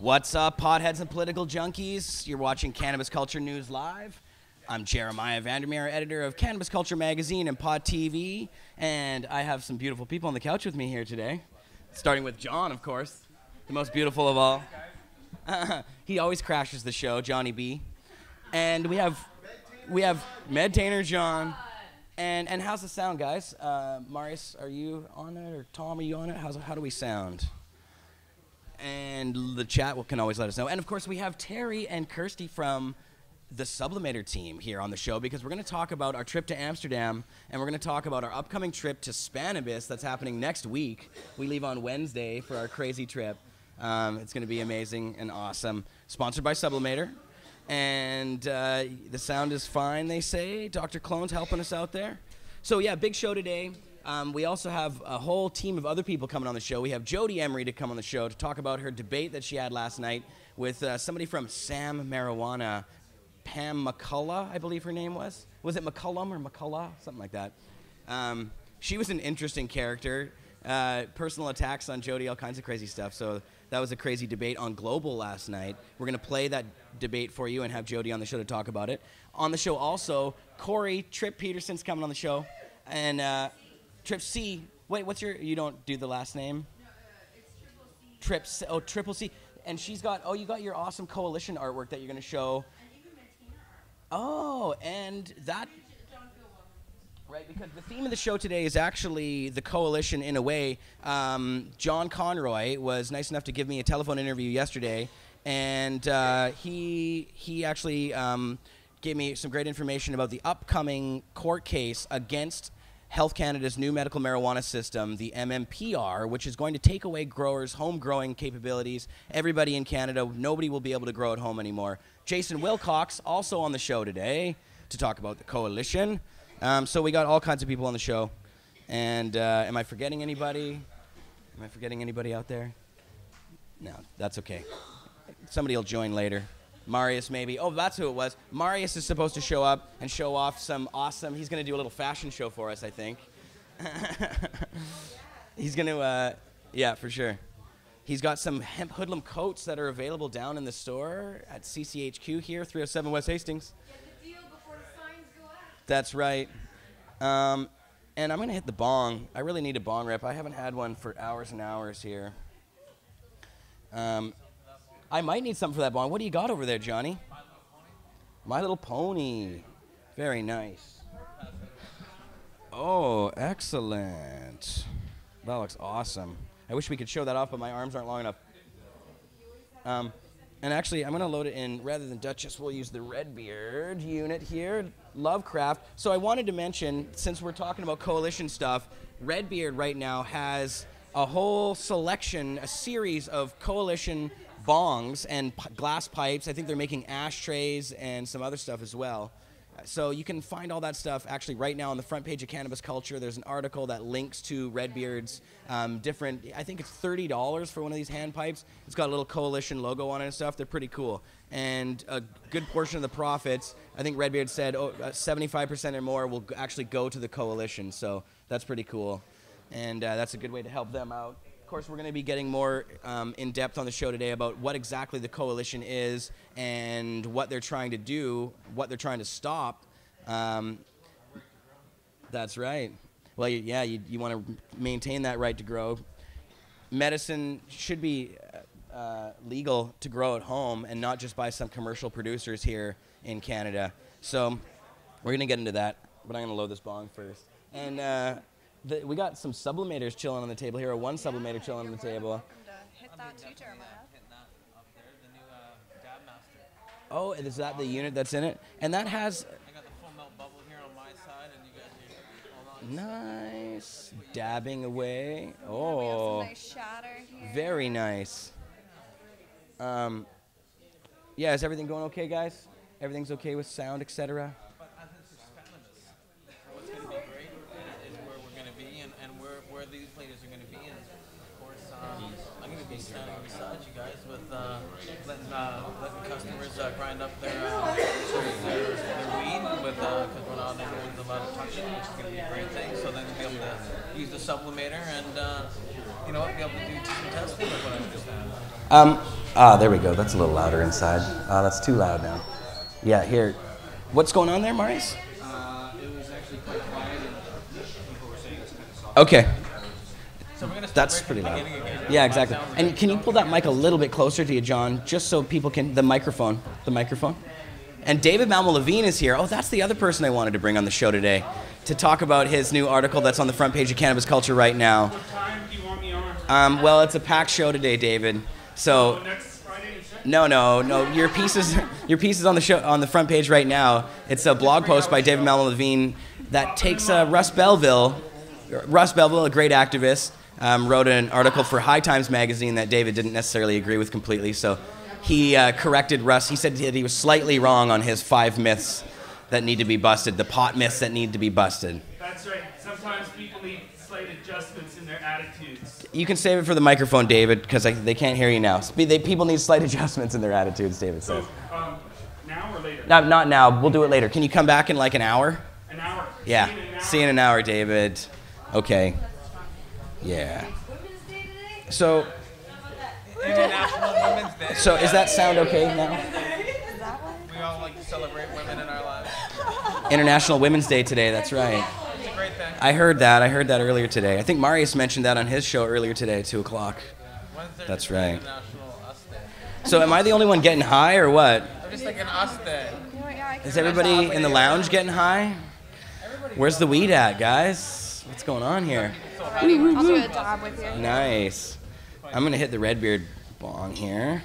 What's up, potheads and political junkies? You're watching Cannabis Culture News Live. I'm Jeremiah Vandermeer, editor of Cannabis Culture magazine and Pot TV, and I have some beautiful people on the couch with me here today. Starting with John, of course, the most beautiful of all. He always crashes the show, Johnny B. And we have Medtainer John. And how's the sound, guys? Marius, are you on it, or Tom, are you on it? How do we sound? And the chat can always let us know. And of course, we have Terry and Kirsty from the Sublemaitre team here on the show, because we're going to talk about our trip to Amsterdam, and we're going to talk about our upcoming trip to Cannabis that's happening next week. We leave on Wednesday for our crazy trip. It's going to be amazing and awesome. Sponsored by Sublemaitre. And the sound is fine, they say. Dr. Clone's helping us out there. So yeah, big show today. We also have a whole team of other people coming on the show. We have Jody Emery to come on the show to talk about her debate that she had last night with somebody from Sam Marijuana, Pam McCullough, I believe her name was. Was it McCullum or McCullough? Something like that. She was an interesting character. Personal attacks on Jody, all kinds of crazy stuff. So that was a crazy debate on Global last night. We're going to play that debate for you and have Jody on the show to talk about it. On the show also, Corey Trip Peterson's coming on the show. And Trip C. Wait, what's your, you don't do the last name? No, it's Triple C. Oh, Triple C. And she's got, oh, you got your awesome coalition artwork that you're going to show. Oh, and that, right, because the theme of the show today is actually the coalition in a way. John Conroy was nice enough to give me a telephone interview yesterday, and he actually gave me some great information about the upcoming court case against Health Canada's new medical marijuana system, the MMPR, which is going to take away growers' home growing capabilities. Everybody in Canada, nobody will be able to grow at home anymore. Jason Wilcox also on the show today to talk about the coalition. So we got all kinds of people on the show. And am I forgetting anybody? Am I forgetting anybody out there? No, that's okay. Somebody will join later. Marius, maybe. Oh, that's who it was. Marius is supposed to show up and show off some awesome, he's going to do a little fashion show for us, I think. He's going to, yeah, for sure. He's got some hemp hoodlum coats that are available down in the store at CCHQ here, 307 West Hastings. Get the deal before the signs go out. That's right. And I'm going to hit the bong. I really need a bong rip. I haven't had one for hours and hours here. I might need something for that bong. What do you got over there, Johnny? My Little Pony. Very nice. Oh, excellent. That looks awesome. I wish we could show that off, but my arms aren't long enough. And actually, I'm going to load it in, rather than Duchess, we'll use the Redbeard unit here, Lovecraft. So I wanted to mention, since we're talking about coalition stuff, Redbeard right now has a whole selection, a series of coalition bongs and glass pipes. I think they're making ashtrays and some other stuff as well. So you can find all that stuff actually right now on the front page of Cannabis Culture. There's an article that links to Redbeard's different, I think it's $30 for one of these hand pipes. It's got a little coalition logo on it and stuff. They're pretty cool. And a good portion of the profits, I think Redbeard said 75% or more will actually go to the coalition. So that's pretty cool. And that's a good way to help them out. Of course, we're going to be getting more in-depth on the show today about what exactly the coalition is and what they're trying to do, what they're trying to stop. That's right. Well, yeah, you want to maintain that right to grow. Medicine should be legal to grow at home and not just by some commercial producers here in Canada. So we're going to get into that, but I'm going to load this bong first. And we got some sublimators chilling on the table here, or one sublimator chilling on the table. Hit that too, Jeremiah. Oh, is that the unit that's in it? And that has... I got the full melt bubble here on my side, and you guys hold on. Nice. Dabbing away. Oh. We have Oh. some nice shatter here. Very nice. Yeah, is everything going okay, guys? Everything's okay with sound, etc.? But as this is cannabis, what's going to be great is where we're going to be and where these ladies are going to be. And of course, I'm going to be standing beside you guys with letting customers grind up their weed with because we're not doing a lot of touching, which is going to be a great thing. So then we'll be able to use the Sublemaitre and be able to do some testing with what I just had. There we go. That's a little louder inside. That's too loud now. Yeah, here. What's going on there, Marius? It was actually quite quiet, and people were saying it's kind of soft. Okay. So we're gonna start That's right from pretty the loud. beginning again. Yeah, exactly. And can you pull that mic a little bit closer to you, John, just so people can, the microphone. And David Levine is here. Oh, that's the other person I wanted to bring on the show today to talk about his new article that's on the front page of Cannabis Culture right now. What time do you want me on? Well, it's a packed show today, David. So, Next Friday and Saturday? no. Your piece is on the show on the front page right now. It's a blog post by David Levine that takes Russ Belville, a great activist, wrote an article for High Times magazine that David didn't necessarily agree with completely. So he corrected Russ. He said that he was slightly wrong on his 5 myths that need to be busted, the pot myths that need to be busted. That's right. Sometimes people need slight adjustments in their attitudes. You can save it for the microphone, David, because they can't hear you now. People need slight adjustments in their attitudes, David says. So, now or later? No, not now. We'll do it later. Can you come back in like an hour? An hour. Yeah. See you in an hour. See you in an hour, David. Okay. Yeah. So, International Women's Day. so is that sound okay now? We all like to celebrate women in our lives. International Women's Day today. That's right. It's a great thing. I heard that earlier today. I think Marius mentioned that on his show earlier today, 2 o'clock. Wednesday That's is right. International Us Day. So am I the only one getting high or what? I'm just thinking Us Day. You know what, yeah, I can Is everybody in the lounge getting high? Where's the weed at, guys? What's going on here? I'll do a dab with you. Nice. I'm going to hit the Redbeard bong here.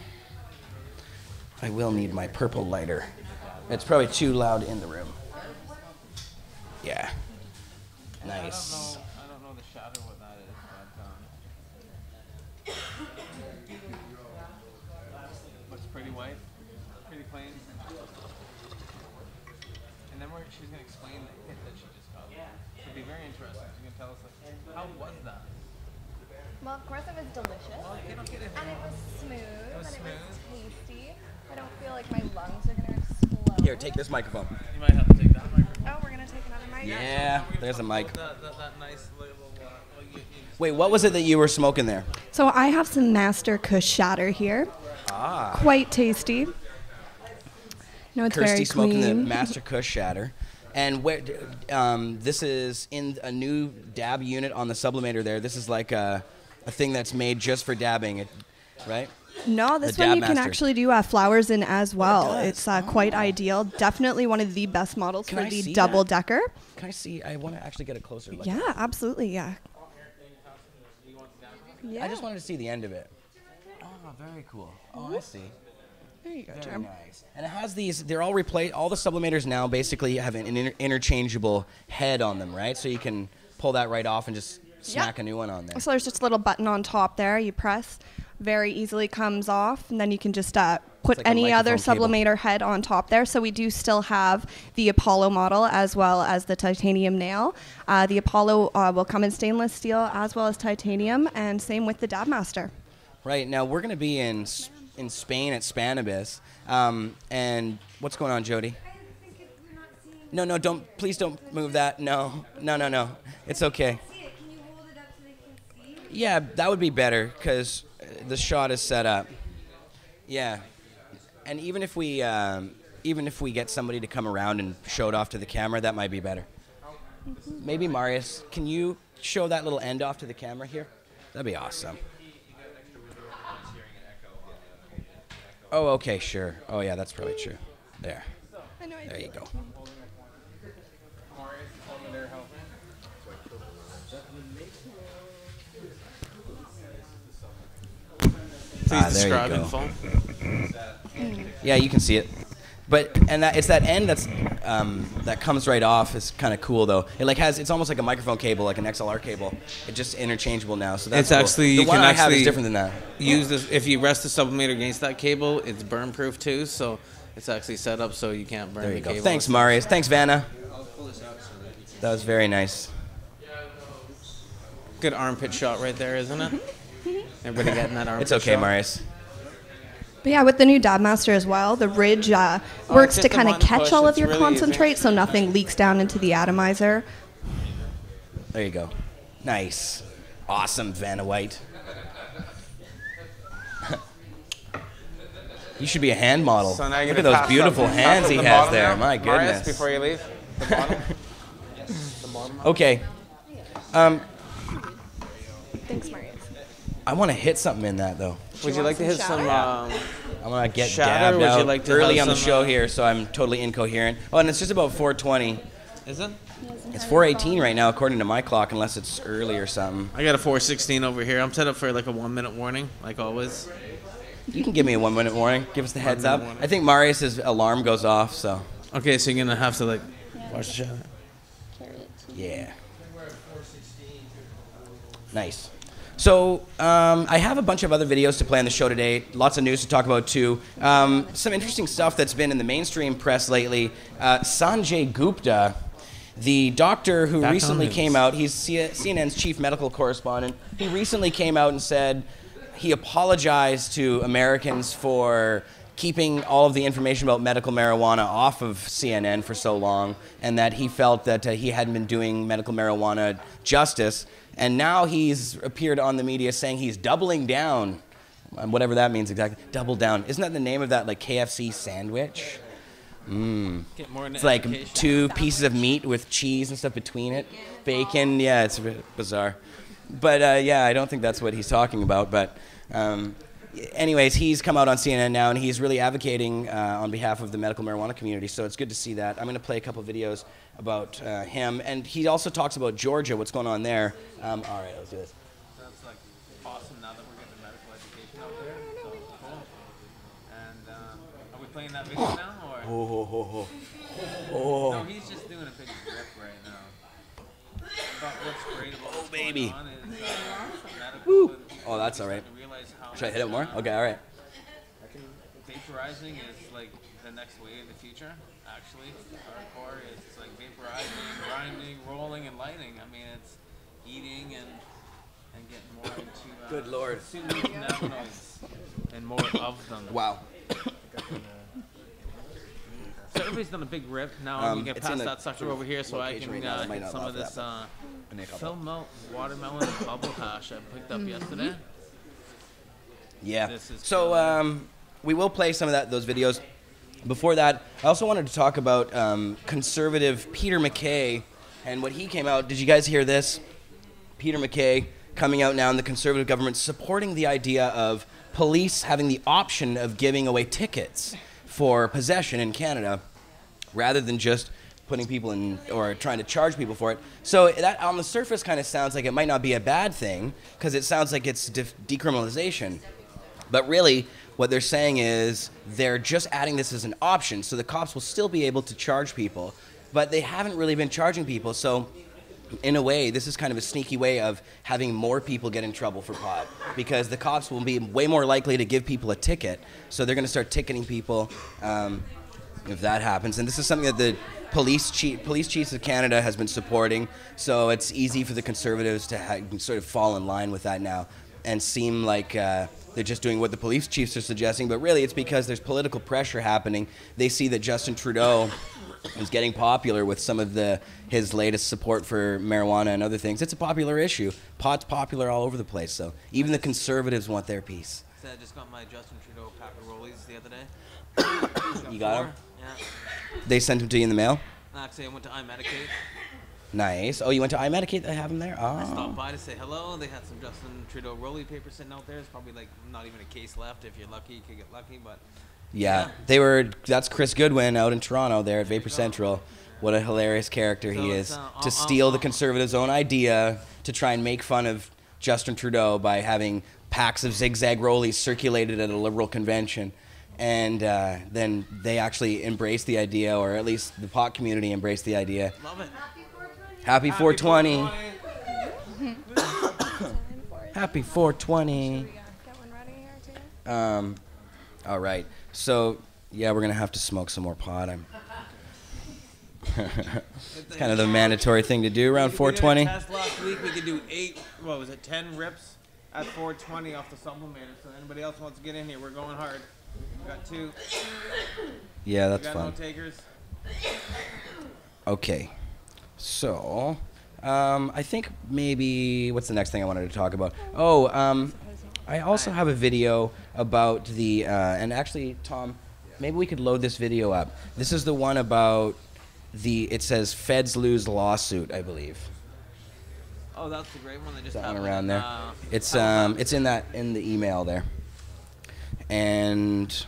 I will need my purple lighter. It's probably too loud in the room. Yeah. Nice. I don't know the shadow what that is, but looks pretty white, pretty plain. And then she's gonna explain the hit that she just got. It'll be very interesting. She's gonna tell us how was that? Well, of course it was delicious. Well, you don't get it. And it was smooth. was and smooth. it was tasty. I don't feel like my lungs are going to explode. Here, take this microphone. You might have to take that microphone. Oh, we're going to take another mic? Yeah, there's a mic. That nice little. Wait, what was it that you were smoking there? So I have some Master Kush Shatter here. Quite tasty. No, it's Kirsty very smoking clean. the Master Kush Shatter. And where, this is in a new dab unit on the Sublemaitre there. This is like a thing that's made just for dabbing, right? No, this The one Dab you can Master. actually do flowers in as well. does? It's quite ideal. Definitely one of the best models Can for I the see double that? decker. Can I see? I want to actually get a closer look. Yeah, absolutely. Yeah. I just wanted to see the end of it. Oh, very cool. Oh, I see. There you go, Very Jerm. nice. And it has these, they're all replaced, all the Sublimators now basically have an interchangeable head on them, right? So you can pull that right off and just smack a new one on there. So there's just a little button on top there. You press, very easily comes off, and then you can just put like a any other microphone cable. sublimator head on top there. So we do still have the Apollo model as well as the titanium nail. The Apollo will come in stainless steel as well as titanium, and same with the Dab Master. Right, now we're going to be in Spain at Cannabis. And what's going on, Jody? No, please don't move that. No. It's okay. Yeah, that would be better because the shot is set up. Yeah, and even if we get somebody to come around and show it off to the camera, that might be better. Maybe Marius, can you show that little end off to the camera here? That'd be awesome. Oh, okay, sure. Oh, yeah, that's probably true. There. There you go. Please there you describe go. in full. Yeah, you can see it. But it's that end that comes right off is kind of cool though. It's almost like a microphone cable, like an XLR cable. It's just interchangeable now. So that's It's cool. actually the you one can I have is actually different than that. use this if you rest the sublimator against that cable. It's burn proof too, so it's actually set up so you can't burn There the you go. cable. Thanks, Marius. Thanks, Vanna. That was very nice. Good armpit shot right there, isn't it? Everybody getting that armpit It's okay, shot? Marius. But yeah, with the new Dab Master as well, the ridge works just to the kind of one catch push, all of it's your really easy. concentrate so nothing leaks down into the atomizer. There you go. Nice. Awesome, Vanna White. You should be a hand model. So now Look you're at gonna those pass beautiful up hands he the has bottom there. now. My Marius, goodness. before you leave, the bottom. The bottom. Okay. Thanks, Marius. I want to hit something in that though. Would you like to hit some? I'm gonna get Shatter, gabbed would you out like to early have on the some, show here, so I'm totally incoherent. Oh, and it's just about 4:20. Is it? It's 4:18 right now, according to my clock, unless it's early or something. I got a 4:16 over here. I'm set up for like a 1 minute warning, like always. You can give me a 1 minute warning. Give us the heads up. warning. I think Marius's alarm goes off, so Okay, so you're gonna have to like watch the show. yeah. Nice. So I have a bunch of other videos to play on the show today. Lots of news to talk about too. Some interesting stuff that's been in the mainstream press lately. Sanjay Gupta, the doctor who Back on recently news. came out, he's CNN's chief medical correspondent. He recently came out and said he apologized to Americans for keeping all of the information about medical marijuana off of CNN for so long, and that he felt that he hadn't been doing medical marijuana justice. And now he's appeared on the media saying he's doubling down, whatever that means exactly. Double down. Isn't that the name of that like KFC sandwich? Get more into It's like education. 2 pieces of meat with cheese and stuff between it. Bacon. Yeah, it's a bit bizarre. But yeah, I don't think that's what he's talking about. But anyways, he's come out on CNN now, and he's really advocating on behalf of the medical marijuana community. So it's good to see that. I'm going to play a couple videos about him. And he also talks about Georgia, what's going on there. All right, let's do this. That's like awesome now that we're getting medical education out there. So cool. And are we playing that video now or? No, he's just doing a big rip right now. But what's great about what's baby. going on is medical. Woo. people Oh, that's are all right. starting to realize how Should I hit it more? Okay, all right. vaporizing is like the next way of the future. Actually, hardcore is like vaporizing, grinding, rolling, and lighting. I mean, it's eating and getting more into Good Lord. consuming cannabinoids and more of them. Wow. So everybody's done a big rip. Now we can it's in pass the that sucker over here so I location can right now. It might hit not some love of this that Phil Melt watermelon bubble hash I picked up yesterday. Yeah. This is So we will play some of those videos. Before that, I also wanted to talk about conservative Peter MacKay and what he came out. Did you guys hear this? Peter MacKay coming out now in the conservative government supporting the idea of police having the option of giving away tickets for possession in Canada rather than just putting people in or trying to charge people for it. So that on the surface kind of sounds like it might not be a bad thing because it sounds like it's decriminalization. But really, what they're saying is they're just adding this as an option, so the cops will still be able to charge people, but they haven't really been charging people. So in a way, this is kind of a sneaky way of having more people get in trouble for pot because the cops will be way more likely to give people a ticket. So they're going to start ticketing people if that happens. And this is something that the police chiefs of Canada has been supporting. So it's easy for the Conservatives to sort of fall in line with that now and seem like they're just doing what the police chiefs are suggesting. But really, it's because there's political pressure happening. They see that Justin Trudeau is getting popular with some of his latest support for marijuana and other things. It's a popular issue. Pot's popular all over the place, so even the Conservatives want their piece. So I just got my Justin Trudeau pack of rollies the other day. You got them? Yeah. They sent them to you in the mail? Actually, I went to iMedicate. Nice. Oh, you went to iMedicate? They have them there? I Oh. stopped by to say hello. They had some Justin Trudeau rolly paper sitting out there. It's probably like not even a case left. If you're lucky, you could get lucky, but Yeah, that's Chris Goodwin out in Toronto there at Vapor Central. What a hilarious character he So is. it's, To steal the Conservatives' own idea to try and make fun of Justin Trudeau by having packs of zigzag rollies circulated at a Liberal convention. And then they actually embraced the idea, or at least the pot community embraced the idea. love it. Happy 420. Happy 420. Get one ready here too? All right. So, yeah, we're going to have to smoke some more pot. It's kind of the mandatory thing to do around 420. Test last week, we could do 10 rips at 420 off the Sublemaitre. So anybody else wants to get in here, we're going hard. We got 2. Yeah, We that's got fun. no takers. Okay. So, I think maybe, what's the next thing I wanted to talk about? Oh, I also have a video about the, and actually, Tom, maybe we could load this video up. This is the one about it says Feds lose lawsuit, I believe. Oh, that's the great one that just That one happened. around there. It's in the email there. And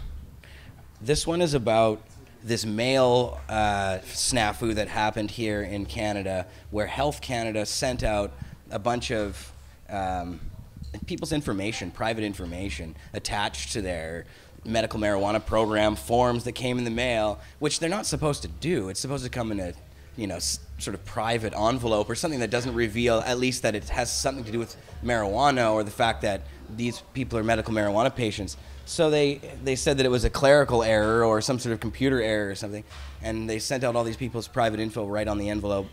this one is about this mail snafu that happened here in Canada, where Health Canada sent out a bunch of people's information, private information, attached to their medical marijuana program forms that came in the mail, which they're not supposed to do. It's supposed to come in a, sort of private envelope or something that doesn't reveal at least that it has something to do with marijuana or the fact that these people are medical marijuana patients. So they said that it was a clerical error or some sort of computer error or something, and they sent out all these people's private info right on the envelope.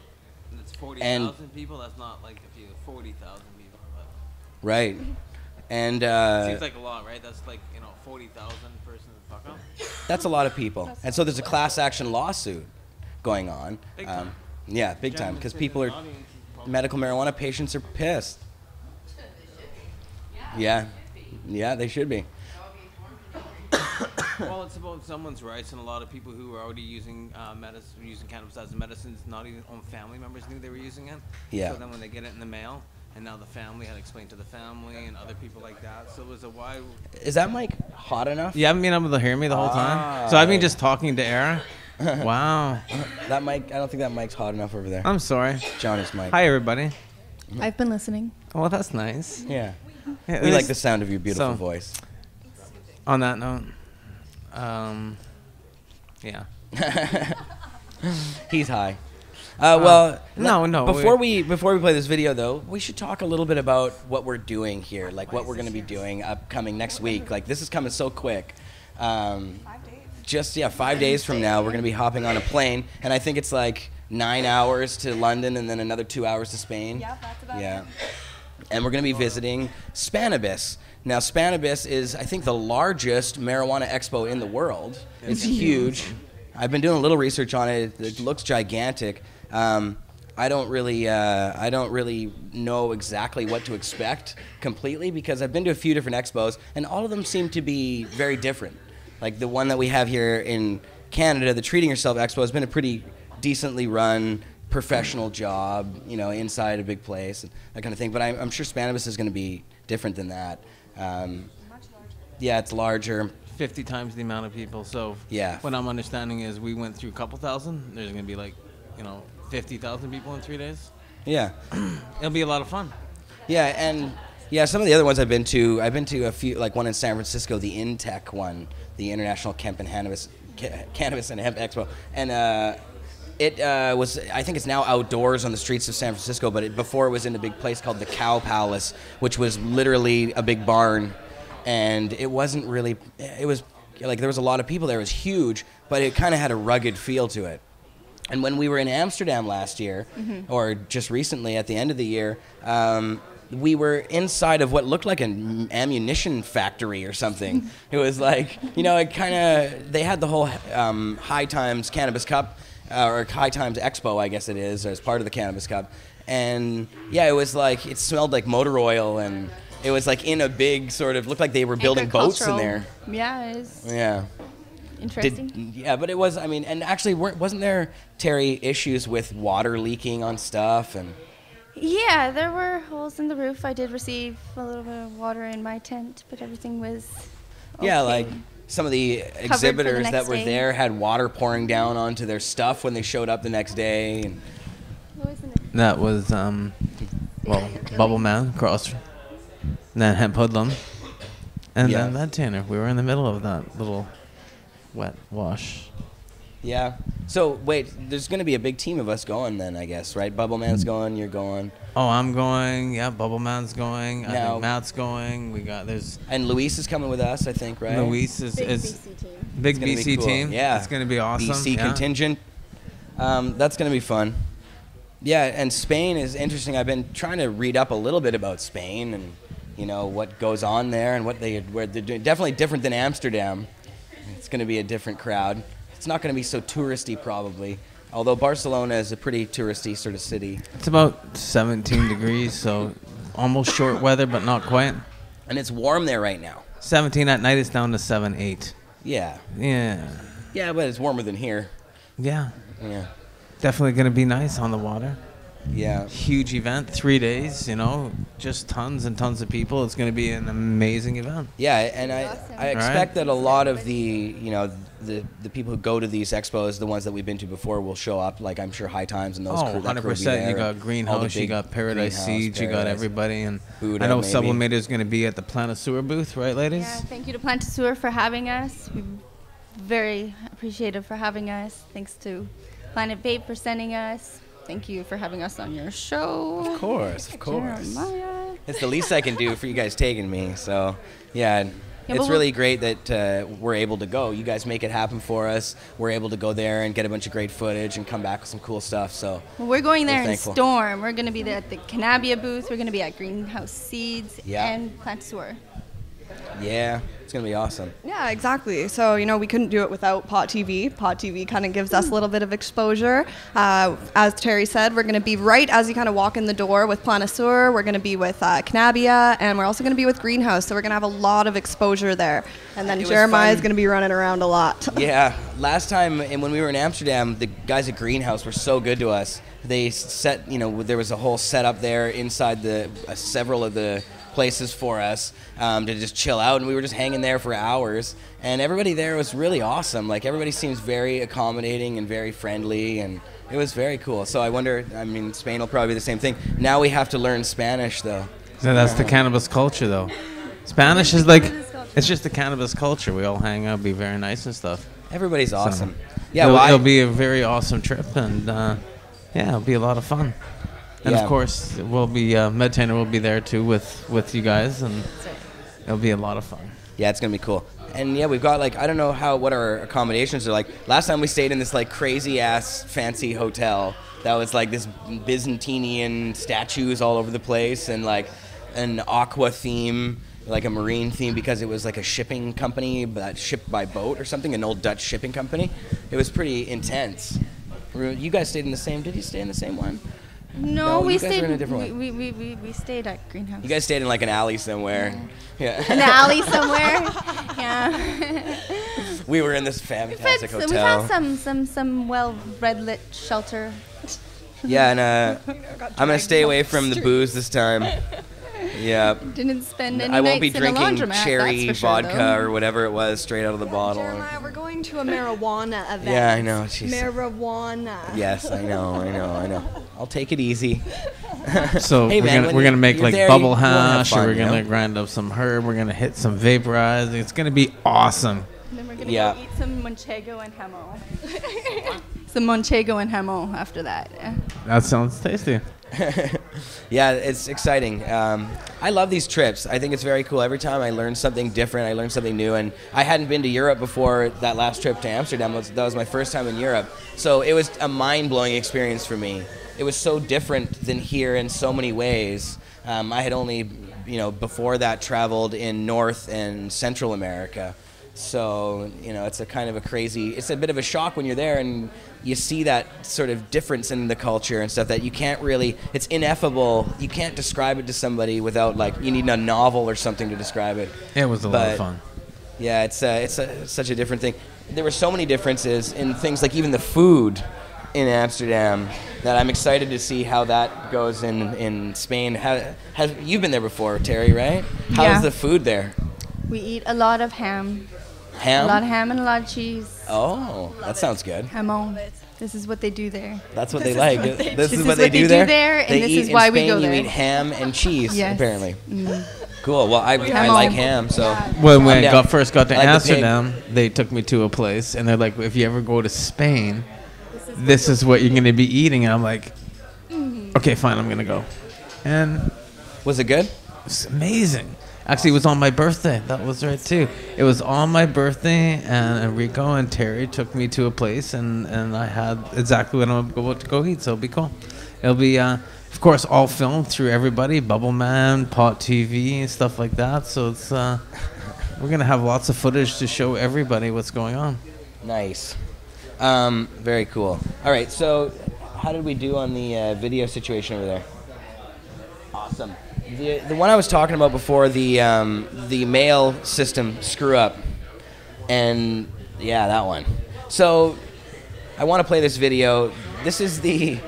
It's 40,000 people. That's not like if you 40,000 people. But Right. And seems like a lot, right? That's like 40,000 person fuck up. that's a lot of people. And so there's a class action lawsuit going on. Big time. Yeah, big time, because people are medical marijuana patients are pissed. Yeah, they should be. Well, it's about someone's rights, and a lot of people who are already using using cannabis as a medicine, not even own family members knew they were using it. Yeah. So then when they get it in the mail, and now the family had to explain to the family and other people like that. So it was a why. Is that mic hot enough? You haven't been able to hear me the whole time. So I've been just talking to air. Wow. That mic, I don't think that mic's hot enough over there. I'm sorry. Johnny's mic. Hi, everybody. I've been listening. Oh, that's nice. Yeah. Yeah, We like the sound of your beautiful So- voice. On that note, yeah. He's high. Well, no, Before we play this video, though, we should talk a little bit about what we're doing here, like what we're going to be doing upcoming next week. Like this is coming so quick. 5 days. 5 days from now, we're going to be hopping on a plane, and I think it's like 9 hours to London, and then another 2 hours to Spain. Yeah, that's about Yeah. it. And we're going to be visiting Cannabis. Now, Cannabis is, I think, the largest marijuana expo in the world. It's huge. I've been doing a little research on it. It looks gigantic. I don't really know exactly what to expect completely because I've been to a few different expos, and all of them seem to be very different. Like the one that we have here in Canada, the Treating Yourself Expo, has been a pretty decently run professional job, inside a big place and that kind of thing. But I'm sure Cannabis is going to be different than that. Yeah, it's larger. 50 times the amount of people. So Yeah. what I'm understanding is we went through a couple thousand. There's going to be like, 50,000 people in 3 days. Yeah. It'll be a lot of fun. Yeah, and some of the other ones I've been to a few, like one in San Francisco, the InTech one, the International Cannabis and Hemp Expo, and it was, I think it's now outdoors on the streets of San Francisco, but before it was in a big place called the Cow Palace, which was literally a big barn, and it wasn't really, it was like there was a lot of people there. It was huge, but it kind of had a rugged feel to it. And when we were in Amsterdam last year, or just recently at the end of the year, we were inside of what looked like an ammunition factory or something. It was like, it kind of, they had the whole High Times Cannabis Cup, or High Times Expo, I guess it is, as part of the Cannabis Cup. And yeah, it was like, it smelled like motor oil, and it was like in a big sort of, looked like they were building boats in there. Yeah, it is Yeah. interesting. But it was, and actually, wasn't there, Terry, issues with water leaking on stuff? And Yeah, there were holes in the roof. I did receive a little bit of water in my tent, but everything was yeah, okay. like some of the for the exhibitors that next were day. there had water pouring down onto their stuff when they showed up the next day. And What was the name? That was, Bubbleman across, and then Hemp Hoodlum, and Yeah. then that Tanner. We were in the middle of that little wet wash. yeah. So wait, there's going to be a big team of us going then, I guess, right? Bubbleman's going, you're going, Oh, I'm going. Yeah, Bubbleman's going. I Now- think Matt's going. There's and Luis is coming with us, I think, right? Luis is big It's gonna be BC cool. team. Yeah, It's gonna be awesome. BC yeah. contingent. That's going to be fun. Yeah, and Spain is interesting. I've been trying to read up a little bit about Spain and what goes on there and where they're doing. Definitely different than Amsterdam. It's going to be a different crowd. It's not going to be so touristy probably. Although Barcelona is a pretty touristy sort of city. It's about 17 degrees, so almost short weather, but not quite. And it's warm there right now. 17 at night. It's down to 7, 8. Yeah. Yeah. Yeah, but it's warmer than here. Yeah. Yeah. Definitely going to be nice on the water. Yeah. Huge event, 3 days, you know, just tons and tons of people. It's going to be an amazing event. Yeah, and I expect that a lot of the, you know, the people who go to these expos, the ones that we've been to before, will show up. Like, I'm sure High Times and those crew, that crew will be 100%. there. You got Greenhouse, you got Paradise Siege, you got everybody. And I know Sublemaitre is going to be at the Planet Sewer booth, right, ladies? Yeah, thank you to Planet Sewer for having us. We're very appreciative for having us. Thanks to Planet Vape for sending us. Thank you for having us on your show. Of course. Jeremiah. It's the least I can do for you guys taking me. So, yeah, it's really great that we're able to go. You guys make it happen for us. We're able to go there and get a bunch of great footage and come back with some cool stuff. So we're going there in Storm. We're going to be there at the Cannabis booth. We're going to be at Greenhouse Seeds and Plant Sewer. Yeah, it's going to be awesome. Yeah, exactly. So, you know, we couldn't do it without Pot TV. Pot TV kind of gives us a little bit of exposure. As Terry said, we're going to be right as you kind of walk in the door with Planet Sewer. We're going to be with Cannabia, and we're also going to be with Greenhouse. So we're going to have a lot of exposure there. And then Jeremiah is going to be running around a lot. Yeah. Last time, and when we were in Amsterdam, the guys at Greenhouse were so good to us. They set, you know, there was a whole setup there inside the several of the places for us to just chill out, and we were just hanging there for hours, and everybody there was really awesome. Like, everybody seems very accommodating and very friendly, and it was very cool. So I wonder, I mean, Spain will probably be the same thing. Now we have to learn Spanish, though. So that's the cannabis culture, though. Spanish is like, it's just the cannabis culture. We all hang out, be very nice and stuff. Everybody's awesome. So Yeah, it'll be a very awesome trip, and yeah, it'll be a lot of fun. And of course, we'll be MedTainer will be there too with you guys, and it'll be a lot of fun. Yeah, it's gonna be cool. And yeah, we've got, like, I don't know what our accommodations are like. Last time we stayed in this like crazy ass fancy hotel that was like this Byzantinian statues all over the place, and like an aqua theme, like a marine theme, because it was like a shipping company that shipped by boat or something, an old Dutch shipping company. It was pretty intense. You guys stayed in the same? Did you stay in the same one? No, we stayed in a different one. We stayed at Greenhouse. You guys stayed in like an alley somewhere. Yeah. An alley somewhere. Yeah. We were in this fantastic hotel. We found some well-read lit shelter. Yeah, and I'm gonna stay away from the booze this time. Yeah. Didn't spend any I won't be nights in a drinking laundromat, cherry that's for vodka sure, or whatever it was straight out of the bottle. Jeremiah, we're going to a marijuana event. Yeah, I know. Jeez. Marijuana. Yes, I know. I'll take it easy. So Hey, we're gonna make like there, bubble you wanna have hash, fun, or we're you gonna know? grind up some herb. We're gonna hit some vaporizing. It's gonna be awesome. And then we're gonna Yeah. go eat some manchego and hamo. Some manchego and hamo after that. Yeah. That sounds tasty. Yeah, it's exciting. I love these trips. I think it's very cool. Every time I learn something different, I learn something new. And I hadn't been to Europe before that last trip to Amsterdam. That was my first time in Europe. So it was a mind-blowing experience for me. It was so different than here in so many ways. I had only, before that traveled in North and Central America. So, it's it's a bit of a shock when you're there and you see that sort of difference in the culture and stuff that you can't really, it's ineffable. You can't describe it to somebody without, you need a novel or something to describe it. It was a lot of fun. Yeah, it's such a different thing. There were so many differences in things like even the food in Amsterdam that I'm excited to see how that goes in Spain. You've been there before, Terry, right? How's the food there? We eat a lot of ham. Ham? A lot of ham and a lot of cheese. Oh, that sounds good. Hamon. This is what they do there. That's what they like. This is what they do do there, and this is why we go there. You eat ham and cheese, Yes. apparently. Mm. Cool. Well, I like ham, so. When I first got to I like the Amsterdam, they took me to a place, and they're like, if you ever go to Spain, this is what you're going to be eating. And I'm like, okay, fine, I'm going to go. And was it good? It's amazing. Actually, it was on my birthday. That was right, too. It was on my birthday, and Enrico and Terry took me to a place, and I had exactly what I'm about to go eat, so it'll be cool. It'll be, of course, all filmed through everybody, Bubbleman, Pot TV, and stuff like that. So it's we're going to have lots of footage to show everybody what's going on. Nice. Very cool. All right, so how did we do on the video situation over there? Awesome. The one I was talking about before, the mail system screw up, and yeah, that one. So I want to play this video. This is the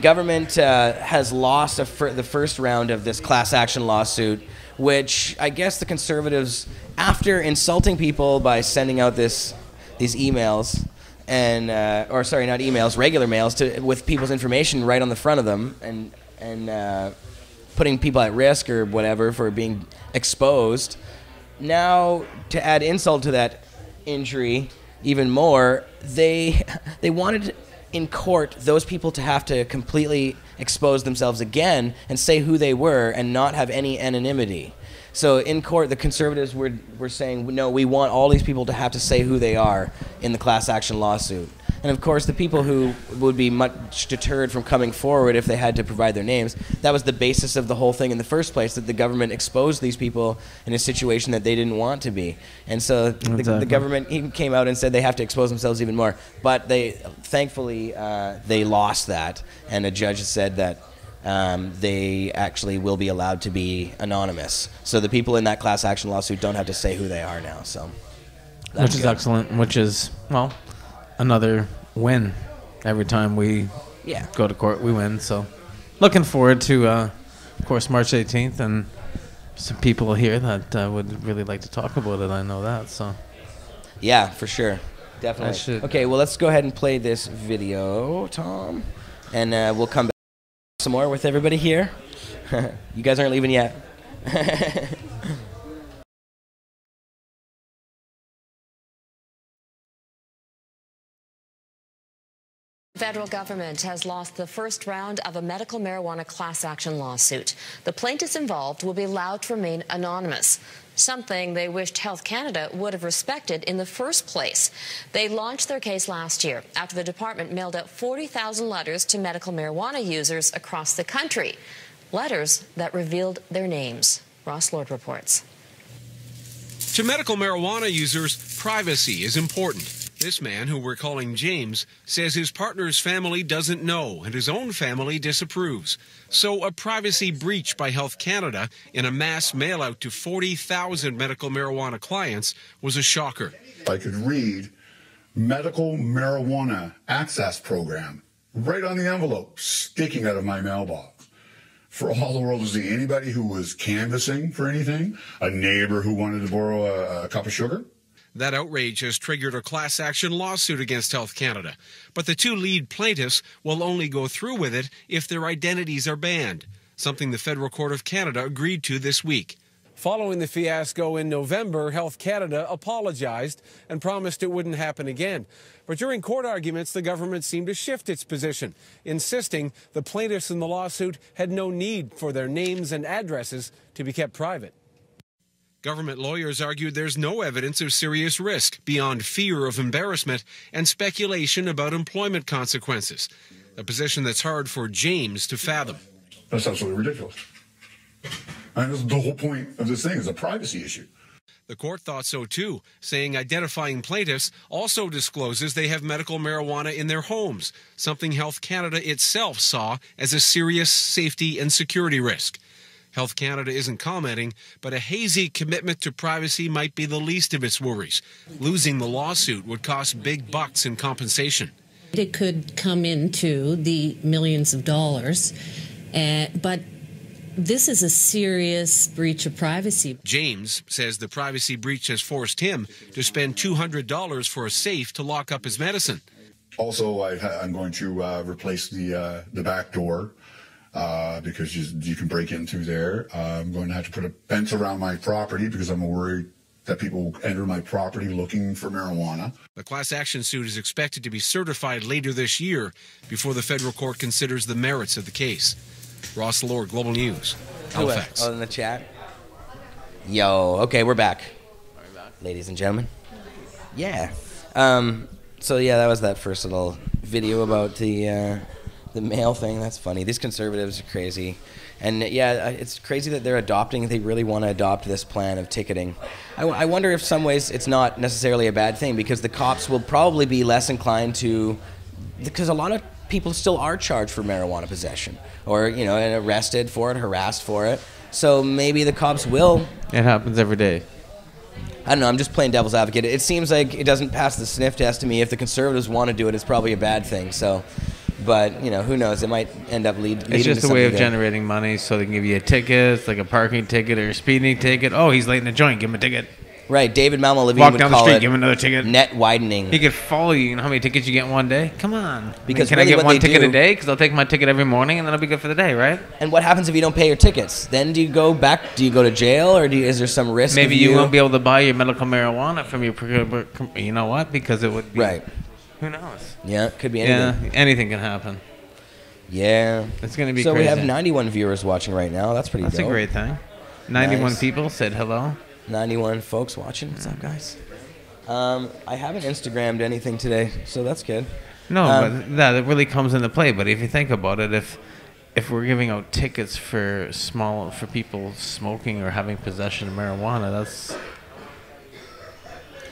government has lost the first round of this class action lawsuit, which I guess the Conservatives, after insulting people by sending out these emails, and or sorry, not emails, regular mails with people's information right on the front of them, and putting people at risk or whatever for being exposed. Now, to add insult to that injury even more, they wanted in court those people to have to completely expose themselves again and say who they were and not have any anonymity. So in court, the Conservatives were saying, no, we want all these people to have to say who they are in the class action lawsuit. And of course, the people who would be much deterred from coming forward if they had to provide their names, that was the basis of the whole thing in the first place, that the government exposed these people in a situation that they didn't want to be. And so the government even came out and said they have to expose themselves even more. But thankfully, they lost that, and a judge said that they actually will be allowed to be anonymous. So the people in that class action lawsuit don't have to say who they are now. So, which is excellent. Which is, well, another win. Every time we go to court, we win. So looking forward to, of course, March 18th, and some people here that would really like to talk about it. I know that. So yeah, for sure. Definitely. Okay, well, let's go ahead and play this video, Tom, and we'll come back some more with everybody here. You guys aren't leaving yet. The federal government has lost the first round of a medical marijuana class action lawsuit. The plaintiffs involved will be allowed to remain anonymous, something they wished Health Canada would have respected in the first place. They launched their case last year after the department mailed out 40,000 letters to medical marijuana users across the country, letters that revealed their names. Ross Lord reports. To medical marijuana users, privacy is important. This man, who we're calling James, says his partner's family doesn't know and his own family disapproves. So a privacy breach by Health Canada in a mass mail-out to 40,000 medical marijuana clients was a shocker. I could read medical marijuana access program right on the envelope, sticking out of my mailbox. For all the world to see, anybody who was canvassing for anything, a neighbor who wanted to borrow a cup of sugar. That outrage has triggered a class action lawsuit against Health Canada. But the two lead plaintiffs will only go through with it if their identities are banned, something the Federal Court of Canada agreed to this week. Following the fiasco in November, Health Canada apologized and promised it wouldn't happen again. But during court arguments, the government seemed to shift its position, insisting the plaintiffs in the lawsuit had no need for their names and addresses to be kept private. Government lawyers argued there's no evidence of serious risk beyond fear of embarrassment and speculation about employment consequences, a position that's hard for James to fathom. That's absolutely ridiculous. And the whole point of this thing is a privacy issue. The court thought so too, saying identifying plaintiffs also discloses they have medical marijuana in their homes, something Health Canada itself saw as a serious safety and security risk. Health Canada isn't commenting, but a hazy commitment to privacy might be the least of its worries. Losing the lawsuit would cost big bucks in compensation. It could come into the millions of dollars, but this is a serious breach of privacy. James says the privacy breach has forced him to spend $200 for a safe to lock up his medicine. Also, I'm going to replace the back door. Because you can break in through there. I'm going to have to put a fence around my property because I'm worried that people will enter my property looking for marijuana. The class action suit is expected to be certified later this year before the federal court considers the merits of the case. Ross Lord, Global News, Halifax. Oh, in the chat? Yo, okay, we're back. Ladies and gentlemen. Yeah. So, yeah, that was that first little video about the mail thing. That's funny. These conservatives are crazy. And yeah, it's crazy that they really want to adopt this plan of ticketing. I wonder if some ways it's not necessarily a bad thing, because the cops will probably be less inclined to, because a lot of people still are charged for marijuana possession, or, and arrested for it, harassed for it. So maybe the cops will. It happens every day. I don't know. I'm just playing devil's advocate. It seems like it doesn't pass the sniff test to me. If the Conservatives want to do it, it's probably a bad thing. So, but you know, who knows? It might end up leading. It's just to a way of good. generating money, so they can give you a ticket, like a parking ticket or a speeding ticket. Oh, he's late in the joint. Give him a ticket. Right. David Malmo Levine Walk would down the call street, it give him another ticket. Net widening. He could follow you. You know how many tickets you get in one day? Come on. Because can really I get what one they ticket do- a day? Because I'll take my ticket every morning, and then I'll be good for the day, right? And what happens if you don't pay your tickets? Then do you go back? Do you go to jail, or is there some risk? Maybe of you won't be able to buy your medical marijuana from your. You know what? Because it would be. Right. Who knows? Yeah, it could be anything. Yeah, anything can happen. Yeah. It's going to be so crazy. we have 91 viewers watching right now. That's pretty That's dope. a great thing. 91 Nice. people said hello. 91 folks watching. What's up, guys? I haven't Instagrammed anything today, so that's good. No, but that really comes into play. But if you think about it, if we're giving out tickets for people smoking or having possession of marijuana,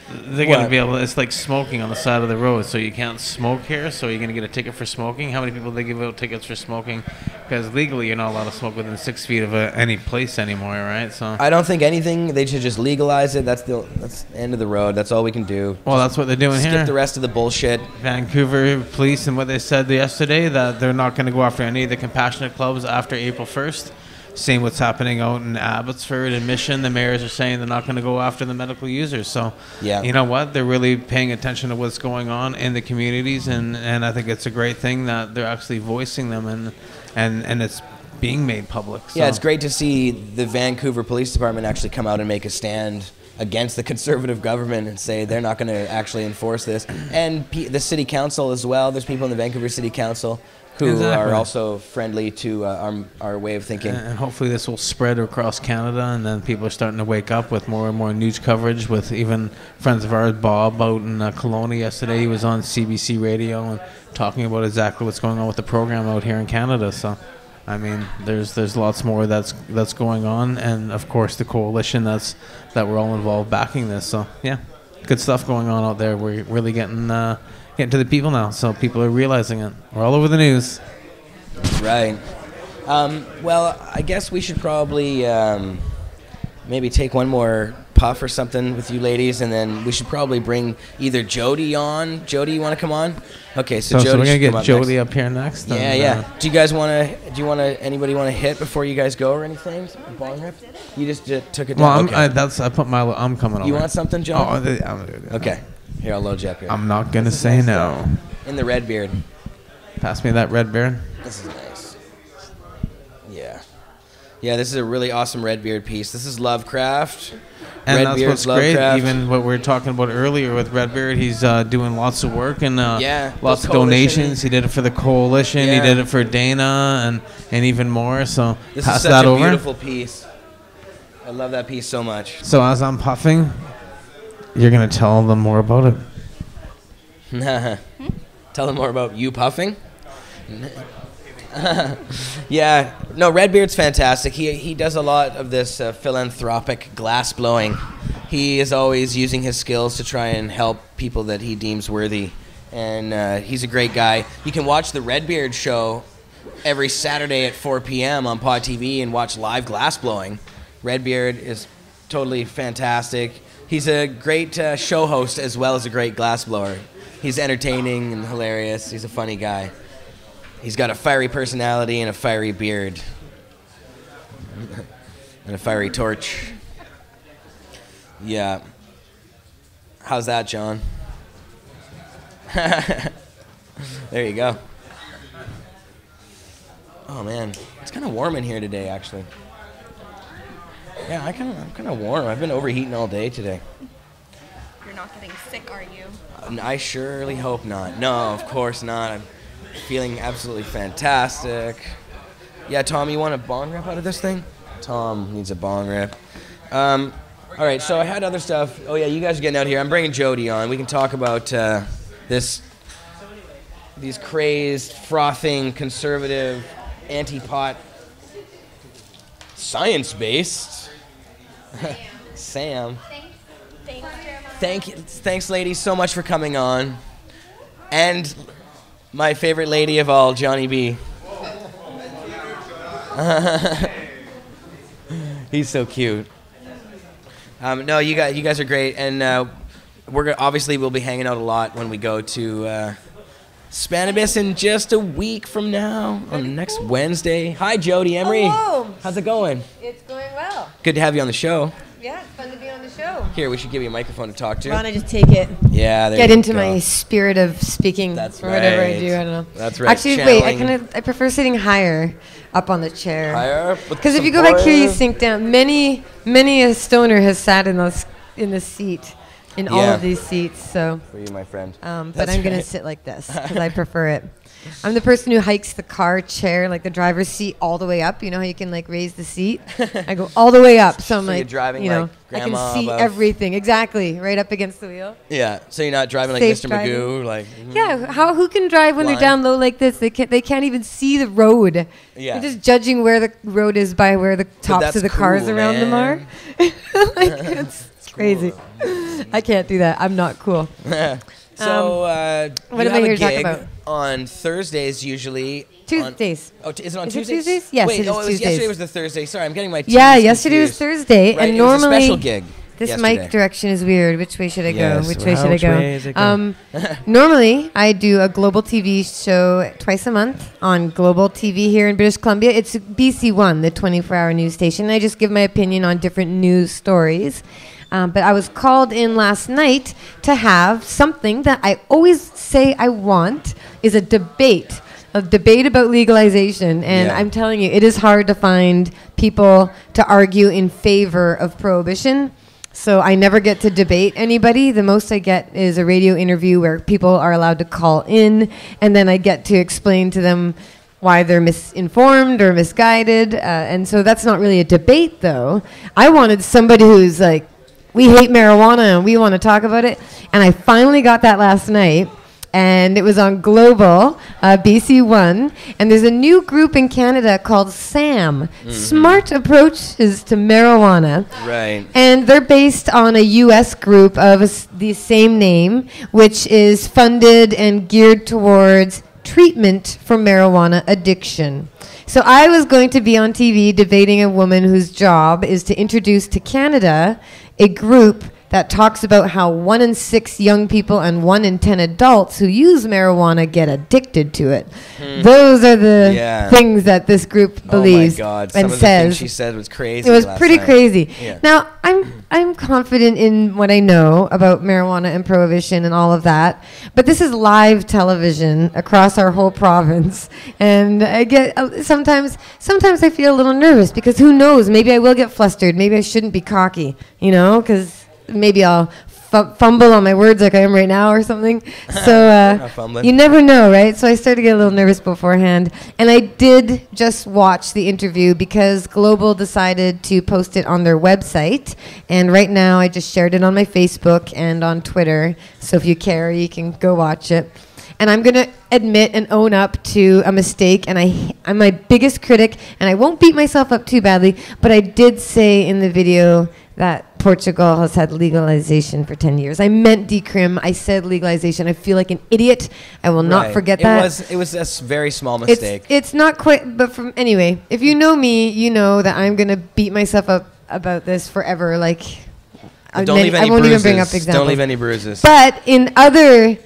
they're going to be able to, it's like smoking on the side of the road. So you can't smoke here, so you're going to get a ticket for smoking. How many people they give out tickets for smoking? Because legally you're not allowed to smoke within 6 feet of any place anymore, right? So I don't think anything. They should just legalize it. That's the end of the road. That's all we can do. Well, that's what they're doing Skip here. the rest of the bullshit. Vancouver Police and what they said yesterday, that they're not going to go after any of the compassionate clubs after April 1st. Same what's happening out in Abbotsford and Mission. The mayors are saying they're not going to go after the medical users. So, yeah. You know what? They're really paying attention to what's going on in the communities, and I think it's a great thing that they're actually voicing them, and it's being made public. So. Yeah, it's great to see the Vancouver Police Department actually come out and make a stand against the Conservative government and say they're not going to actually enforce this. And the City Council as well. There's people in the Vancouver City Council who are also friendly to our way of thinking. And hopefully this will spread across Canada, and then people are starting to wake up with more and more news coverage, with even friends of ours, Bob, out in Kelowna yesterday. He was on CBC Radio and talking about exactly what's going on with the program out here in Canada. So, I mean, there's lots more that's going on, and of course the coalition that we're all involved backing this. So, yeah, good stuff going on out there. We're really getting to the people now, so people are realizing it. We're all over the news. Right. Well, I guess we should probably maybe take one more puff or something with you ladies, and then we should probably bring either Jody on. Jody, you want to come on? Okay, so Jody we're gonna get Jody next. up here next. Yeah, yeah. Do you guys want to? Anybody want to hit before you guys go or anything? Bong rip? You just took it down. Well, I'm coming over. You want something, John? Oh, I'm gonna do it. Okay. Here, I'll load you up here. I'm not gonna say no. In the red beard. Pass me that red beard. This is nice. Yeah. Yeah, this is a really awesome red beard piece. This is Lovecraft. And Red that's Beard's what's great. Lovecraft. Even what we were talking about earlier with Redbeard, he's doing lots of work and lots of coalition. donations. He did it for the coalition. Yeah. He did it for Dana and even more. So This pass is such that a over. beautiful piece. I love that piece so much. So as I'm puffing, you're gonna tell them more about it. Tell them more about you puffing. Yeah, no, Redbeard's fantastic. He does a lot of this philanthropic glass blowing. He is always using his skills to try and help people that he deems worthy, and he's a great guy. You can watch the Redbeard show every Saturday at 4 p.m. on Pot TV and watch live glass blowing. Redbeard is totally fantastic. He's a great show host as well as a great glass blower. He's entertaining and hilarious. He's a funny guy. He's got a fiery personality and a fiery beard. And a fiery torch. Yeah. How's that, John? There you go. Oh, man. It's kind of warm in here today, actually. Yeah, I'm kind of warm. I've been overheating all day today. You're not getting sick, are you? I surely hope not. No, of course not. I'm feeling absolutely fantastic. Yeah, Tom, you want a bong rip out of this thing? Tom needs a bong rip. All right, so I had other stuff. Oh, yeah, you guys are getting out here. I'm bringing Jody on. We can talk about these crazed, frothing, conservative, anti-pot, science-based. Sam. Thanks, ladies, so much for coming on. And my favorite lady of all, Johnny B. He's so cute. No, you guys are great, and obviously we'll be hanging out a lot when we go to Cannabis in just a week from now on next Wednesday. Hi, Jody Emery. Hello. How's it going? It's going well. Good to have you on the show. Yeah, it's fun to be on the show. Here, we should give you a microphone to talk to. Why don't I just take it? Yeah, there Get you into go. my spirit of speaking That's or whatever I right. do. I don't know. That's right. Actually, wait. I prefer sitting higher up on the chair. Higher up with Because if some you go back here, you poise. sink down. Many a stoner has sat in the seat, in all Yeah. of these seats. So. For you, my friend. But That's I'm gonna right. sit like this because I prefer it. I'm the person who hikes the car chair, like the driver's seat, all the way up. You know how you can like raise the seat? I go all the way up, so I'm So you're like, driving you know, like I can grandma see above. everything exactly, right up against the wheel. Yeah, so you're not driving like Safe Mr. driving. Magoo, like. Yeah, who can drive when Blind. they're down low like this? They can't even see the road. Yeah. They're just judging where the road is by where the tops that's of the cars cool, around them are. man. Like, it's crazy. I can't do that. I'm not cool. So, what you am I have here a to talk gig about? On Thursdays usually. Tuesdays. Is it on Is it Tuesdays? Tuesdays? Yes, Wait, it is yesterday Tuesdays. was the Thursday. Sorry, I'm getting my Yeah, Tuesdays yesterday was confused. Thursday, Right, and it was normally a special gig. this yesterday. mic direction is weird. Which way should I go? Yes, Which way should I which go? way is it go? Normally, I do a global TV show twice a month on Global TV here in British Columbia. It's BC One, the 24-hour news station. I just give my opinion on different news stories. But I was called in last night to have something that I always say I want is a debate about legalization. And Yeah. I'm telling you, it is hard to find people to argue in favor of prohibition. So I never get to debate anybody. The most I get is a radio interview where people are allowed to call in, and then I get to explain to them why they're misinformed or misguided. And so that's not really a debate, though. I wanted somebody who's like, we hate marijuana and we want to talk about it. And I finally got that last night. And it was on Global, BC One. And there's a new group in Canada called SAM, Smart Approaches to Marijuana. Right. And they're based on a U.S. group of the same name, which is funded and geared towards treatment for marijuana addiction. So I was going to be on TV debating a woman whose job is to introduce to Canada a group that talks about how 1 in 6 young people and 1 in 10 adults who use marijuana get addicted to it. Those are the things that this group believes Oh my God! and Some of the says. things she said was crazy. It was last pretty night. crazy. Yeah. Now, I'm confident in what I know about marijuana and prohibition and all of that, but this is live television across our whole province, and I get sometimes I feel a little nervous because who knows? Maybe I will get flustered. Maybe I shouldn't be cocky, because maybe I'll fumble on my words like I am right now or something. So Not fumbling. you never know, right? So I started to get a little nervous beforehand. And I did just watch the interview because Global decided to post it on their website. And right now I just shared it on my Facebook and on Twitter. So if you care, you can go watch it. And I'm going to admit and own up to a mistake. And I'm my biggest critic. And I won't beat myself up too badly. But I did say in the video that Portugal has had legalization for 10 years. I meant decrim. I said legalization. I feel like an idiot. I will not Right. forget that. It was a very small mistake. It's not quite, but anyway, if you know me, you know that I'm going to beat myself up about this forever. Like, Don't leave any I won't bruises. even bring up examples. Don't leave any bruises. But in other,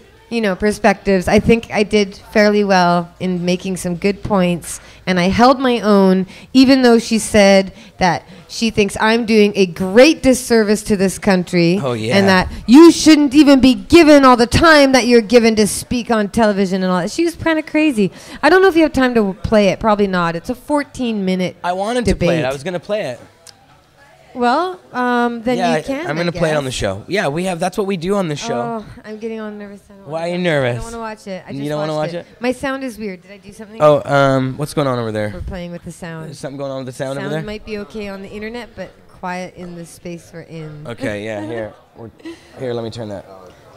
perspectives, I think I did fairly well in making some good points, and I held my own, even though she said that she thinks I'm doing a great disservice to this country. Oh, yeah. And that you shouldn't even be given all the time that you're given to speak on television and all that. She was kind of crazy. I don't know if you have time to play it. Probably not. It's a 14-minute I wanted to play it. I was going to play it. Well, then yeah, you can. I'm going to play it on the show. Yeah, that's what we do on the show. Oh, I'm getting all nervous. Why are you nervous? I don't want to watch it. I just You don't want to watch watched it? My sound is weird. Did I do something? Oh, what's going on over there? We're playing with the sound. Is something going on with the sound over there? Sound might be okay on the internet, but quiet in the space we're in. Okay, yeah, here. Here, let me turn that.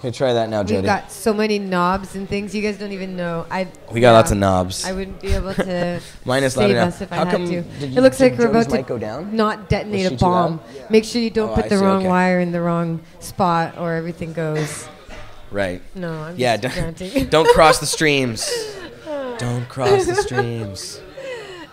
Here, try that now, Jody. We've got so many knobs and things you guys don't even know. We got lots of knobs. I wouldn't be able to Mine is save loud us enough. if I How had come to. did It looks like we're Jody's about mic go to down? not detonate Was a she too loud? bomb. Make sure you don't Oh, put I the see, wrong okay. wire in the wrong spot or everything goes. Right. No, I'm yeah, just ranting. don't cross the streams. Don't cross the streams.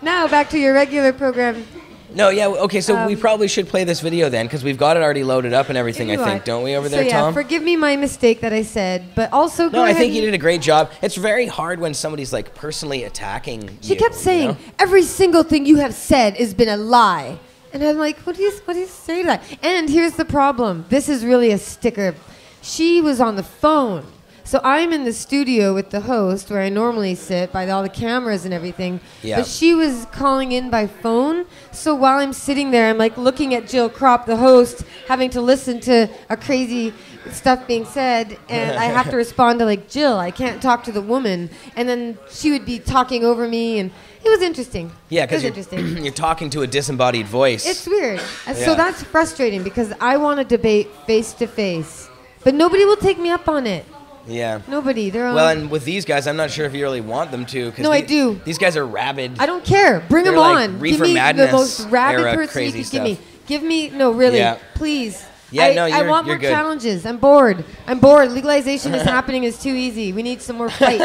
Now back to your regular program. No, yeah, okay, so we probably should play this video then, because we've got it already loaded up and everything, I think, don't we, over there, Tom? Forgive me my mistake that I said, but also go No, I ahead think you did a great job. It's very hard when somebody's, like, personally attacking you. She kept saying, you know? every single thing you have said has been a lie. And I'm like, what do you say to that? And here's the problem. This is really a sticker. She was on the phone. So I'm in the studio with the host where I normally sit by all the cameras and everything. Yeah. But she was calling in by phone. So while I'm sitting there, I'm like looking at Jill Kropp, the host, having to listen to a crazy stuff being said. And I have to respond to like, Jill, I can't talk to the woman. And then she would be talking over me. And it was interesting. Yeah, because you're, you're talking to a disembodied voice. It's weird. So that's frustrating because I want to debate face to face. But nobody will take me up on it. Yeah. Nobody. They're all... Well, and with these guys, I'm not sure if you really want them to. No, I do. These guys are rabid. I don't care. Bring them like on. Reefer Give me Madness the most rabid era person you crazy could give me. Give me, no, really, please. Yeah, I want more good. challenges. I'm bored. Legalization is happening. It's too easy. We need some more fight.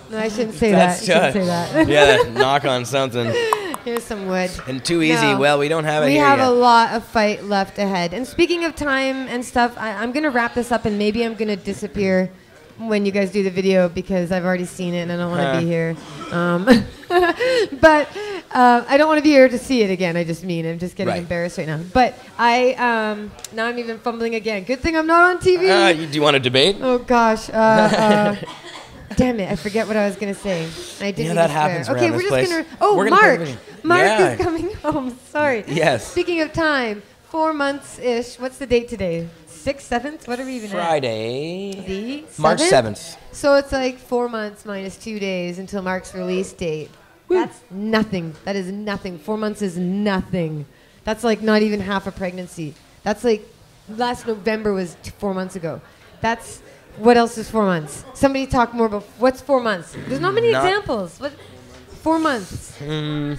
No, I shouldn't say that. I shouldn't say that. Yeah, knock on something. Here's some wood. And too easy. No. Well, we don't have it We here have yet. a lot of fight left ahead. And speaking of time and stuff, I'm going to wrap this up and maybe I'm going to disappear when you guys do the video because I've already seen it and I don't want to be here. But I don't want to be here to see it again. I'm just getting embarrassed right now. But now I'm even fumbling again. Good thing I'm not on TV. Do you want to debate? Oh gosh. Damn it! I forget what I was gonna say. I didn't. Yeah, that happens around Okay, this we're just place. gonna. Oh, We're gonna Mark. Mark is coming home. Sorry. Yes. Speaking of time, 4 months ish. What's the date today? 6th, 7th? What are we even Friday. at? March 7th. So it's like 4 months minus 2 days until Mark's release date. That's nothing. That is nothing. 4 months is nothing. That's like not even half a pregnancy. That's like last November was 4 months ago. That's. What else is 4 months? Somebody talk more about what's 4 months. There's not many examples. What? 4 months. There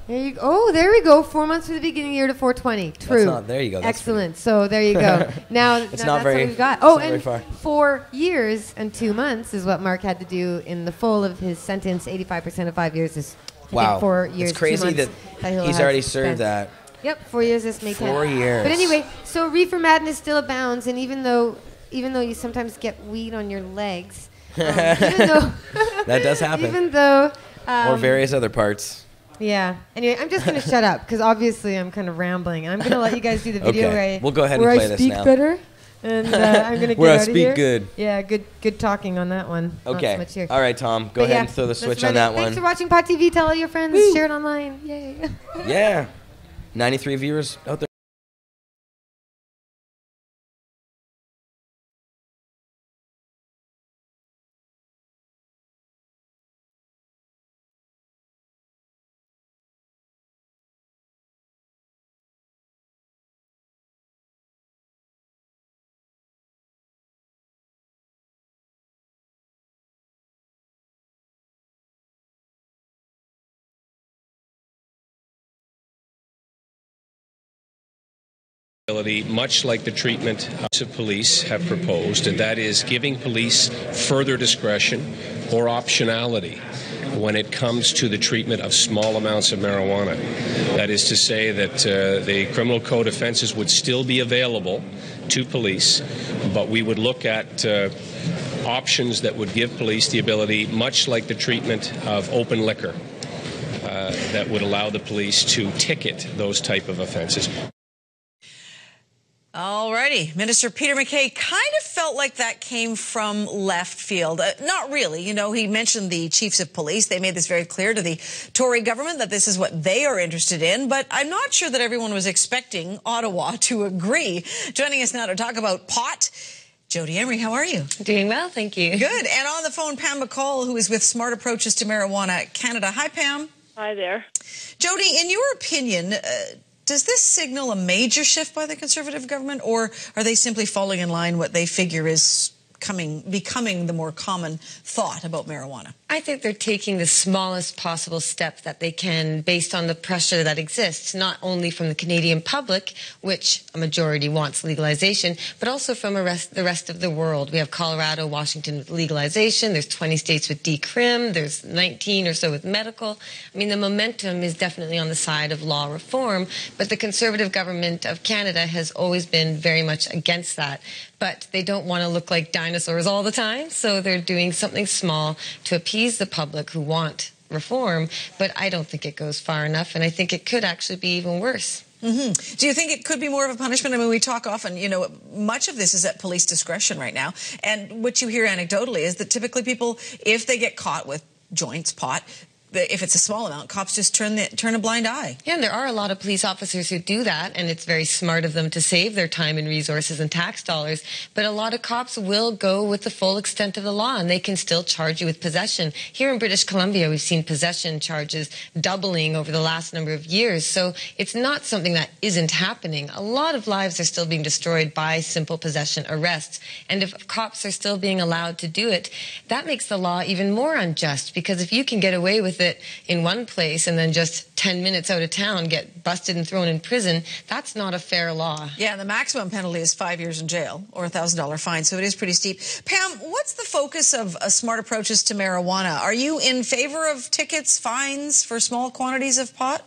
you go. Oh, there we go. 4 months from the beginning of the year to 420. True. There you go. That's excellent. So there you go. Now it's that's not very. what we've got. Oh, and 4 years and 2 months is what Mark had to do in the full of his sentence. 85% of 5 years is. I think 4 years. It's crazy 2 months that he's already served that. Yep, 4 years this May 10th. 4 years. But anyway, so reefer madness still abounds, and even though you sometimes get weed on your legs, even though that does happen. Even though or various other parts. Yeah. Anyway, I'm just gonna shut up because obviously I'm kind of rambling, and I'm gonna let you guys do the video where we'll go ahead and play this now. I speak better, and I'm gonna get where out I of here. speak good. Yeah, good talking on that one. Okay. Not so much here. All right, Tom. Go ahead and throw the switch on that one. Thanks for watching Pot TV. Tell all your friends. Woo. Share it online. Yay. Yeah. 93 viewers out there. Much like the treatment of police have proposed, and that is giving police further discretion or optionality when it comes to the treatment of small amounts of marijuana. That is to say that the criminal code offenses would still be available to police, but we would look at options that would give police the ability, much like the treatment of open liquor, that would allow the police to ticket those type of offenses. All righty. Minister Peter MacKay kind of felt like that came from left field. Not really. You know, he mentioned the chiefs of police. They made this very clear to the Tory government that this is what they are interested in. But I'm not sure that everyone was expecting Ottawa to agree. Joining us now to talk about pot, Jody Emery, how are you? Doing well, thank you. Good. And on the phone, Pam McCall, who is with Smart Approaches to Marijuana Canada. Hi, Pam. Hi there. Jody, in your opinion, does this signal a major shift by the Conservative government, or are they simply falling in line what they figure is becoming the more common thought about marijuana? I think they're taking the smallest possible step that they can based on the pressure that exists, not only from the Canadian public, which a majority wants legalization, but also from the rest of the world. We have Colorado, Washington with legalization. There's 20 states with decrim. There's 19 or so with medical. I mean, the momentum is definitely on the side of law reform, but the Conservative government of Canada has always been very much against that. But they don't want to look like dinosaurs all the time, so they're doing something small to appease the public who want reform, but I don't think it goes far enough, and I think it could actually be even worse. Mm-hmm. Do you think it could be more of a punishment? I mean, we talk often, you know, much of this is at police discretion right now, and what you hear anecdotally is that typically people, if they get caught with joints, pot, if it's a small amount, cops just turn a blind eye. Yeah, and there are a lot of police officers who do that, and it's very smart of them to save their time and resources and tax dollars. But a lot of cops will go with the full extent of the law, and they can still charge you with possession. Here in British Columbia, we've seen possession charges doubling over the last number of years. So it's not something that isn't happening. A lot of lives are still being destroyed by simple possession arrests. And if cops are still being allowed to do it, that makes the law even more unjust, because if you can get away with it in one place and then just 10 minutes out of town get busted and thrown in prison, that's not a fair law. Yeah, and the maximum penalty is 5 years in jail or a $1,000 fine, so it is pretty steep. Pam, what's the focus of smart approaches to marijuana? Are you in favor of tickets, fines for small quantities of pot?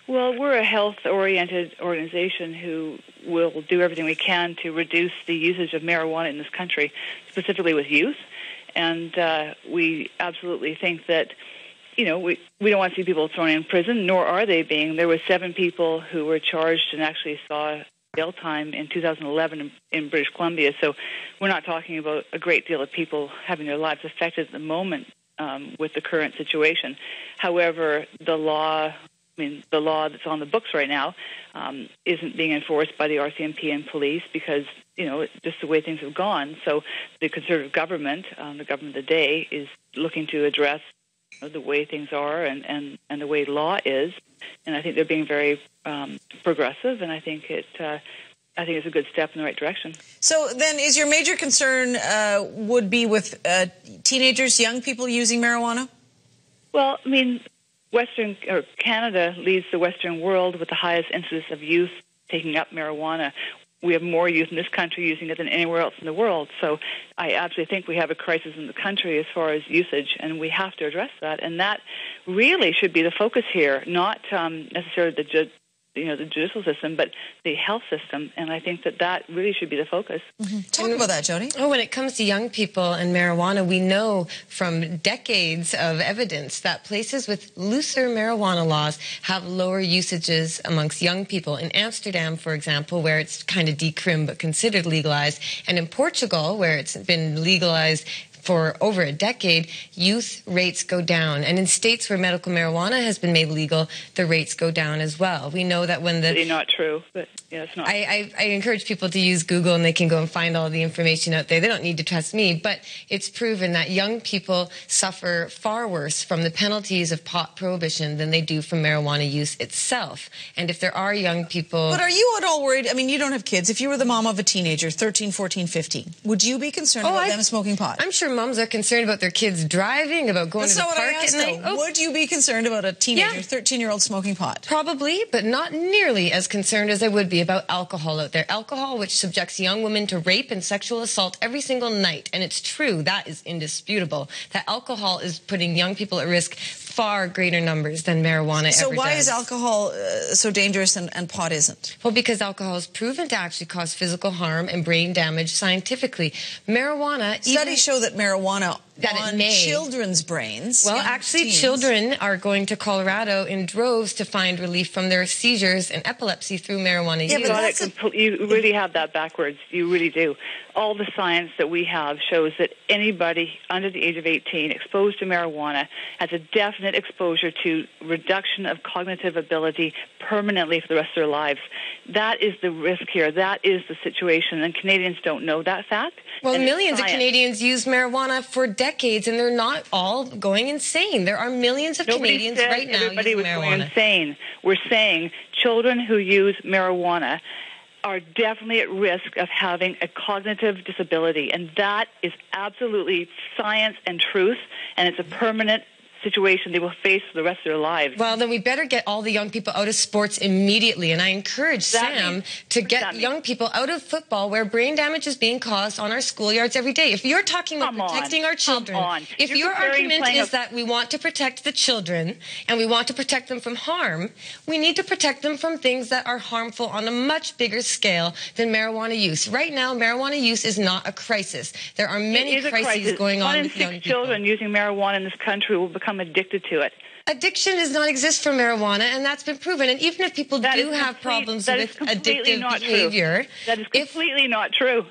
Well, we're a health-oriented organization who will do everything we can to reduce the usage of marijuana in this country, specifically with youth. And we absolutely think that, you know, we don't want to see people thrown in prison, nor are they being. There were 7 people who were charged and actually saw jail time in 2011 in British Columbia. So we're not talking about a great deal of people having their lives affected at the moment with the current situation. However, the law that's on the books right now isn't being enforced by the RCMP and police because, you know, just the way things have gone. So the Conservative government, the government of the day, is looking to address the way things are and the way law is, and I think they're being very progressive, and I think it's a good step in the right direction. So then, is your major concern would be with teenagers, young people using marijuana? Well, I mean, Canada leads the Western world with the highest incidence of youth taking up marijuana. We have more youth in this country using it than anywhere else in the world. So I absolutely think we have a crisis in the country as far as usage, and we have to address that. And that really should be the focus here, not necessarily the judicial system, but the health system. And I think that really should be the focus. Mm-hmm. Talk about that, Jody. Oh, when it comes to young people and marijuana, we know from decades of evidence that places with looser marijuana laws have lower usages amongst young people. In Amsterdam, for example, where it's kind of decrim but considered legalized, and in Portugal, where it's been legalized for over a decade, youth rates go down. And in states where medical marijuana has been made legal, the rates go down as well. We know that when It's not true, but yeah, it's not. I encourage people to use Google, and they can go and find all the information out there. They don't need to trust me, but it's proven that young people suffer far worse from the penalties of pot prohibition than they do from marijuana use itself. And if there are young people... But are you at all worried? I mean, you don't have kids. If you were the mom of a teenager, 13, 14, 15, would you be concerned about them smoking pot? I'm sure moms are concerned about their kids driving, about going to the park at night. Oh. Would you be concerned about a teenager, 13-year-old smoking pot? Probably, but not nearly as concerned as I would be about alcohol out there. Alcohol, which subjects young women to rape and sexual assault every single night. And it's true, that is indisputable, that alcohol is putting young people at risk far greater numbers than marijuana ever does. So why is alcohol so dangerous and pot isn't? Well, because alcohol is proven to actually cause physical harm and brain damage scientifically. Marijuana... Studies show that marijuana on children's brains. Well, actually, children are going to Colorado in droves to find relief from their seizures and epilepsy through marijuana use. But you really have that backwards. You really do. All the science that we have shows that anybody under the age of 18 exposed to marijuana has a definite exposure to reduction of cognitive ability permanently for the rest of their lives. That is the risk here. That is the situation, and Canadians don't know that fact. Well, millions of Canadians use marijuana for decades, and they're not all going insane. There are millions of Canadians right now using marijuana. Going insane. We're saying children who use marijuana are definitely at risk of having a cognitive disability, and that is absolutely science and truth, and it's a permanent situation they will face for the rest of their lives. Well, then we better get all the young people out of sports immediately. And I encourage Sam to get young people out of football where brain damage is being caused on our schoolyards every day. If you're talking about protecting our children, if your argument is that we want to protect the children and we want to protect them from harm, we need to protect them from things that are harmful on a much bigger scale than marijuana use. Right now, marijuana use is not a crisis. There are many crises going on with young people. 1 in 6 children using marijuana in this country will become addicted to it. Addiction does not exist for marijuana, and that's been proven. And even if people do have problems with addictive behavior, that is completely not true.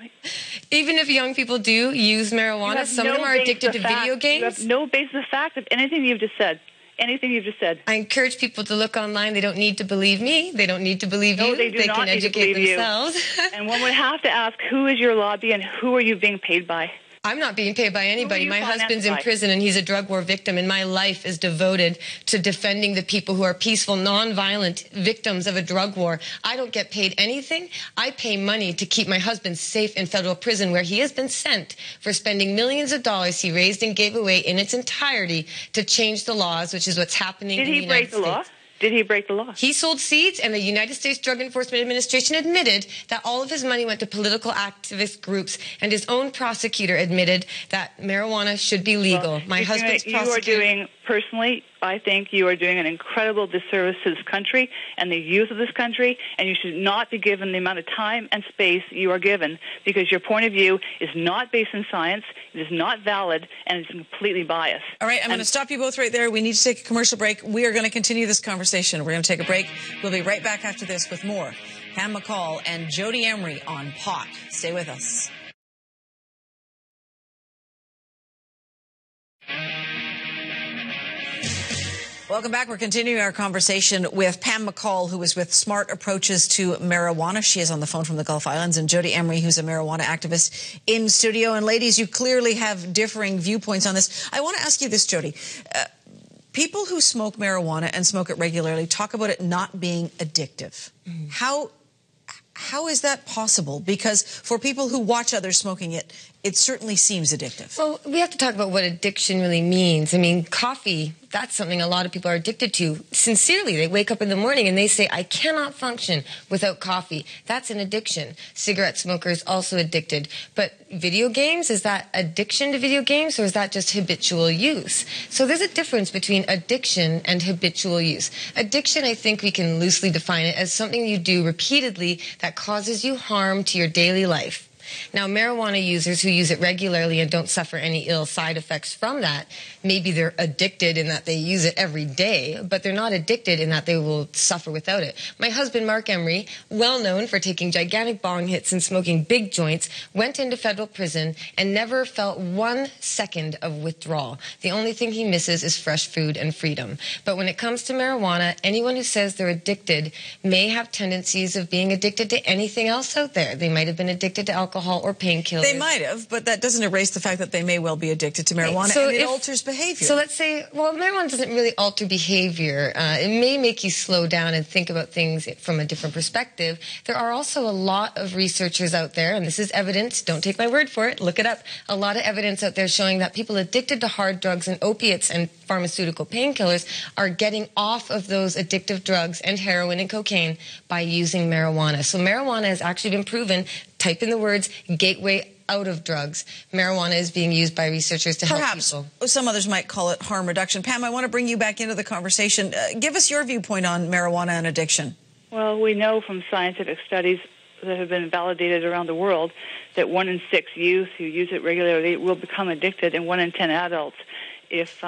Even if young people do use marijuana, some of them are addicted to video games. You have no basis of fact of anything you've just said. Anything you've just said. I encourage people to look online. They don't need to believe me. They don't need to believe you. They can educate themselves. And one would have to ask, who is your lobby and who are you being paid by? I'm not being paid by anybody. My husband's in prison and he's a drug war victim, and my life is devoted to defending the people who are peaceful, non-violent victims of a drug war. I don't get paid anything. I pay money to keep my husband safe in federal prison, where he has been sent for spending millions of dollars he raised and gave away in its entirety to change the laws, which is what's happening in the United States. Did he break the law? Did he break the law? He sold seeds, and the United States Drug Enforcement Administration admitted that all of his money went to political activist groups, and his own prosecutor admitted that marijuana should be legal. My husband's prosecutor... Personally, I think you are doing an incredible disservice to this country and the youth of this country, and you should not be given the amount of time and space you are given, because your point of view is not based in science, it is not valid, and it's completely biased. All right, I'm going to stop you both right there. We need to take a commercial break. We are going to continue this conversation. We're going to take a break. We'll be right back after this with more Pam McCall and Jody Emery on Pot. Stay with us. Welcome back. We're continuing our conversation with Pam McCall, who is with Smart Approaches to Marijuana. She is on the phone from the Gulf Islands, and Jody Emery, who's a marijuana activist, in studio. And ladies, you clearly have differing viewpoints on this. I want to ask you this, Jody. People who smoke marijuana and smoke it regularly talk about it not being addictive. How is that possible? Because for people who watch others smoking it, it certainly seems addictive. Well, we have to talk about what addiction really means. I mean, coffee, that's something a lot of people are addicted to. Sincerely, they wake up in the morning and they say, I cannot function without coffee. That's an addiction. Cigarette smokers also addicted. But video games, is that addiction to video games, or is that just habitual use? So there's a difference between addiction and habitual use. Addiction, I think we can loosely define it as something you do repeatedly that causes you harm to your daily life. Now, marijuana users who use it regularly and don't suffer any ill side effects from that, maybe they're addicted in that they use it every day, but they're not addicted in that they will suffer without it. My husband, Mark Emery, well known for taking gigantic bong hits and smoking big joints, went into federal prison and never felt 1 second of withdrawal. The only thing he misses is fresh food and freedom. But when it comes to marijuana, anyone who says they're addicted may have tendencies of being addicted to anything else out there. They might have been addicted to alcohol or painkillers. They might have, but that doesn't erase the fact that they may well be addicted to marijuana, so and it alters behavior. So let's say, well, marijuana doesn't really alter behavior. It may make you slow down and think about things from a different perspective. There are also a lot of researchers out there, and this is evidence, don't take my word for it, look it up, a lot of evidence out there showing that people addicted to hard drugs and opiates and pharmaceutical painkillers are getting off of those addictive drugs and heroin and cocaine by using marijuana. So marijuana has actually been proven, type in the words, gateway out of drugs. Marijuana is being used by researchers to help people. Perhaps some others might call it harm reduction. Pam, I want to bring you back into the conversation. Give us your viewpoint on marijuana and addiction. Well, we know from scientific studies that have been validated around the world that 1 in 6 youth who use it regularly will become addicted, and 1 in 10 adults. If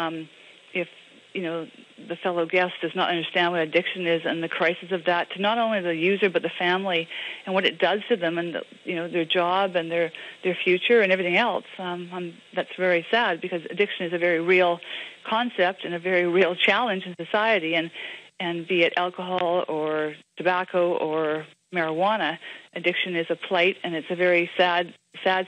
you know, the fellow guest does not understand what addiction is and the crisis of that to not only the user but the family and what it does to them and their job and their future and everything else, that's very sad, because addiction is a very real concept and a very real challenge in society, and be it alcohol or tobacco or marijuana, addiction is a plight, and it's a very sad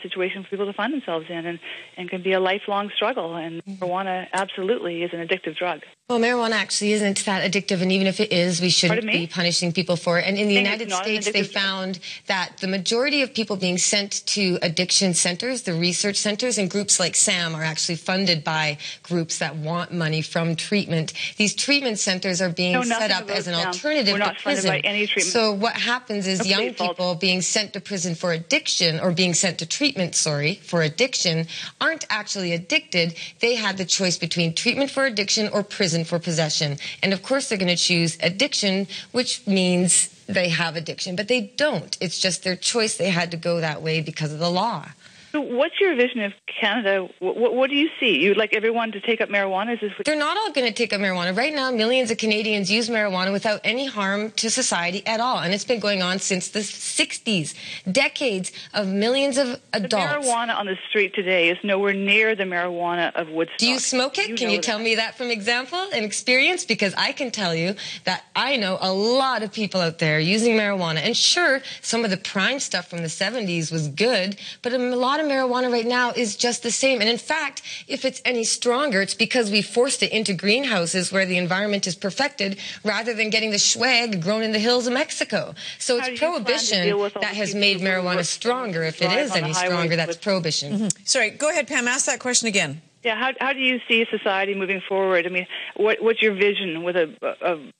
situation for people to find themselves in, and can be a lifelong struggle. And marijuana absolutely is an addictive drug. Well, marijuana actually isn't that addictive, and even if it is, we shouldn't be punishing people for it. And in the United States, they found that the majority of people being sent to addiction centers, the research centers, and groups like SAM are actually funded by groups that want money from treatment. These treatment centers are being set up as an alternative to prison. So what happens is young people being sent to prison for addiction, or being sent to treatment, for addiction, aren't actually addicted. They had the choice between treatment for addiction or prison for possession. And of course they're going to choose addiction, which means they have addiction, but they don't. It's just their choice. They had to go that way because of the law. So what's your vision of Canada? What do you see? You'd like everyone to take up marijuana? Is this They're not all going to take up marijuana. Right now, millions of Canadians use marijuana without any harm to society at all. And it's been going on since the 60s. Decades of millions of adults. The marijuana on the street today is nowhere near the marijuana of Woodstock. Do you smoke it? Can you tell me that from example and experience? Because I can tell you that I know a lot of people out there using marijuana. And sure, some of the prime stuff from the 70s was good, but a lot of marijuana right now is just the same. And in fact, if it's any stronger, it's because we forced it into greenhouses where the environment is perfected rather than getting the swag grown in the hills of Mexico. So it's prohibition that has made marijuana stronger. If it is any stronger, that's prohibition. Sorry, go ahead, Pam. Ask that question again. Yeah, how do you see society moving forward? I mean, what's your vision with a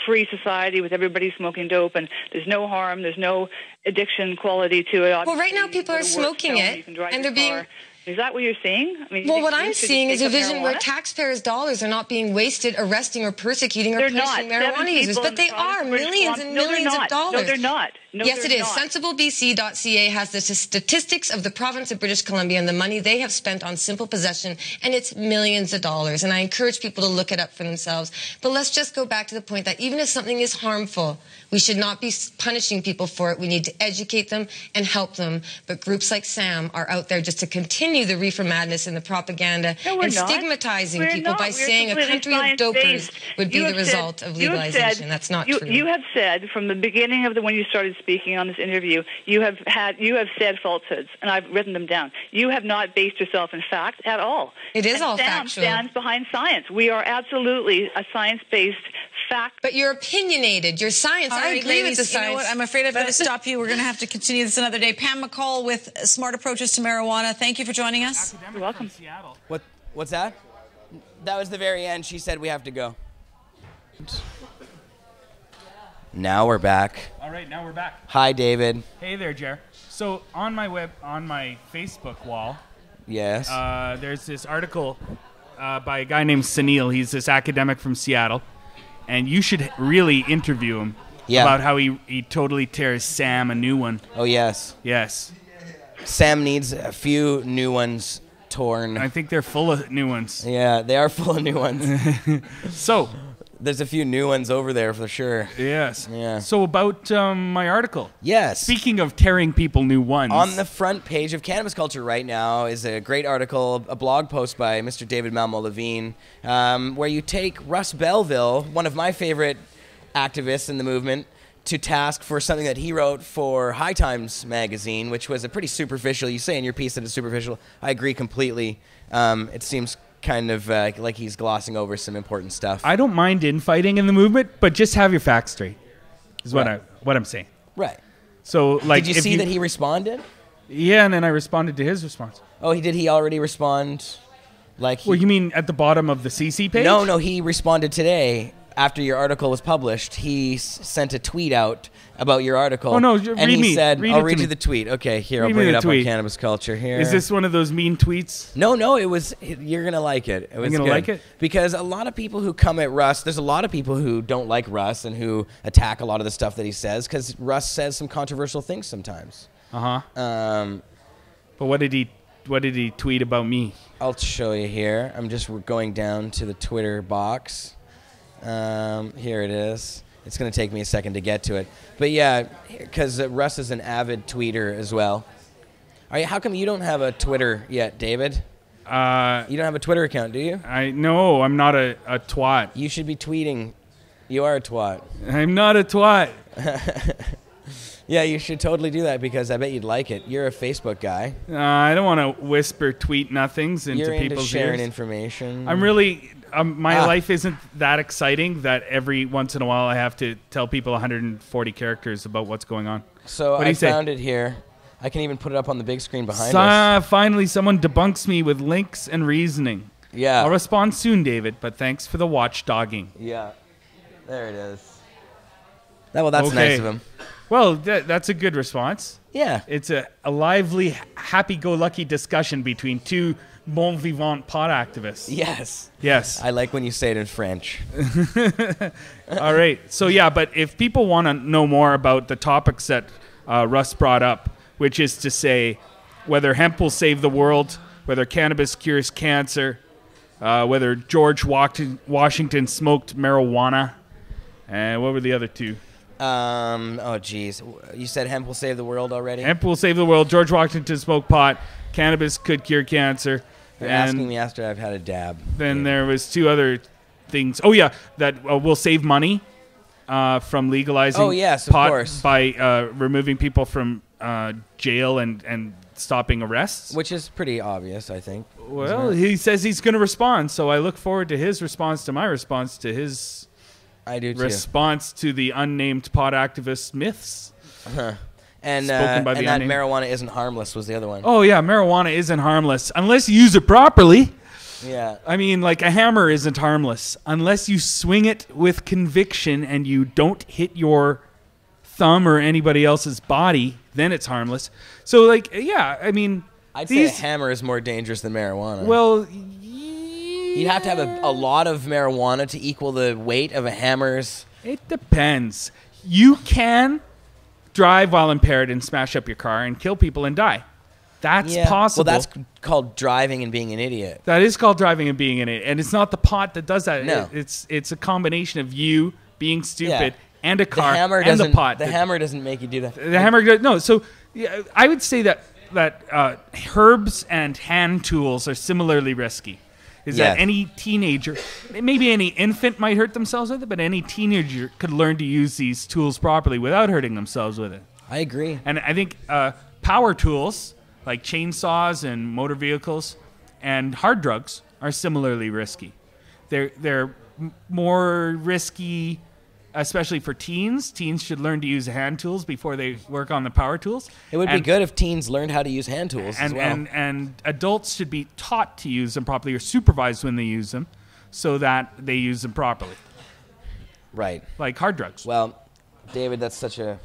free society with everybody smoking dope and there's no harm, there's no addiction quality to it? Well, right now people are smoking it and they're being... Is that what you're seeing? I mean, well, what I'm seeing is a vision where taxpayers' dollars are not being wasted arresting or persecuting or punishing marijuana users. But they are millions and millions of dollars. No, they're not. No, yes, it is. not. SensibleBC.ca has the statistics of the province of British Columbia and the money they have spent on simple possession, and it's millions of dollars. And I encourage people to look it up for themselves. But let's just go back to the point that even if something is harmful, we should not be punishing people for it. We need to educate them and help them. But groups like SAM are out there just to continue the reefer madness and the propaganda and stigmatizing people by saying a country of dopers would be the result of legalization. That's not true. You have said from the beginning of when you started speaking on this interview, you have said falsehoods, and I've written them down. You have not based yourself in fact at all. It is all SAM factual. stands behind science. We are absolutely a science-based fact. But you're opinionated. You're science. I agree with the science. You know what? I'm afraid I've got to stop you. We're going to have to continue this another day. Pam McCall with Smart Approaches to Marijuana. Thank you for joining us. You're welcome. What's that? That was the very end. She said we have to go. Now we're back. All right, now we're back. Hi, David. Hey there, Jer. So on my Facebook wall, yes, there's this article by a guy named Sunil. He's this academic from Seattle, and you should really interview him about how he totally tears Sam a new one. Oh yes, yes. Sam needs a few new ones torn. I think they're full of new ones. Yeah, they are full of new ones. So there's a few new ones over there for sure. Yes. Yeah. So about my article. Yes. Speaking of tearing people new ones. On the front page of Cannabis Culture right now is a great article, a blog post by Mr. David Malmo Levine, where you take Russ Belville, one of my favorite activists in the movement, to task for something that he wrote for High Times magazine, which was a pretty superficial, you say in your piece that it's superficial. I agree completely. It seems kind of like he's glossing over some important stuff. I don't mind infighting in the movement, but just have your facts straight, is what I'm saying. Right. So, like, did you see that he responded? Yeah, and then I responded to his response. Oh, did he already respond? Well, you mean at the bottom of the CC page? No, he responded today. After your article was published, he sent a tweet out about your article. Oh, no, and he said, I'll read you the tweet. Okay, here, I'll bring it up on Cannabis Culture here. Is this one of those mean tweets? No, it was, you're going to like it. It was going to like it? Because a lot of people who come at Russ, there's a lot of people who don't like Russ and who attack a lot of the stuff that he says because Russ says some controversial things sometimes. But what did he tweet about me? I'll show you here. I'm just going down to the Twitter box. Here it is. It's going to take me a second to get to it. But yeah, because Russ is an avid tweeter as well. How come you don't have a Twitter yet, David? You don't have a Twitter account, do you? No, I'm not a twat. You should be tweeting. You are a twat. I'm not a twat. Yeah, you should totally do that because I bet you'd like it. You're a Facebook guy. I don't want to whisper tweet nothings into people's people's sharing ears. Information. I'm really... my life isn't that exciting that every once in a while I have to tell people 140 characters about what's going on. So what do I you say? found it here. I can even put it up on the big screen behind us. Finally, someone debunks me with links and reasoning. Yeah. I'll respond soon, David, but thanks for the watchdogging. Yeah. There it is. Well, that's nice of him. Well, that's a good response. Yeah. It's a lively, happy-go-lucky discussion between two bon vivant pot activists. Yes. Yes. I like when you say it in French. All right. So, yeah, but if people want to know more about the topics that Russ brought up, which is to say whether hemp will save the world, whether cannabis cures cancer, whether George Washington smoked marijuana, and what were the other two? Oh, geez. You said hemp will save the world already? Hemp will save the world. George Washington smoked pot. Cannabis could cure cancer. You're asking me after I've had a dab. Then there was two other things. Oh, yeah, that will save money from legalizing pot course. by removing people from jail and stopping arrests. Which is pretty obvious, I think. Well, he says he's going to respond, so I look forward to his response to my response to his response to the unnamed pot activist myths. And spoken by the that unnamed. marijuana isn't harmless was the other one. Oh, yeah, marijuana isn't harmless unless you use it properly. Yeah. I mean, like a hammer isn't harmless unless you swing it with conviction and you don't hit your thumb or anybody else's body, then it's harmless. So, like, yeah, I mean... I'd say a hammer is more dangerous than marijuana. Well, you'd have to have a lot of marijuana to equal the weight of a hammer's... It depends. You can drive while impaired and smash up your car and kill people and die. That's possible. Well, that's called driving and being an idiot. That is called driving and being an idiot. And it's not the pot that does that. No. It's a combination of you being stupid and a car and the pot. The hammer doesn't make you do that. The hammer does... No, so yeah, I would say that herbs and hand tools are similarly risky. That any teenager, maybe any infant might hurt themselves with it, but any teenager could learn to use these tools properly without hurting themselves with it. I agree. And I think power tools like chainsaws and motor vehicles and hard drugs are similarly risky. They're more risky, especially for teens. Teens should learn to use hand tools before they work on the power tools. It would be good if teens learned how to use hand tools as well. And adults should be taught to use them properly or supervised when they use them so that they use them properly. Right. Like hard drugs. Well, David, that's such a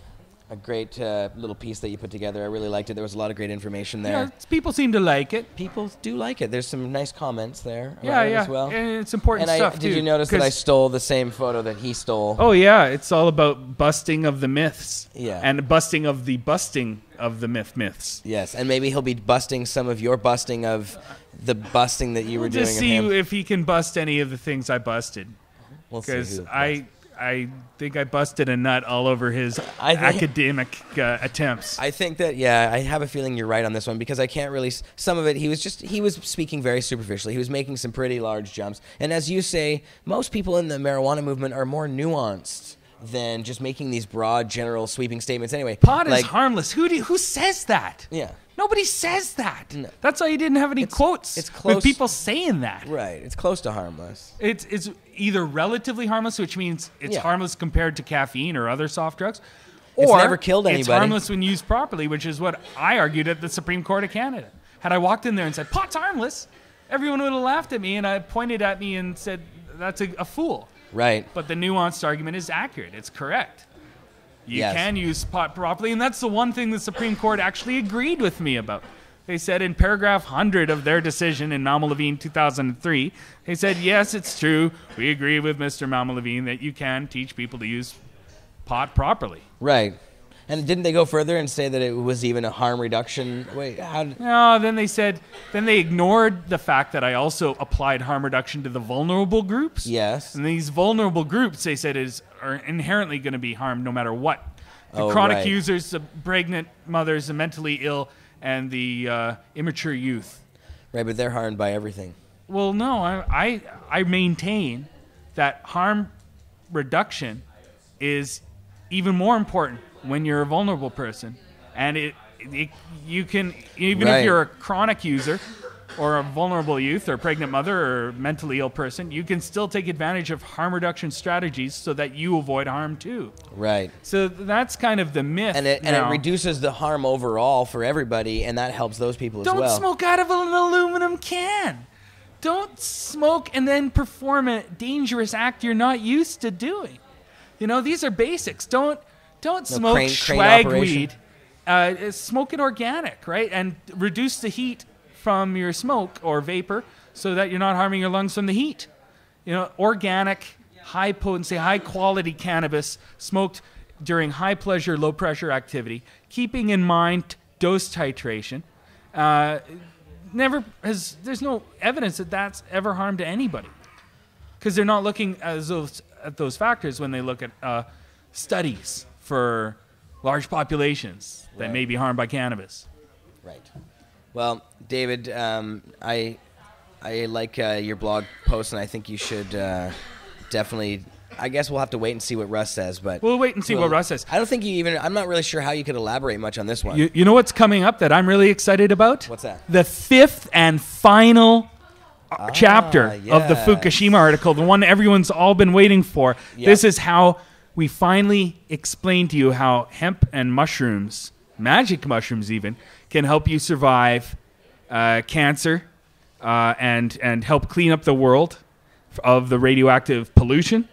great little piece that you put together. I really liked it. There was a lot of great information there. Yeah, people seem to like it. People do like it. There's some nice comments there as well. And it's important stuff, too. Did you notice that I stole the same photo that he stole? Oh, yeah. It's all about busting of the myths. Yeah. And busting of the myths. Yes, and maybe he'll be busting some of your busting of the busting that you were doing. Just see if he can bust any of the things I busted. We'll see. Because I think I busted a nut all over his academic attempts. I think that, I have a feeling you're right on this one because I can't really... Some of it, he was speaking very superficially. He was making some pretty large jumps. And as you say, most people in the marijuana movement are more nuanced than just making these broad, general, sweeping statements. Anyway, pot is harmless. Who says that? Yeah. Nobody says that. No. That's why you didn't have any quotes with people saying that. Right. It's close to harmless. It's either relatively harmless, which means it's harmless compared to caffeine or other soft drugs, or it's never killed anybody. It's harmless when used properly, which is what I argued at the Supreme Court of Canada. Had I walked in there and said, pot's harmless, everyone would have laughed at me and I pointed at me and said, that's a fool. Right. But the nuanced argument is accurate. It's correct. You can use pot properly, and that's the one thing the Supreme Court actually agreed with me about. They said in paragraph 100 of their decision in Levine 2003, they said, yes, it's true. We agree with Mr. Levine that you can teach people to use pot properly. Right. And didn't they go further and say that it was even a harm reduction? Wait, how? No, then they ignored the fact that I also applied harm reduction to the vulnerable groups. Yes. And these vulnerable groups, they said, are inherently going to be harmed no matter what. The chronic users, the pregnant mothers, the mentally ill, and the immature youth. Right, but they're harmed by everything. Well, no, I maintain that harm reduction is even more important when you're a vulnerable person, and you can, even if you're a chronic user, or a vulnerable youth or pregnant mother or mentally ill person, you can still take advantage of harm reduction strategies so that you avoid harm too. Right. So that's kind of the myth. And it reduces the harm overall for everybody, and that helps those people as well. Don't smoke out of an aluminum can. Don't smoke and then perform a dangerous act you're not used to doing. You know, these are basics. Don't smoke swag weed. Smoke it organic, right? And reduce the heat from your smoke or vapor so that you're not harming your lungs from the heat. You know, organic, high potency, high quality cannabis smoked during high pleasure, low pressure activity, keeping in mind dose titration. There's no evidence that that's ever harmed to anybody, because they're not looking at those factors when they look at studies for large populations that may be harmed by cannabis. Right. Well, David, I like your blog post, and I think you should definitely. I guess we'll have to wait and see what Russ says, but we'll wait and see what Russ says. I don't think I'm not really sure how you could elaborate much on this one. You know what's coming up that I'm really excited about? What's that? The 5th and final chapter of the Fukushima article, the one everyone's all been waiting for. Yep. This is how we finally explain to you how hemp and mushrooms, magic mushrooms even, can help you survive cancer and help clean up the world of the radioactive pollution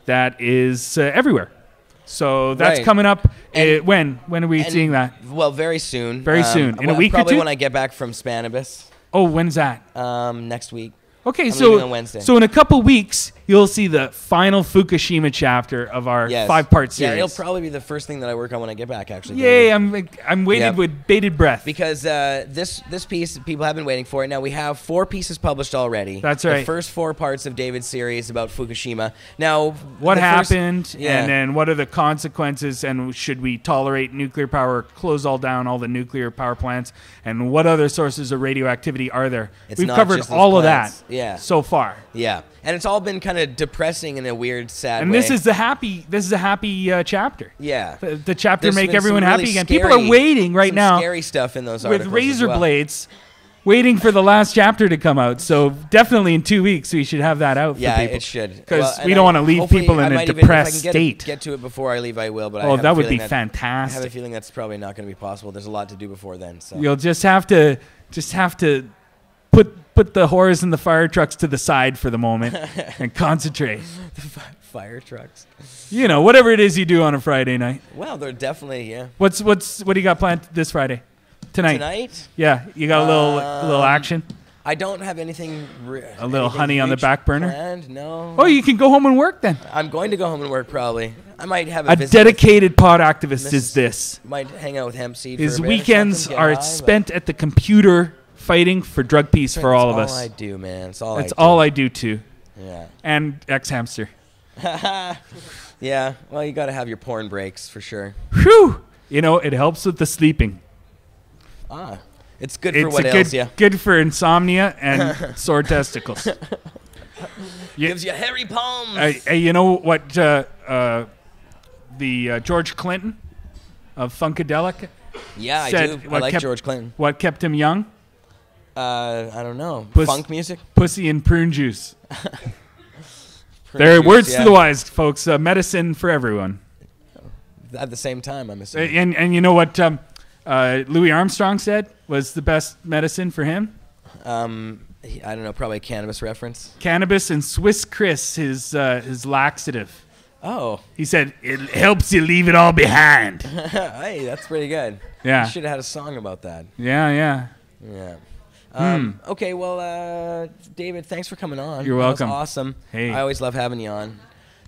that is everywhere. So that's coming up. When are we seeing that? Well, very soon. Very soon. In a week or two? Probably when I get back from Cannabis. Oh, when's that? Next week. Okay, I'm leaving on Wednesday. So in a couple weeks, you'll see the final Fukushima chapter of our 5-part series. Yeah, it'll probably be the first thing that I work on when I get back, actually. Yay, I'm waiting with bated breath. Because this piece, people have been waiting for it. Now, we have 4 pieces published already. That's right. The first 4 parts of David's series about Fukushima. Now, what happened, and then what are the consequences, and should we tolerate nuclear power, close down all the nuclear power plants, and what other sources of radioactivity are there? We've covered all of that. Yeah. So far. Yeah. And it's all been kind of depressing in a weird, sad and way. this is a happy chapter. Yeah. The chapter There's make been everyone some really happy again. scary, People are waiting right now. Scary stuff in those with articles razor as well. blades, waiting for the last chapter to come out. So definitely in 2 weeks we should have that out for people. Yeah, it should. Because we don't want to leave people in a depressed state. Get to it before I leave, I will. But oh, that would be fantastic. I have a feeling that's probably not going to be possible. There's a lot to do before then. So you'll just have to put the whores and the fire trucks to the side for the moment and concentrate. The fire trucks. You know, whatever it is you do on a Friday night. Well, they're definitely, What do you got planned this Friday? Tonight? Yeah, you got a little action? I don't have anything. A little honey on the back burner? Planned? No. Oh, you can go home and work then. I'm going to go home and work probably. I might have a dedicated pod activist is this. Might hang out with Hempseed. His weekends are spent at the computer fighting for drug peace for all of us. That's all I do, man. That's all I do too. Yeah. And ex-hamster. Yeah. Well, you got to have your porn breaks for sure. Whew. You know, it helps with the sleeping. It's good for what else? Yeah. Good for insomnia and sore testicles. Gives you hairy palms. You know what? The George Clinton of Funkadelic. Yeah, said, I do. I like George Clinton. What kept him young? I don't know. Funk music? Pussy and prune juice. There are words to the wise, folks. Medicine for everyone. At the same time, I'm assuming. And you know what Louis Armstrong said was the best medicine for him? I don't know. Probably a cannabis reference. Cannabis and Swiss Chris, his laxative. Oh. He said, it helps you leave it all behind. Hey, that's pretty good. Yeah. You should have had a song about that. Yeah. Okay, well, David, thanks for coming on. You're welcome. That was awesome. Hey. I always love having you on.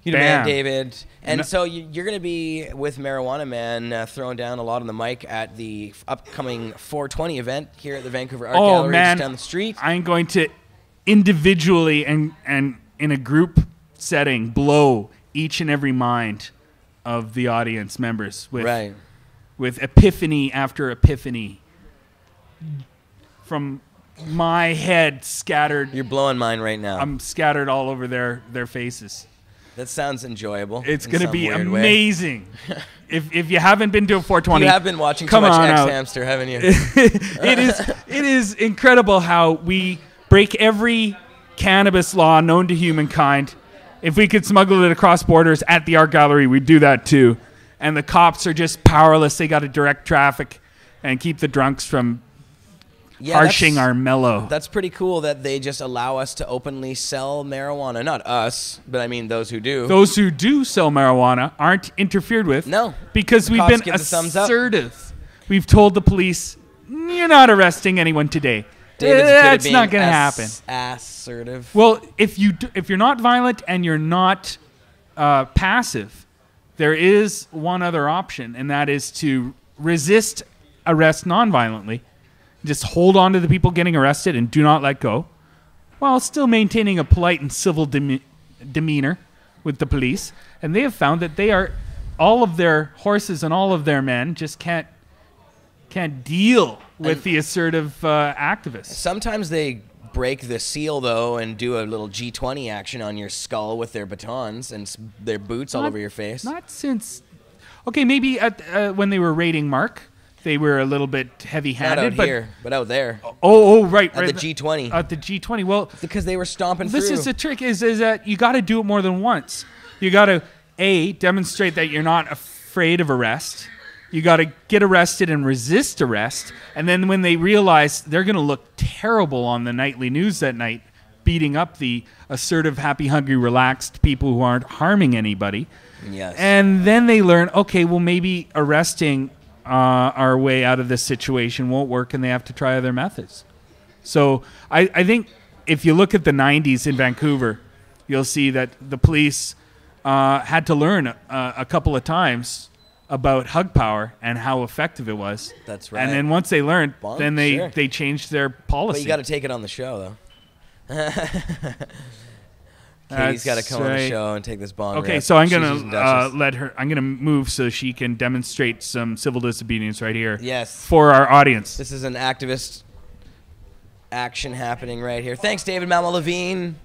You're the man, David. And so you're going to be with Marijuana Man throwing down a lot on the mic at the upcoming 420 event here at the Vancouver Art Gallery just down the street. I'm going to individually and in a group setting blow each and every mind of the audience members with epiphany after epiphany from my head scattered. You're blowing mine right now. I'm scattered all over their faces. That sounds enjoyable. It's going to be amazing. If you haven't been to a 420, you have been watching too come much on X out. Hamster, haven't you? It is incredible how we break every cannabis law known to humankind. If we could smuggle it across borders at the art gallery, we'd do that too. And the cops are just powerless. They got to direct traffic and keep the drunks from harshing our mellow. That's pretty cool that they just allow us to openly sell marijuana. Not us, but I mean those who do. Those who do sell marijuana aren't interfered with. No. Because we've been assertive. We've told the police, you're not arresting anyone today. That's not going to happen. Assertive. Well, if you're not violent and you're not passive, there is one other option, and that is to resist arrest nonviolently. Just hold on to the people getting arrested and do not let go, while still maintaining a polite and civil demeanor with the police. And they have found that all of their horses and all of their men just can't deal with the assertive activists. Sometimes they break the seal, though, and do a little G20 action on your skull with their batons and their boots all over your face. Not since... Okay, maybe when they were raiding Mark, they were a little bit heavy-handed. Not out here, but out there. Right. At the G20. At the G20. Well... Because they were stomping through. This is the trick, is that you got to do it more than once. You got to, demonstrate that you're not afraid of arrest. You got to get arrested and resist arrest. And then when they realize they're going to look terrible on the nightly news that night, beating up the assertive, happy, hungry, relaxed people who aren't harming anybody. Yes. And then they learn, okay, well, maybe arresting our way out of this situation won't work, and they have to try other methods. So I think if you look at the 90s in Vancouver, you'll see that the police had to learn a couple of times about hug power and how effective it was. That's right. And then once they learned, Bong, then they changed their policy. But you got to take it on the show, though. Katie's got to come on the show and take this bong. Okay, rip. so I'm gonna let her. I'm gonna move so she can demonstrate some civil disobedience right here. Yes. For our audience. This is an activist action happening right here. Thanks, David Levine.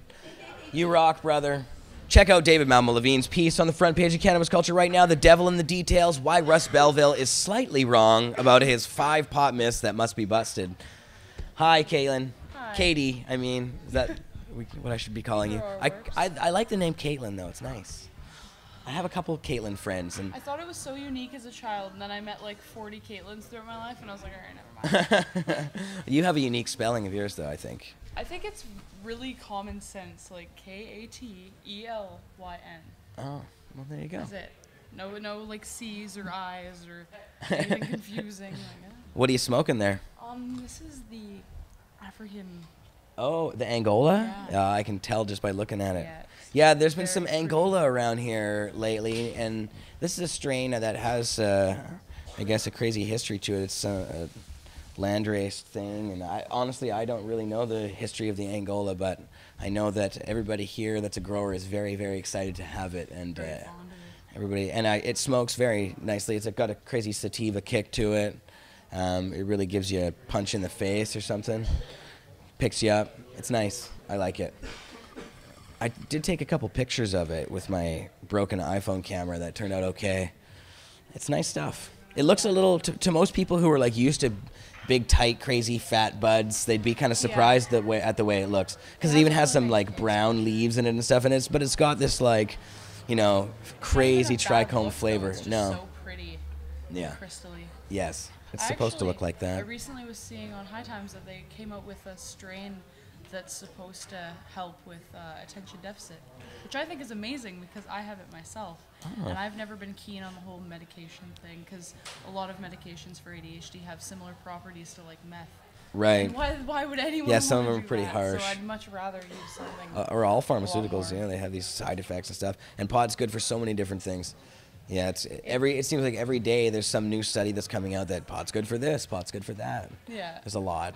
You rock, brother. Check out David Levine's piece on the front page of Cannabis Culture right now. The Devil in the Details: Why Russ Belville is slightly wrong about his 5 pot myths that must be busted. Hi, Caitlin. Hi. Katie. I mean, is that what I should be calling you? I like the name Caitlin, though. It's nice. I have a couple of Caitlin friends, and I thought it was so unique as a child, and then I met like 40 Caitlins throughout my life, and I was like, all right, never mind. You have a unique spelling of yours, though, I think. I think it's really common sense, like Katelyn. Oh, well, there you go. That's it. No like C's or I's or anything confusing. Like, What are you smoking there? This is the African. Oh, the Angola? Yeah. I can tell just by looking at it. Yeah, there's been some Angola around here lately, and this is a strain that has, I guess, a crazy history to it. It's a landrace thing, and honestly, I don't really know the history of the Angola, but I know that everybody here that's a grower is very, very excited to have it, and everybody, and it smokes very nicely. It's got a crazy sativa kick to it. It really gives you a punch in the face or something. Picks you up. It's nice. I like it. I did take a couple pictures of it with my broken iPhone camera that turned out okay. It's nice stuff. It looks a little, to most people who are like used to big, tight, crazy, fat buds, they'd be kind of surprised at the way it looks. Because it even has some like brown leaves in it and stuff, and but it's got this like, crazy trichome flavor. It's No. so pretty. Yeah. Crystally. Yes. It's supposed to look like I that. recently was seeing on High Times that they came out with a strain that's supposed to help with attention deficit, which I think is amazing because I have it myself. Oh. And I've never been keen on the whole medication thing because a lot of medications for ADHD have similar properties to like meth. Right. And why would anyone Yeah, some of wanna them are do pretty that? harsh. So I'd much rather use something. Or all pharmaceuticals, they have these side effects and stuff. And pot's good for so many different things. Yeah, it seems like every day there's some new study that's coming out that pot's good for this, pot's good for that. Yeah. There's a lot.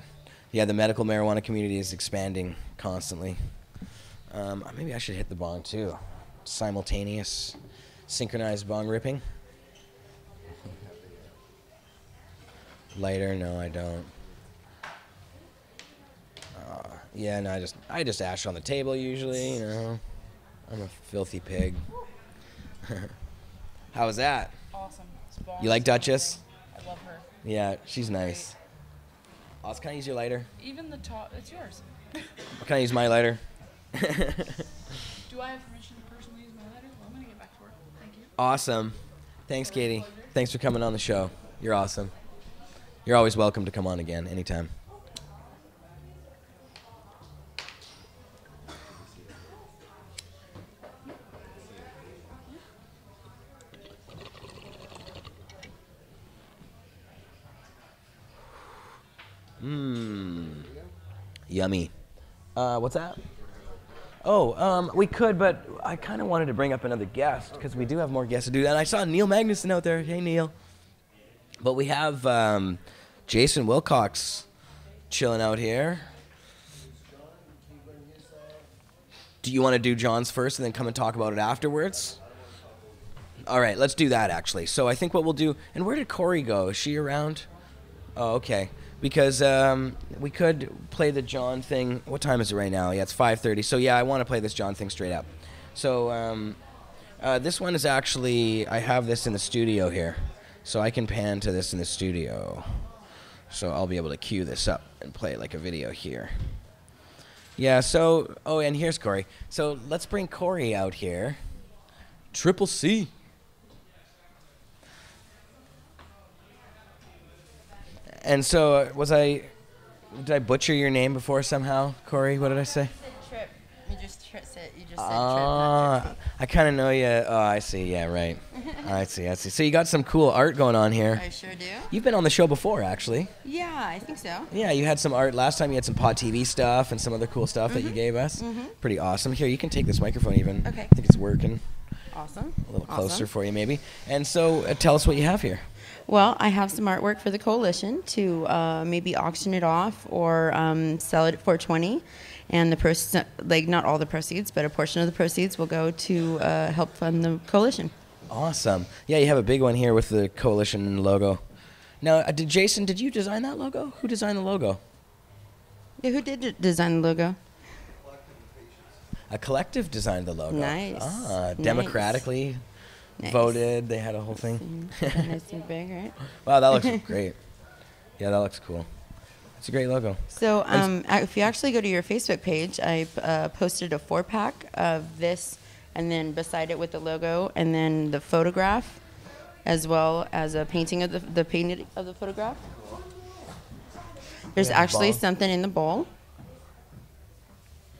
Yeah, the medical marijuana community is expanding constantly. Maybe I should hit the bong too. Simultaneous, synchronized bong ripping. Lighter? No, I don't. Yeah, no, I just ash on the table usually, I'm a filthy pig. How was that? Awesome. You like Duchess? I love her. Yeah, she's nice. Oz, can I use your lighter? Even the top, it's yours. Can I use my lighter? Do I have permission to personally use my lighter? Well, I'm going to get back to work. Thank you. Awesome. Thanks, Katie. Thanks for coming on the show. You're awesome. You're always welcome to come on again, anytime. Yummy. What's that? Oh, we could, but I kind of wanted to bring up another guest because we do have more guests to do that. And I saw Neil Magnuson out there. Hey, Neil. But we have Jason Wilcox chilling out here. Do you want to do John's first and then come and talk about it afterwards? All right, let's do that, actually. So I think what we'll do... And where did Corey go? Is she around? Oh, okay. Because we could play the John thing. What time is it right now? Yeah, it's 5:30. So, yeah, I want to play this John thing straight up. So this one is actually... I have this in the studio here. So I can pan to this in the studio. So I'll be able to cue this up and play like a video here. Yeah, so... Oh, and here's Corey. So let's bring Corey out here. Triple C. And so, did I butcher your name before somehow, Corey? What did I say? You said Trip. You just said Trip, not Trippy. I kind of know you. Oh, I see. Yeah, right. I see. So you got some cool art going on here. I sure do. You've been on the show before, actually. Yeah, I think so. Yeah, you had some art. Last time you had some Pot TV stuff and some other cool stuff that you gave us. Pretty awesome. Here, you can take this microphone even. Okay. I think it's working. Awesome. A little closer for you, maybe. And so tell us what you have here. Well, I have some artwork for the coalition to maybe auction it off or sell it at $4.20, and the not all the proceeds, but a portion of the proceeds will go to help fund the coalition. Awesome. Yeah, you have a big one here with the coalition logo. Now, Jason, did you design that logo? Who designed the logo? Yeah, who did design the logo? A collective designed the logo. Nice. Ah, democratically. Nice. Voted. They had a whole thing. Nice and big, right? Wow, that looks great. Yeah, that looks cool. It's a great logo. So if you actually go to your Facebook page, I posted a 4-pack of this, and then beside it with the logo, and then the photograph, as well as a painting of the painting of the photograph. There's actually something in the bowl.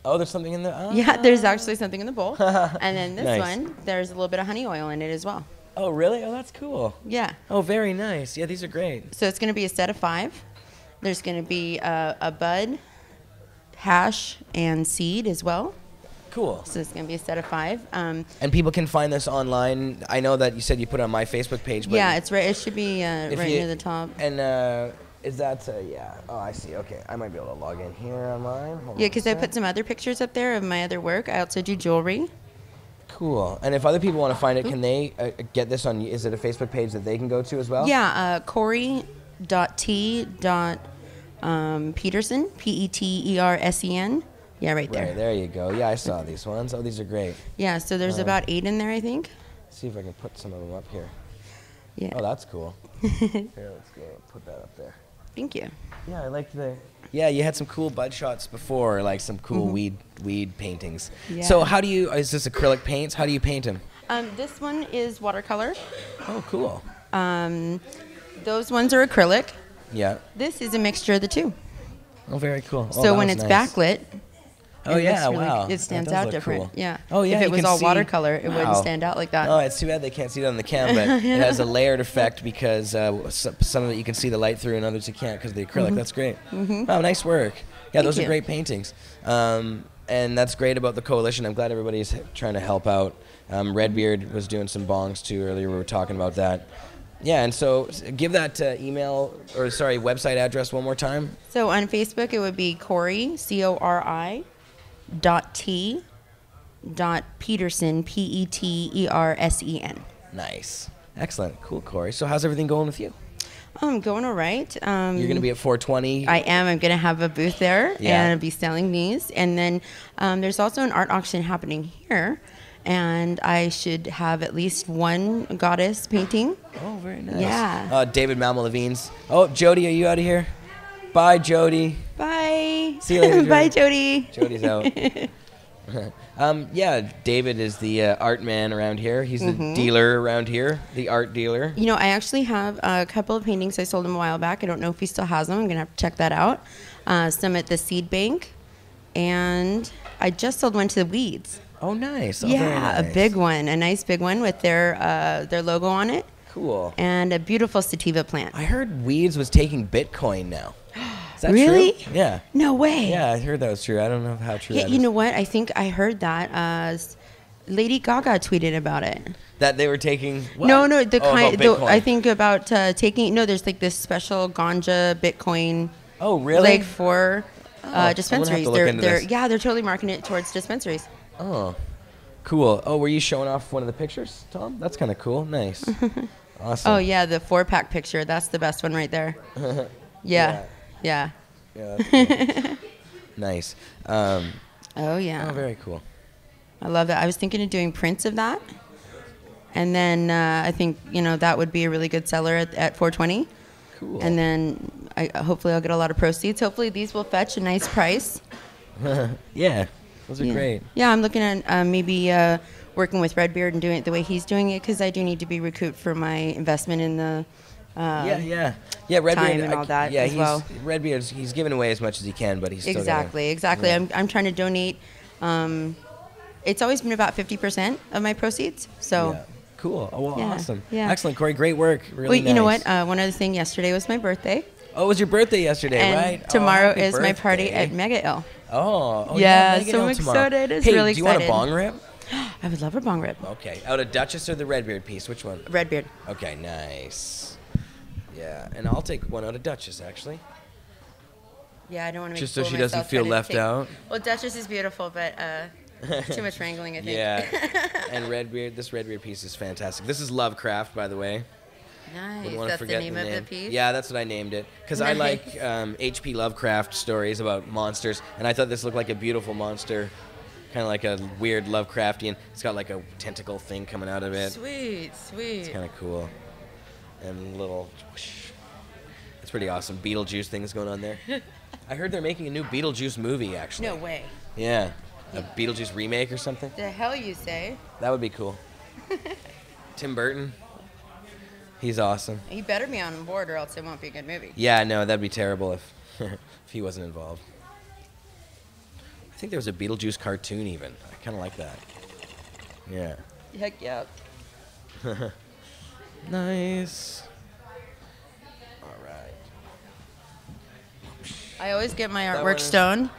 Oh, there's something in the... Yeah, there's actually something in the bowl. And then this one, there's a little bit of honey oil in it as well. Oh, really? Oh, that's cool. Yeah. Oh, very nice. Yeah, these are great. So it's going to be a set of 5. There's going to be a bud, hash, and seed as well. Cool. So it's going to be a set of 5. And people can find this online. I know that you said you put it on my Facebook page. But yeah, it's right. It should be right near the top. And is that, yeah. Oh, I see. Okay. I might be able to log in here online. Yeah, because I put some other pictures up there of my other work. I also do jewelry. Cool. And if other people want to find it, can they get this on, is it a Facebook page that they can go to as well? Yeah, Corey.t.Peterson, P-E-T-E-R-S-E-N. Yeah, right there. Right, there you go. Yeah, I saw these ones. Oh, these are great. Yeah, so there's about 8 in there, I think. See if I can put some of them up here. Yeah. Oh, that's cool. Here, let's go put that up there. Thank you. Yeah, I like the... Yeah, you had some cool bud shots before, like some cool weed paintings. Yeah. So how do you... Is this acrylic paints? How do you paint them? This one is watercolor. Oh, cool. Those ones are acrylic. Yeah. This is a mixture of the two. Oh, very cool. So when it's backlit... Oh, yeah, wow. It stands out different. Cool. Yeah. Oh, yeah. If it was all watercolor, it wouldn't stand out like that. Oh, it's too bad they can't see it on the cam, but it has a layered effect because some of it you can see the light through and others you can't because of the acrylic. That's great. Wow, nice work. Yeah, those are great paintings. And that's great about the coalition. I'm glad everybody's trying to help out. Redbeard was doing some bongs too earlier. We were talking about that. Yeah, and so give that website address one more time. So on Facebook, it would be Corey, Corey.T.Peterson, P-E-T-E-R-S-E-N. Nice. Excellent. Cool, Corey. So how's everything going with you? I'm going all right. You're going to be at 420? I am. I'm going to have a booth there Yeah. and I'll be selling these. And then there's also an art auction happening here. And I should have at least one goddess painting. Oh, very nice. Yeah. David Malmo Levine's. Oh, Jody, are you out of here? Bye, Jody. Bye. See you later, Jody. Bye, Jody. Jody's out. Yeah, David is the art man around here. He's the dealer around here, the art dealer. You know, I actually have a couple of paintings I sold him a while back. I don't know if he still has them. I'm going to have to check that out. Some at the Seed Bank. And I just sold one to the Weeds. Oh, nice. Oh, yeah, very nice. a big one. A nice big one with their logo on it. Cool. And a beautiful sativa plant. I heard Weeds was taking Bitcoin now. Is that Really? true? Yeah. No way. Yeah, I heard that was true. I don't know how true Yeah, that you is. know what? I think I heard that. Lady Gaga tweeted about it. That they were taking what? No, the about kind. Bitcoin. I think about taking. No, there's like this special ganja Bitcoin. Oh, really? Like for I'm gonna have to dispensaries. look into this. They're totally marketing it towards dispensaries. Oh, cool. Oh, were you showing off one of the pictures, Tom? That's kind of cool. Nice. Awesome. Oh yeah, the 4-pack picture. That's the best one right there. Yeah. Yeah, that's cool. Nice. Oh yeah. Oh, very cool. I love that. I was thinking of doing prints of that, and then I think that would be a really good seller at 420. Cool. And then hopefully I'll get a lot of proceeds. Hopefully these will fetch a nice price. Yeah, those are great. Yeah, I'm looking at maybe working with Redbeard and doing it the way he's doing it, because I do need to be recouped for my investment in the Yeah, Redbeard time and all that as well. Redbeard's he's giving away as much as he can, but he's still Exactly. Yeah. I'm trying to donate. It's always been about 50% of my proceeds. So. Yeah. Cool. Oh, well, Yeah, awesome. yeah. Excellent, Corey. Great work. Really Well, nice. you know what? One other thing. Yesterday was my birthday. Oh, it was your birthday yesterday, and right? Tomorrow happy is my party birthday. at Mega Ill. Oh, yeah. Mega So Ill I'm tomorrow. excited. It's Hey, really do you excited. want a bong rip? I would love a bong rip. Okay. Out of Duchess or the Redbeard piece? Which one? Redbeard. Okay, nice. Yeah, and I'll take one out of Duchess, actually. Yeah, I don't want to make Just so a fool she of doesn't myself feel trying to left take- out. Well, Duchess is beautiful, but too much wrangling, I think. Yeah. And Redbeard, this Redbeard piece is fantastic. This is Lovecraft, by the way. Nice. Wouldn't wanna That's the forget name of the piece? Yeah, that's what I named it. Because I like H.P. Lovecraft stories about monsters, and I thought this looked like a beautiful monster. Kind of like a weird Lovecraftian. It's got like a tentacle thing coming out of it. Sweet. It's kind of cool. And little... whoosh. It's pretty awesome. Beetlejuice things going on there. I heard they're making a new Beetlejuice movie, actually. No way. Yeah. A Beetlejuice remake or something. The hell you say? That would be cool. Tim Burton. He's awesome. You better be on board or else it won't be a good movie. Yeah, no, that'd be terrible if if he wasn't involved. I think there was a Beetlejuice cartoon even. I kind of like that. Yeah. Heck yeah. Nice. All right. I always get my That artwork one is- stoned.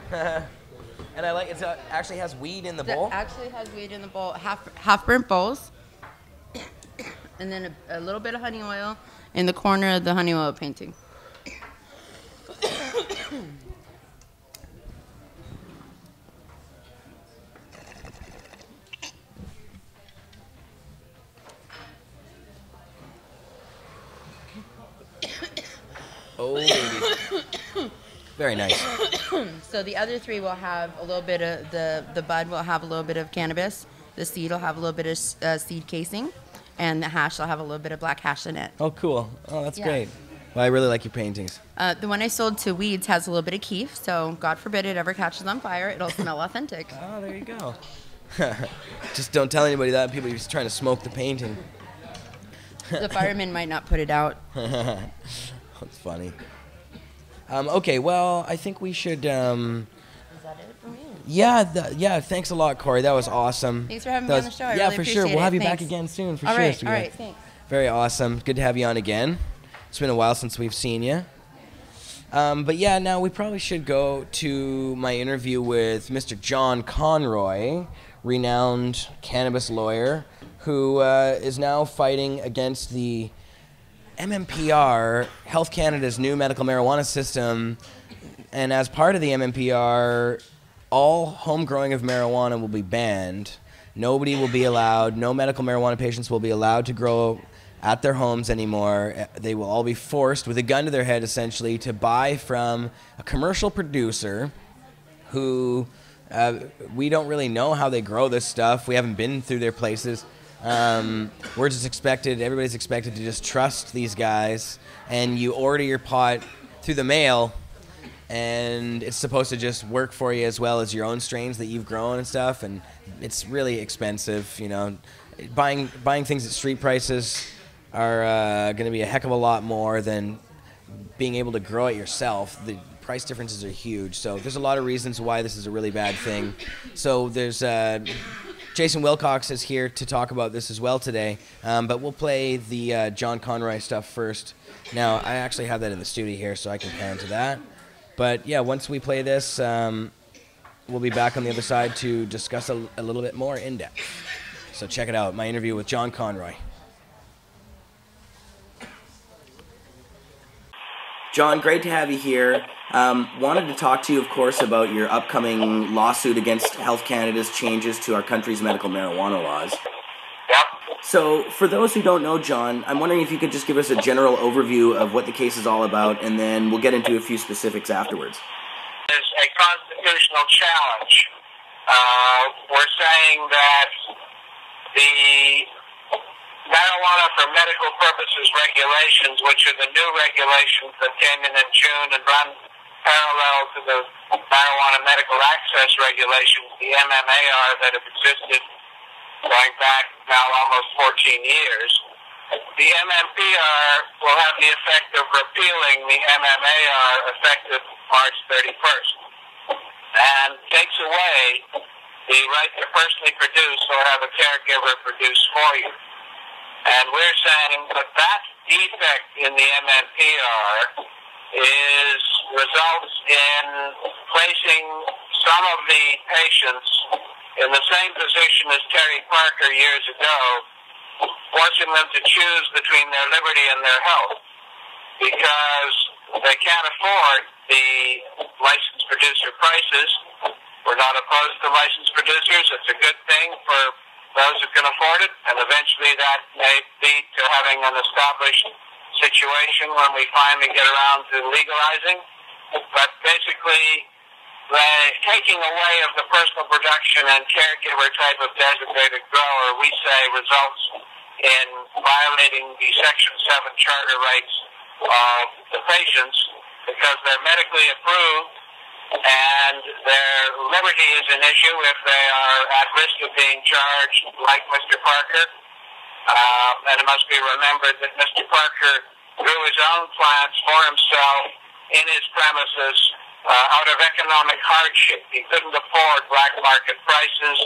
And I like it actually has weed in the bowl. That actually has weed in the bowl. Half burnt bowls. And then a little bit of honey oil in the corner of the honey oil painting. Oh, baby. Very nice. So the other three will have a little bit of the bud will have a little bit of cannabis. The seed will have a little bit of seed casing, and the hash will have a little bit of black hash in it. Oh, cool. Oh, that's Yeah. great. Well, I really like your paintings. The one I sold to Weeds has a little bit of keef, so God forbid it ever catches on fire, it'll smell authentic. Oh, there you go. Just don't tell anybody that. People are just trying to smoke the painting. The firemen might not put it out. That's funny. Okay, well, I think we should... Is that it for me? Yeah, thanks a lot, Corey. That was awesome. Thanks for having me on the show. I yeah, really for sure. appreciate We'll have it. you back Thanks. again soon, for All sure. right, So all yeah. right, thanks. Very awesome. Good to have you on again. It's been a while since we've seen you. But yeah, now we probably should go to my interview with Mr. John Conroy, renowned cannabis lawyer, who is now fighting against the MMPR, Health Canada's new medical marijuana system. And as part of the MMPR, all home growing of marijuana will be banned. Nobody will be allowed, no medical marijuana patients will be allowed to grow at their homes anymore. They will all be forced, with a gun to their head essentially, to buy from a commercial producer who we don't really know how they grow this stuff. We haven't been through their places. We're just expected, everybody's expected to just trust these guys, and you order your pot through the mail, and it's supposed to just work for you as well as your own strains that you've grown and stuff, and it's really expensive. You know, buying things at street prices are going to be a heck of a lot more than being able to grow it yourself. The price differences are huge, so there's a lot of reasons why this is a really bad thing. So there's Jason Wilcox is here to talk about this as well today, but we'll play the John Conroy stuff first. Now, I actually have that in the studio here, so I can pan to that. But yeah, once we play this, we'll be back on the other side to discuss a little bit more in depth. So check it out, my interview with John Conroy. John, great to have you here. Wanted to talk to you, of course, about your upcoming lawsuit against Health Canada's changes to our country's medical marijuana laws. Yep. So, for those who don't know, John, I'm wondering if you could just give us a general overview of what the case is all about, and then we'll get into a few specifics afterwards. There's a constitutional challenge. We're saying that the marijuana for medical purposes regulations, which are the new regulations that came in June and run parallel to the marijuana medical access regulations, the MMAR, that have existed going back now almost 14 years. The MMPR will have the effect of repealing the MMAR effective March 31st and takes away the right to personally produce or have a caregiver produce for you. And we're saying that that defect in the MMPR results in placing some of the patients in the same position as Terry Parker years ago, forcing them to choose between their liberty and their health because they can't afford the licensed producer prices. We're not opposed to licensed producers. It's a good thing for those who can afford it, and eventually that may lead to having an established situation when we finally get around to legalizing. But basically, the taking away of the personal production and caregiver type of designated grower, we say, results in violating the Section 7 charter rights of the patients because they're medically approved and their liberty is an issue if they are at risk of being charged, like Mr. Parker. And it must be remembered that Mr. Parker grew his own plants for himself in his premises out of economic hardship. He couldn't afford black market prices,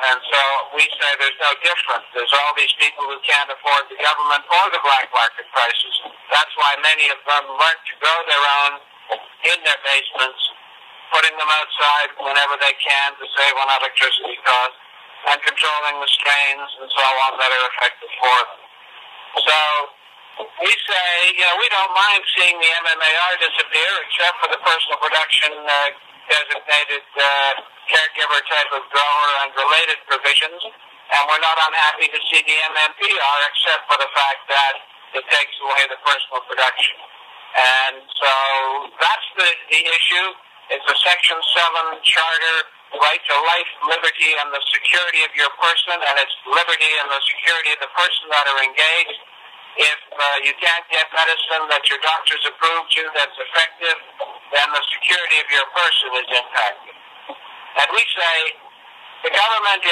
and so we say there's no difference. There's all these people who can't afford the government or the black market prices. That's why many of them learned to grow their own in their basements, putting them outside whenever they can to save on electricity costs, and controlling the strains and so on that are effective for them. So we say, we don't mind seeing the MMAR disappear except for the personal production designated caregiver type of grower and related provisions, and we're not unhappy to see the MMPR except for the fact that it takes away the personal production. And so that's the issue. It's a Section 7 charter, right to life, liberty, and the security of your person, and it's liberty and the security of the person that are engaged. If you can't get medicine that your doctors approved you that's effective, then the security of your person is impacted. And we say the government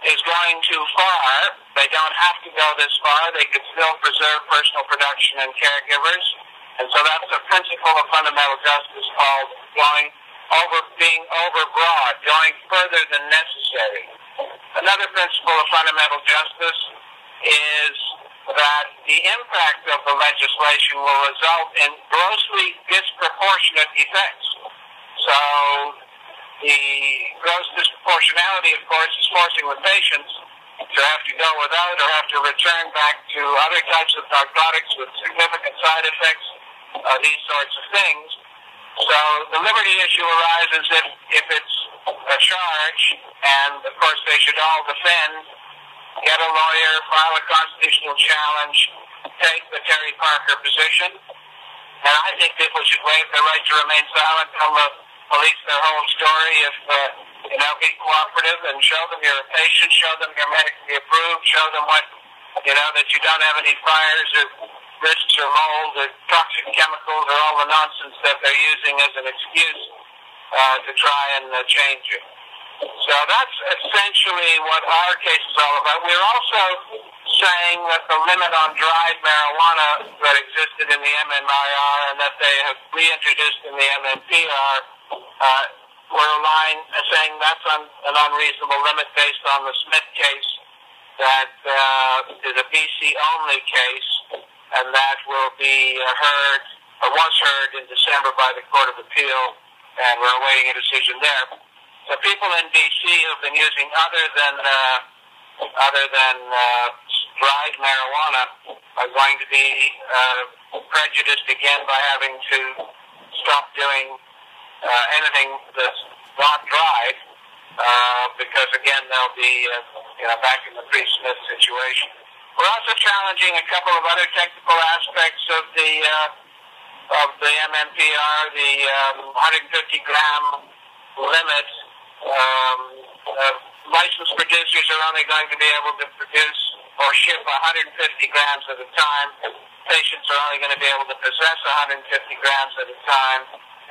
is going too far. They don't have to go this far. They could still preserve personal production and caregivers. And so that's a principle of fundamental justice called being overbroad, going further than necessary. Another principle of fundamental justice is that the impact of the legislation will result in grossly disproportionate effects. So the gross disproportionality, of course, is forcing the patients to have to go without or have to return back to other types of narcotics with significant side effects, these sorts of things. So the liberty issue arises if it's a charge, and of course they should all defend get a lawyer, file a constitutional challenge, take the Terry Parker position. And I think people should waive their right to remain silent, tell the police their whole story, if, be cooperative and show them you're a patient, show them you're medically approved, show them what, that you don't have any fires or risks or mold or toxic chemicals or all the nonsense that they're using as an excuse to try and change it. So that's essentially what our case is all about. We're also saying that the limit on dried marijuana that existed in the MMIR and that they have reintroduced in the MMPR, we're saying that's an unreasonable limit based on the Smith case that is a BC-only case, and that will be heard, or was heard in December by the Court of Appeal, and we're awaiting a decision there. So people in BC who've been using other than dried marijuana are going to be prejudiced again by having to stop doing anything that's not dried, because again they'll be back in the pre-Smith situation. We're also challenging a couple of other technical aspects of the MMPR, the 150-gram limit. Licensed producers are only going to be able to produce or ship 150 grams at a time. Patients are only going to be able to possess 150 grams at a time,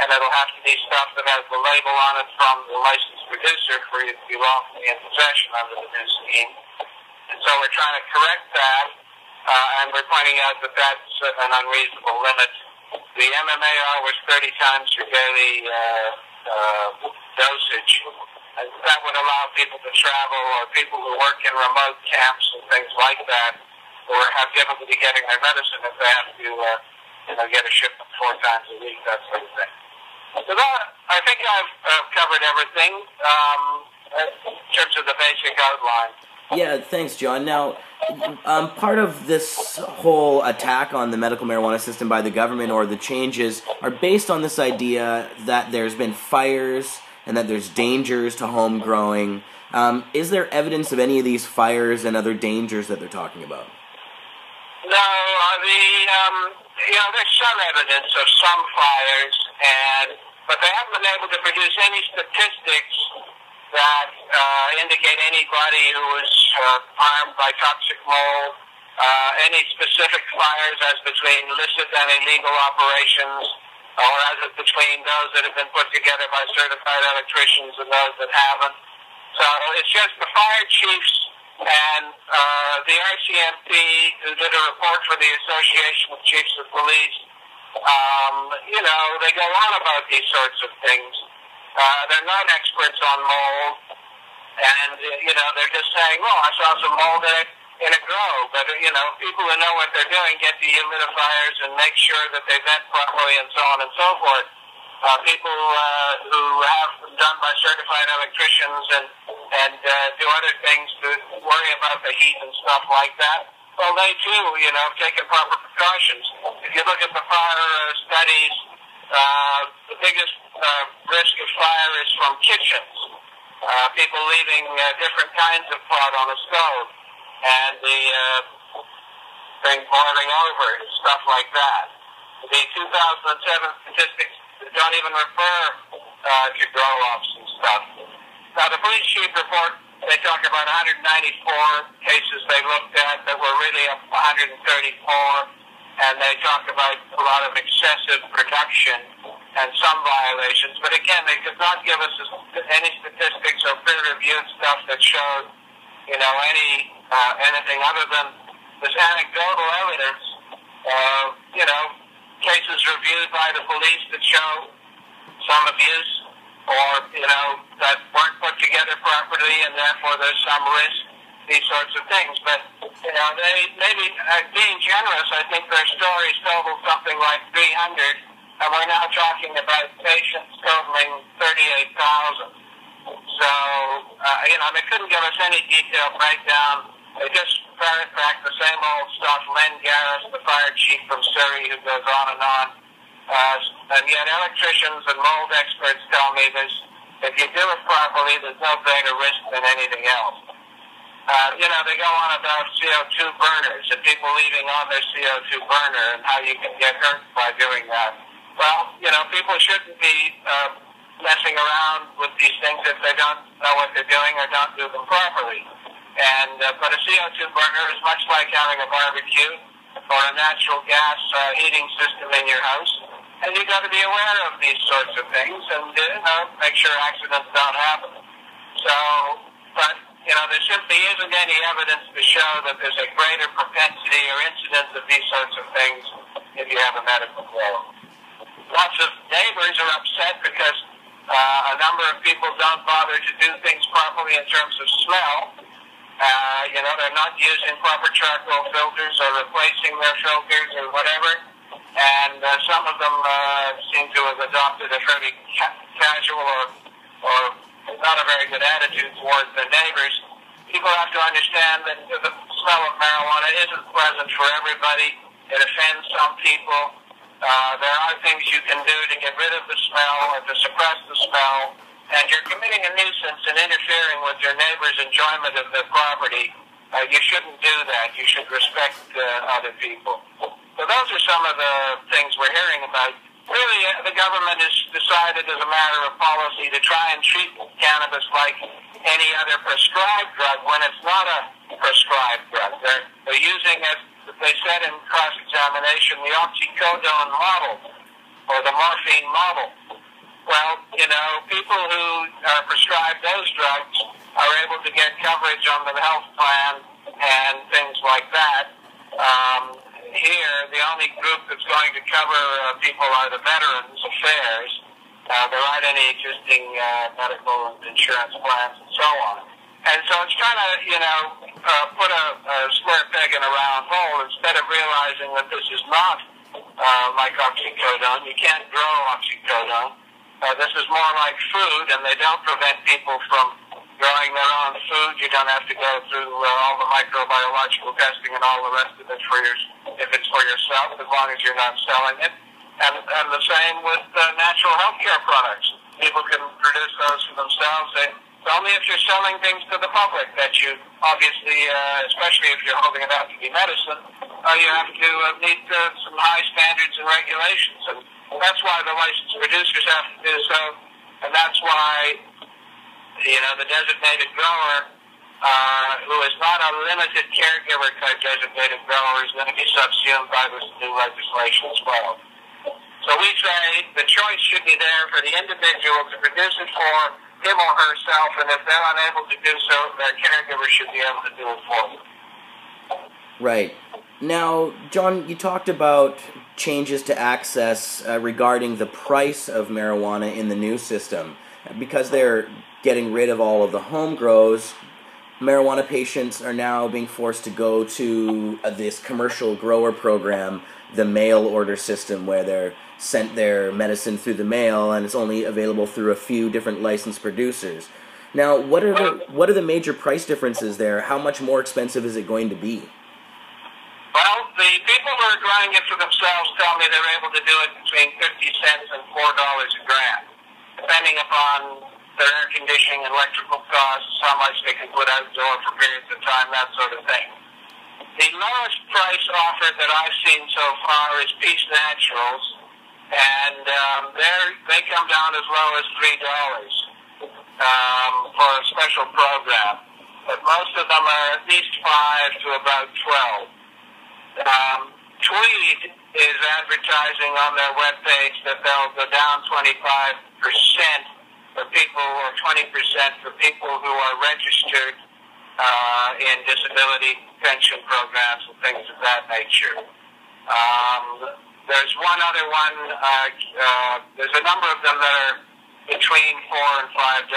and it'll have to be stuff that has the label on it from the licensed producer for you to be lawfully in possession under the new scheme. And so we're trying to correct that, and we're pointing out that that's an unreasonable limit. The MMAR was 30 times your daily dosage. And that would allow people to travel, or people who work in remote camps and things like that, or have difficulty getting their medicine if they have to, get a shipment 4 times a week, that sort of thing. So that, I think I've covered everything in terms of the basic outline. Yeah, thanks, John. Now, part of this whole attack on the medical marijuana system by the government, or the changes, are based on this idea that there's been fires and that there's dangers to home growing. Is there evidence of any of these fires and other dangers that they're talking about? No, there's some evidence of some fires, but they haven't been able to produce any statistics that indicate anybody who was harmed by toxic mold, any specific fires as between illicit and illegal operations, or as between those that have been put together by certified electricians and those that haven't. So it's just the fire chiefs and the RCMP, who did a report for the Association of Chiefs of Police. They go on about these sorts of things. They're not experts on mold, and they're just saying, "Well, I saw some mold in a grow." But people who know what they're doing get the humidifiers and make sure that they vent properly, and so on and so forth. People who have them done by certified electricians and do other things to worry about the heat and stuff like that, well, they too, have taken proper precautions. If you look at the fire studies, the biggest risk of fire is from kitchens. People leaving different kinds of pot on a stove, and the thing boiling over, and stuff like that. The 2007 statistics don't even refer to grow-offs and stuff. Now, the police chief report, they talk about 194 cases they looked at that were really 134, and they talk about a lot of excessive production and some violations. But again, they could not give us any statistics or peer-reviewed stuff that showed, anything other than this anecdotal evidence. Cases reviewed by the police that show some abuse, or that weren't put together properly, and therefore there's some risk. These sorts of things, but they maybe being generous. I think their stories total something like 300, and we're now talking about patients totaling 38,000. So they couldn't give us any detailed breakdown. They just parrot back the same old stuff. Len Garris, the fire chief from Surrey, who goes on and on. And yet electricians and mold experts tell me if you do it properly, there's no greater risk than anything else. They go on about CO2 burners and people leaving on their CO2 burner and how you can get hurt by doing that. Well, people shouldn't be messing around with these things if they don't know what they're doing or don't do them properly. But a CO2 burner is much like having a barbecue or a natural gas heating system in your house. And you've got to be aware of these sorts of things and make sure accidents don't happen. There simply isn't any evidence to show that there's a greater propensity or incidence of these sorts of things if you have a medical grow. Lots of neighbors are upset because a number of people don't bother to do things properly in terms of smell. They're not using proper charcoal filters or replacing their filters or whatever. And some of them seem to have adopted a fairly casual or not a very good attitude towards their neighbors. People have to understand that the smell of marijuana isn't pleasant for everybody. It offends some people. There are things you can do to get rid of the smell or to suppress the smell. And you're committing a nuisance and interfering with your neighbor's enjoyment of their property. You shouldn't do that. You should respect other people. So those are some of the things we're hearing about. Really, the government has decided as a matter of policy to try and treat cannabis like any other prescribed drug when it's not a prescribed drug. They're using, as they said in cross-examination, the oxycodone model or the morphine model. Well, people who are prescribed those drugs are able to get coverage on the health plan and things like that. Here, the only group that's going to cover people are the Veterans Affairs. There aren't any existing medical insurance plans and so on. And so it's kind of, put a square peg in a round hole instead of realizing that this is not like oxycodone. You can't grow oxycodone. This is more like food, and they don't prevent people from growing their own food. You don't have to go through all the microbiological testing and all the rest of it if it's for yourself, as long as you're not selling it. And the same with natural health care products. People can produce those for themselves. It's only if you're selling things to the public that you obviously, especially if you're holding it out to be medicine, you have to meet some high standards and regulations. And that's why the licensed producers have to do so. And that's why the designated grower, who is not a limited caregiver type designated grower, is going to be subsumed by this new legislation as well. So we say the choice should be there for the individual to produce it for him or herself, and if they're unable to do so, their caregiver should be able to do it for them. Right. Now, John, you talked about changes to access regarding the price of marijuana in the new system. Because they're getting rid of all of the home grows, marijuana patients are now being forced to go to this commercial grower program, the mail order system, where they're sent their medicine through the mail and it's only available through a few different licensed producers. Now, what are the major price differences there? How much more expensive is it going to be? Well, the people who are growing it for themselves tell me they're able to do it between 50 cents and $4 a gram, depending upon their air conditioning and electrical costs, how much they can put outdoor for periods of time, that sort of thing. The lowest price offered that I've seen so far is Peace Naturals, and they come down as low as $3 for a special program. But most of them are at least 5 to about 12. Tweed is advertising on their webpage that they'll go down 25% for people, or 20% for people who are registered in disability pension programs and things of that nature. There's one other one. There's a number of them that are between $4 and $5.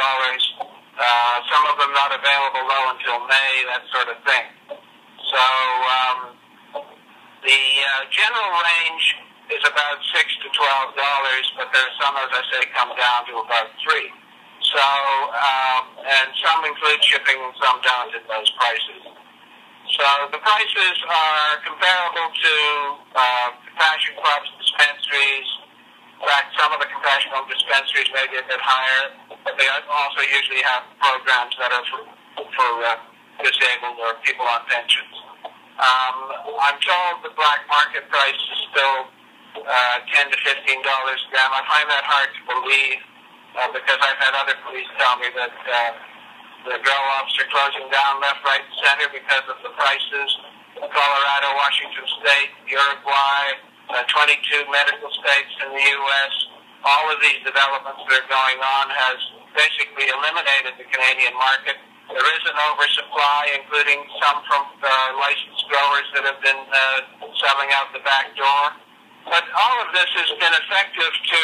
Some of them not available though until May, that sort of thing. So the general range is about $6 to $12, but there are some, as I say, come down to about $3. So, and some include shipping and some don't at those prices. So the prices are comparable to compassion clubs, dispensaries. In fact, some of the compassion home dispensaries may be a bit higher, but they also usually have programs that are for disabled or people on pensions. I'm told the black market price is still $10 to $15 a gram. I find that hard to believe because I've had other police tell me that the grow ops are closing down left, right, and center because of the prices. Colorado, Washington State, Uruguay, 22 medical states in the U.S. All of these developments that are going on has basically eliminated the Canadian market. There is an oversupply, including some from licensed growers that have been selling out the back door. But all of this has been effective to,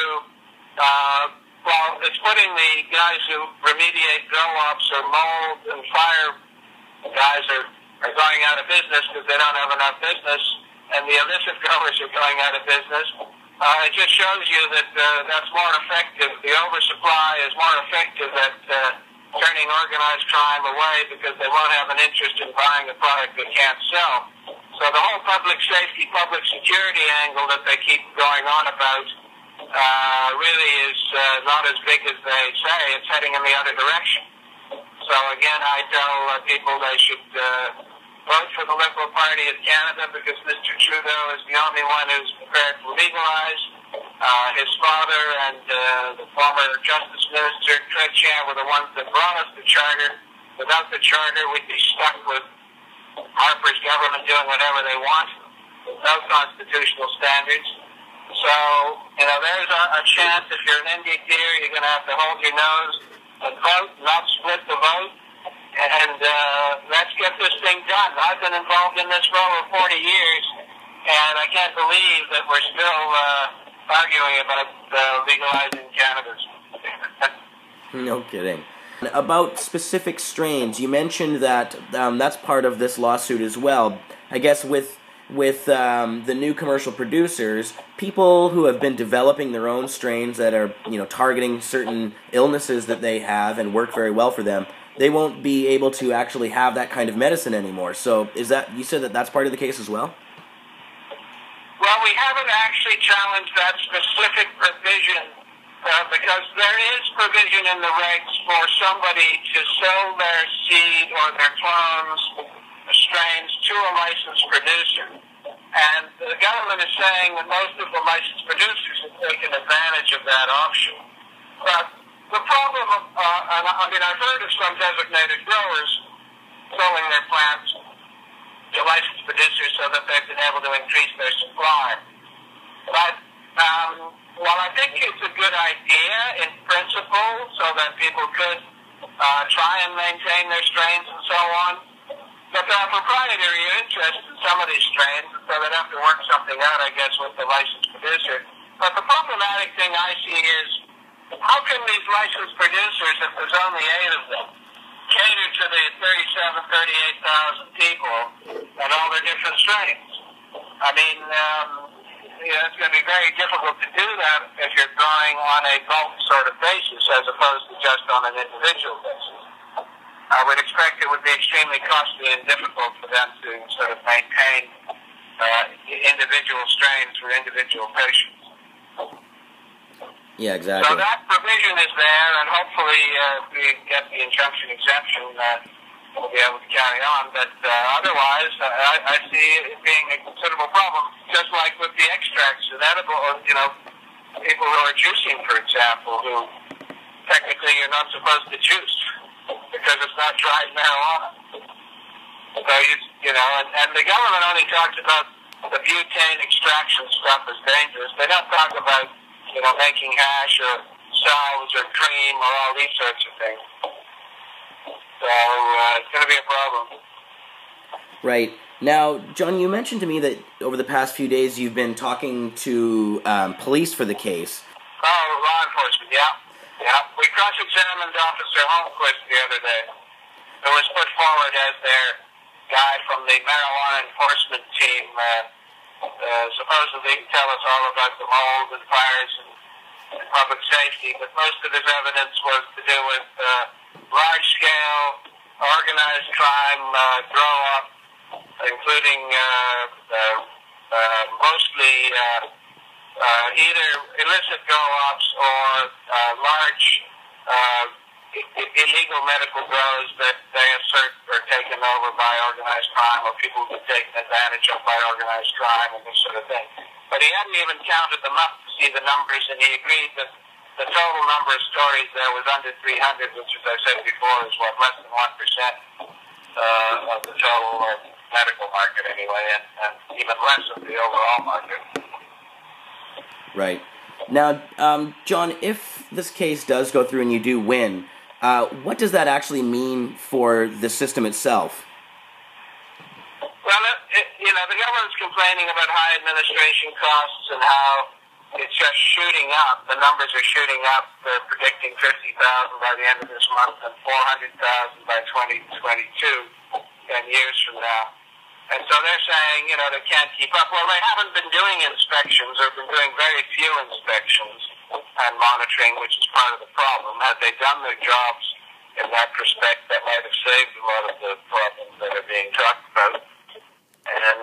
well, it's putting the guys who remediate grow ops or mold and fire guys are going out of business because they don't have enough business, and the illicit growers are going out of business. It just shows you that that's more effective. The oversupply is more effective at turning organized crime away because they won't have an interest in buying a product they can't sell. So the whole public safety, public security angle that they keep going on about really is not as big as they say. It's heading in the other direction. So again, I tell people they should vote for the Liberal Party of Canada because Mr. Trudeau is the only one who's prepared to legalize. His father and the former Justice Minister, Chrétien, were the ones that brought us the Charter. Without the Charter, we'd be stuck with Harper's government doing whatever they want, no constitutional standards. So, you know, there's a chance if you're an NDPer, you're going to have to hold your nose and vote, not split the vote. And let's get this thing done. I've been involved in this for over 40 years, and I can't believe that we're still arguing about legalizing cannabis. No kidding. About specific strains, you mentioned that that's part of this lawsuit as well. I guess with the new commercial producers, people who have been developing their own strains that are, you know, targeting certain illnesses that they have and work very well for them, they won't be able to actually have that kind of medicine anymore. So is that, you said that that's part of the case as well? Well, we haven't actually challenged that specific provision because there is provision in the regs for somebody to sell their seed or their clones, strains, to a licensed producer. And the government is saying that most of the licensed producers have taken advantage of that option. But the problem, I mean, I've heard of some designated growers selling their plants to licensed producers so that they've been able to increase their supply. But while I think it's a good idea in principle so that people could try and maintain their strains and so on, but there are proprietary interests in some of these strains, so they'd have to work something out, I guess, with the licensed producer. But the problematic thing I see is, how can these licensed producers, if there's only 8 of them, cater to the 37,000, 38,000 people and all their different strains? I mean, you know, it's going to be very difficult to do that if you're growing on a bulk sort of basis as opposed to just on an individual basis. I would expect it would be extremely costly and difficult for them to sort of maintain individual strains for individual patients. Yeah, exactly. So that provision is there, and hopefully if we get the injunction exemption, we'll be able to carry on. But otherwise, I see it being a considerable problem, just like with the extracts and edible, you know, people who are juicing, for example, who technically you're not supposed to juice because it's not dried marijuana. So, you know, and the government only talks about the butane extraction stuff as dangerous. They don't talk about, you know, making hash or salves or cream or all these sorts of things. So it's going to be a problem. Right. Now, John, you mentioned to me that over the past few days you've been talking to police for the case. Oh, law enforcement, yeah. Yeah. We cross-examined Officer Holmquist the other day, who was put forward as their guy from the marijuana enforcement team, supposedly to tell us all about the mold and fires and public safety, but most of his evidence was to do with large-scale organized crime grow-up, including mostly either illicit grow-ups or large illegal medical grows that they assert are taken over by organized crime, or people who've been taken advantage of by organized crime and this sort of thing. But he hadn't even counted them up to see the numbers, and he agreed that the total number of stories there was under 300, which, as I said before, is less than 1% of the total medical market anyway, and even less of the overall market. Right. Now, John, if this case does go through and you do win, what does that actually mean for the system itself? Well, the government's complaining about high administration costs and how it's just shooting up. The numbers are shooting up. They're predicting 50,000 by the end of this month and 400,000 by 2022, 10 years from now. And so they're saying, they can't keep up. Well, they haven't been doing inspections, or been doing very few inspections and monitoring, which is part of the problem. Had they done their jobs in that respect, that might have saved a lot of the problems that are being talked about. And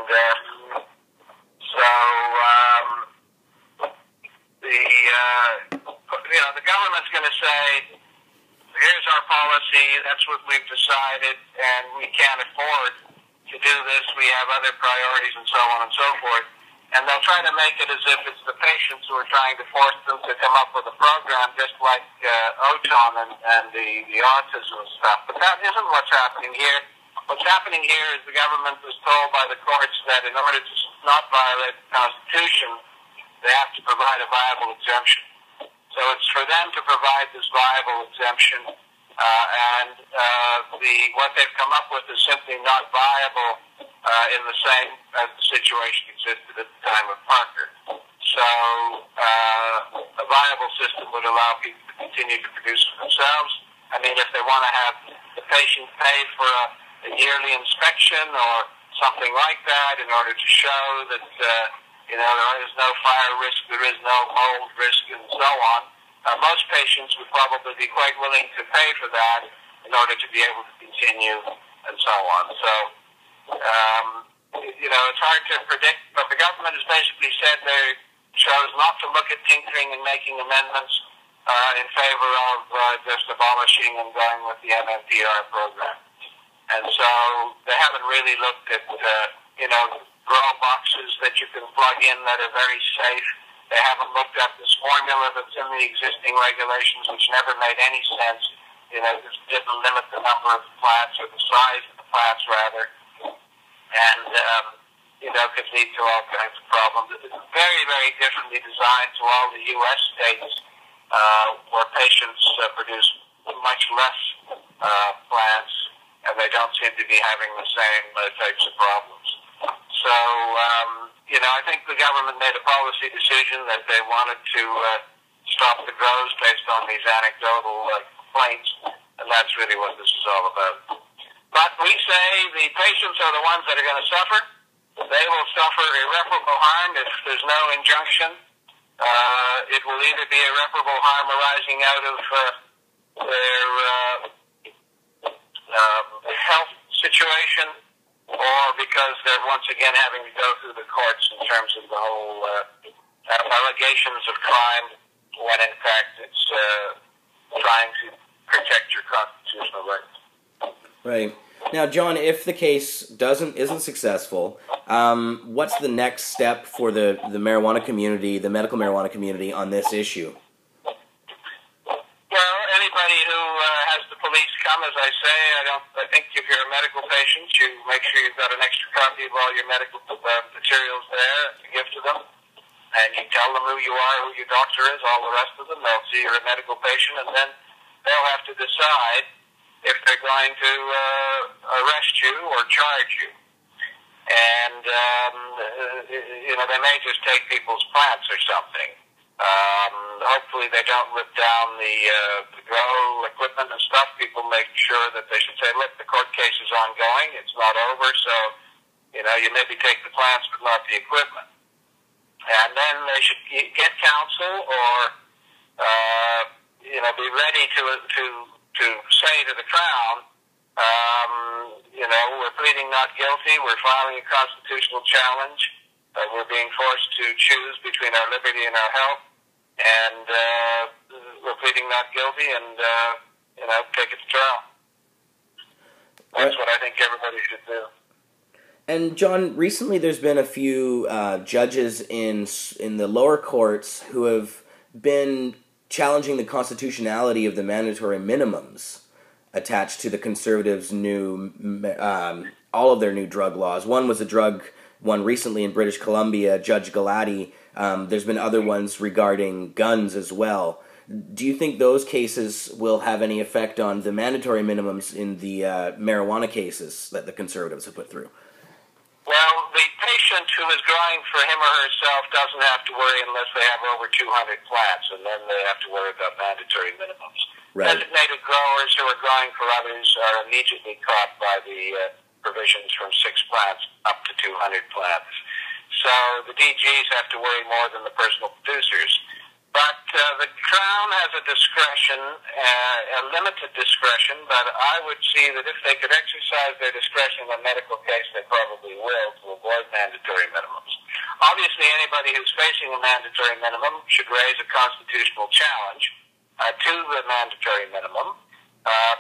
the government's going to say, here's our policy, that's what we've decided, and we can't afford to do this, we have other priorities, and so on and so forth. And they'll try to make it as if it's the patients who are trying to force them to come up with a program, just like Otter and the autism stuff. But that isn't what's happening here. What's happening here is the government was told by the courts that in order to not violate the Constitution, they have to provide a viable exemption. So it's for them to provide this viable exemption, and what they've come up with is simply not viable in the same as the situation existed at the time of Parker. So a viable system would allow people to continue to produce for themselves. I mean, if they want to have the patient pay for a yearly inspection or something like that in order to show that there is no fire risk, there is no mold risk, and so on, most patients would probably be quite willing to pay for that in order to be able to continue and so on. So, it's hard to predict, but the government has basically said they chose not to look at tinkering and making amendments in favor of just abolishing and going with the MMPR program. And so they haven't really looked at, grow boxes that you can plug in that are very safe. They haven't looked at this formula that's in the existing regulations, which never made any sense. Just didn't limit the number of plants, or the size of the plants, rather. And, could lead to all kinds of problems. It's very, very differently designed to all the U.S. states where patients produce much less plants, and they don't seem to be having the same types of problems. So, I think the government made a policy decision that they wanted to stop the grows based on these anecdotal complaints, and that's really what this is all about. But we say the patients are the ones that are going to suffer. They will suffer irreparable harm if there's no injunction. It will either be irreparable harm arising out of their health situation, or because they're once again having to go through the courts in terms of the whole allegations of crime, when in fact it's trying to protect your constitutional rights. Right. Now, John, if the case isn't successful, what's the next step for the marijuana community, the medical marijuana community, on this issue? Well, anybody who has the police come, as I say, I think if you're a medical patient, you make sure you've got an extra copy of all your medical materials there to give to them, and you tell them who you are, who your doctor is, all the rest of them. They'll see you're a medical patient, and then they'll have to decide if they're going to arrest you or charge you. And, they may just take people's plants or something. Hopefully they don't rip down the grow equipment and stuff. People make sure that they should say, look, the court case is ongoing, it's not over, so, you maybe take the plants but not the equipment. And then they should get counsel or, be ready to say to the Crown, we're pleading not guilty, we're filing a constitutional challenge, we're being forced to choose between our liberty and our health, and we're pleading not guilty, and, take it to trial. That's what I think everybody should do. And John, recently there's been a few judges in the lower courts who have been challenging the constitutionality of the mandatory minimums attached to the Conservatives' new, all of their new drug laws. One was a drug one recently in British Columbia, Judge Galati. There's been other ones regarding guns as well. Do you think those cases will have any effect on the mandatory minimums in the marijuana cases that the Conservatives have put through? Well, the patient who is growing for him or herself doesn't have to worry unless they have over 200 plants, and then they have to worry about mandatory minimums. Right. Designated growers who are growing for others are immediately caught by the provisions from 6 plants up to 200 plants. So the DGs have to worry more than the personal producers. But the Crown has a discretion, a limited discretion, but I would see that if they could exercise their discretion in a medical case, they probably will, to avoid mandatory minimums. Obviously, anybody who's facing a mandatory minimum should raise a constitutional challenge to the mandatory minimum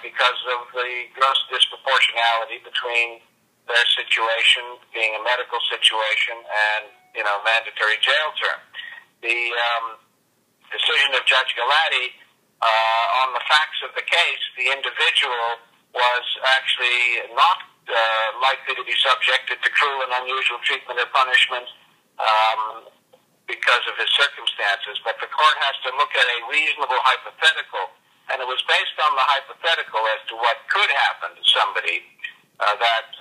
because of the gross disproportionality between their situation being a medical situation and, mandatory jail term. The decision of Judge Galati on the facts of the case, the individual was actually not likely to be subjected to cruel and unusual treatment or punishment because of his circumstances. But the court has to look at a reasonable hypothetical, and it was based on the hypothetical as to what could happen to somebody that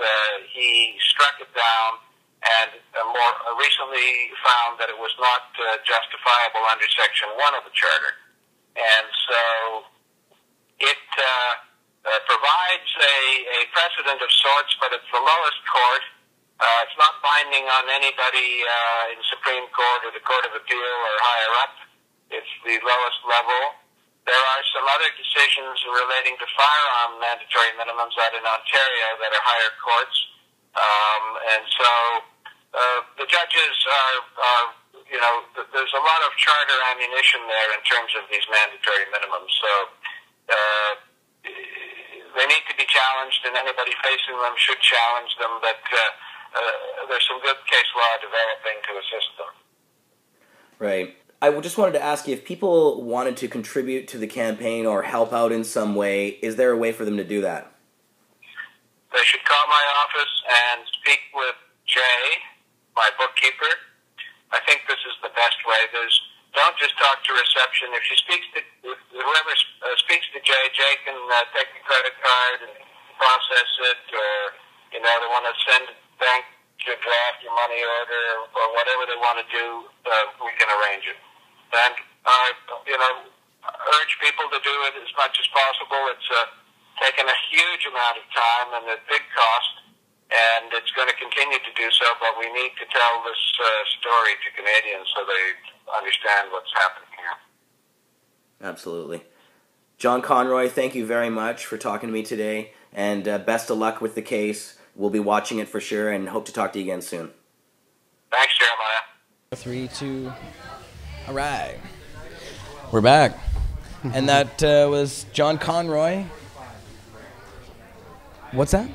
he struck it down and more recently found that it was not justifiable under Section 1 of the Charter. And so it provides a precedent of sorts, but it's the lowest court. It's not binding on anybody in Supreme Court or the Court of Appeal or higher up. It's the lowest level. There are some other decisions relating to firearm mandatory minimums out in Ontario that are higher courts. And so the judges are, there's a lot of charter ammunition there in terms of these mandatory minimums. So they need to be challenged, and anybody facing them should challenge them, but there's some good case law developing to assist them. Right. I just wanted to ask you, if people wanted to contribute to the campaign or help out in some way, is there a way for them to do that? They should call my office and speak with Jay, my bookkeeper. I think this is the best way. Don't just talk to reception. If whoever speaks to Jay, Jay can take the credit card and process it, or they want to send bank to draft your money order, or whatever they want to do, we can arrange it. And urge people to do it as much as possible. It's taken a huge amount of time and a big cost, and it's going to continue to do so, but we need to tell this story to Canadians so they understand what's happening here. Absolutely. John Conroy, thank you very much for talking to me today, and best of luck with the case. We'll be watching it for sure, and hope to talk to you again soon. Thanks, Jeremiah. 3, 2, all right. We're back. And that was John Conroy. What's that?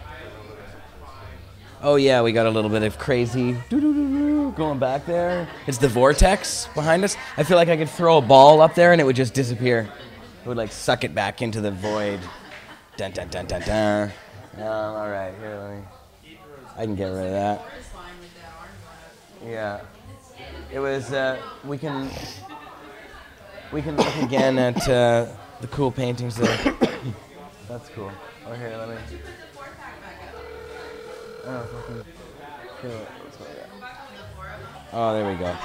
Oh, yeah, we got a little bit of crazy going back there. It's the vortex behind us. I feel like I could throw a ball up there and it would just disappear. It would, like, suck it back into the void. Dun, dun, dun, dun, dun. All right, here, I can get rid of that. Yeah. It was, we can look again at the cool paintings there. That's cool. Oh, here, let me. Oh, there we go.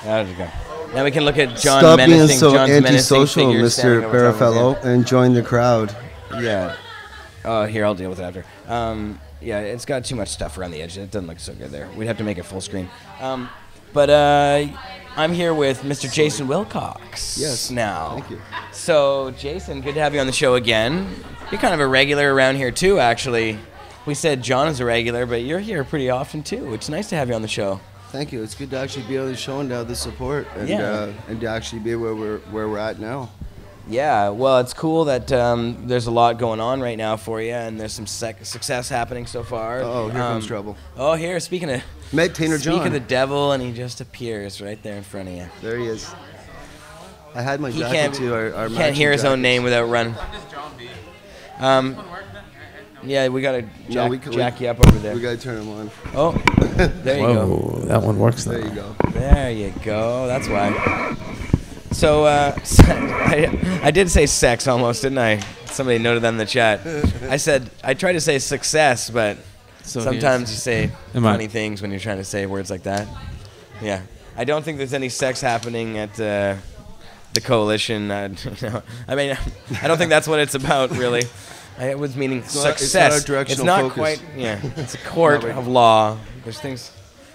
There we go. Now we can look at John Stop menacing. being so John's antisocial, menacing Mr. Barrafello, and join the crowd. Yeah. Oh, here, I'll deal with it after. Yeah, it's got too much stuff around the edge. It doesn't look so good there. We'd have to make it full screen. But I'm here with Mr. Jason Wilcox. Yes. Now. Thank you. So, Jason, good to have you on the show again. You're kind of a regular around here, too, actually. We said John is a regular, but you're here pretty often, too. It's nice to have you on the show. Thank you. It's good to actually be on the show and to have the support and, Yeah. And to actually be where we're at now. Yeah, well, it's cool that there's a lot going on right now for you, and there's some success happening so far. Oh, here comes trouble. Oh, here, speaking of Medtainer John. Speak of the devil, and he just appears right there in front of you. There he is. I had my jacket too. Our he can't hear his own name without running. Yeah, we gotta jack you up over there. We gotta turn him on. Oh, there you go. That one works. There you go. There you go. That's why. So, I did say sex almost, didn't I? Somebody noted that in the chat. I tried to say success, but sometimes you say funny things when you're trying to say words like that. Yeah. I don't think there's any sex happening at the coalition. I mean, I don't think that's what it's about, really. I was meaning success. It's not our directional focus. Quite, yeah. It's a court of law. There's things,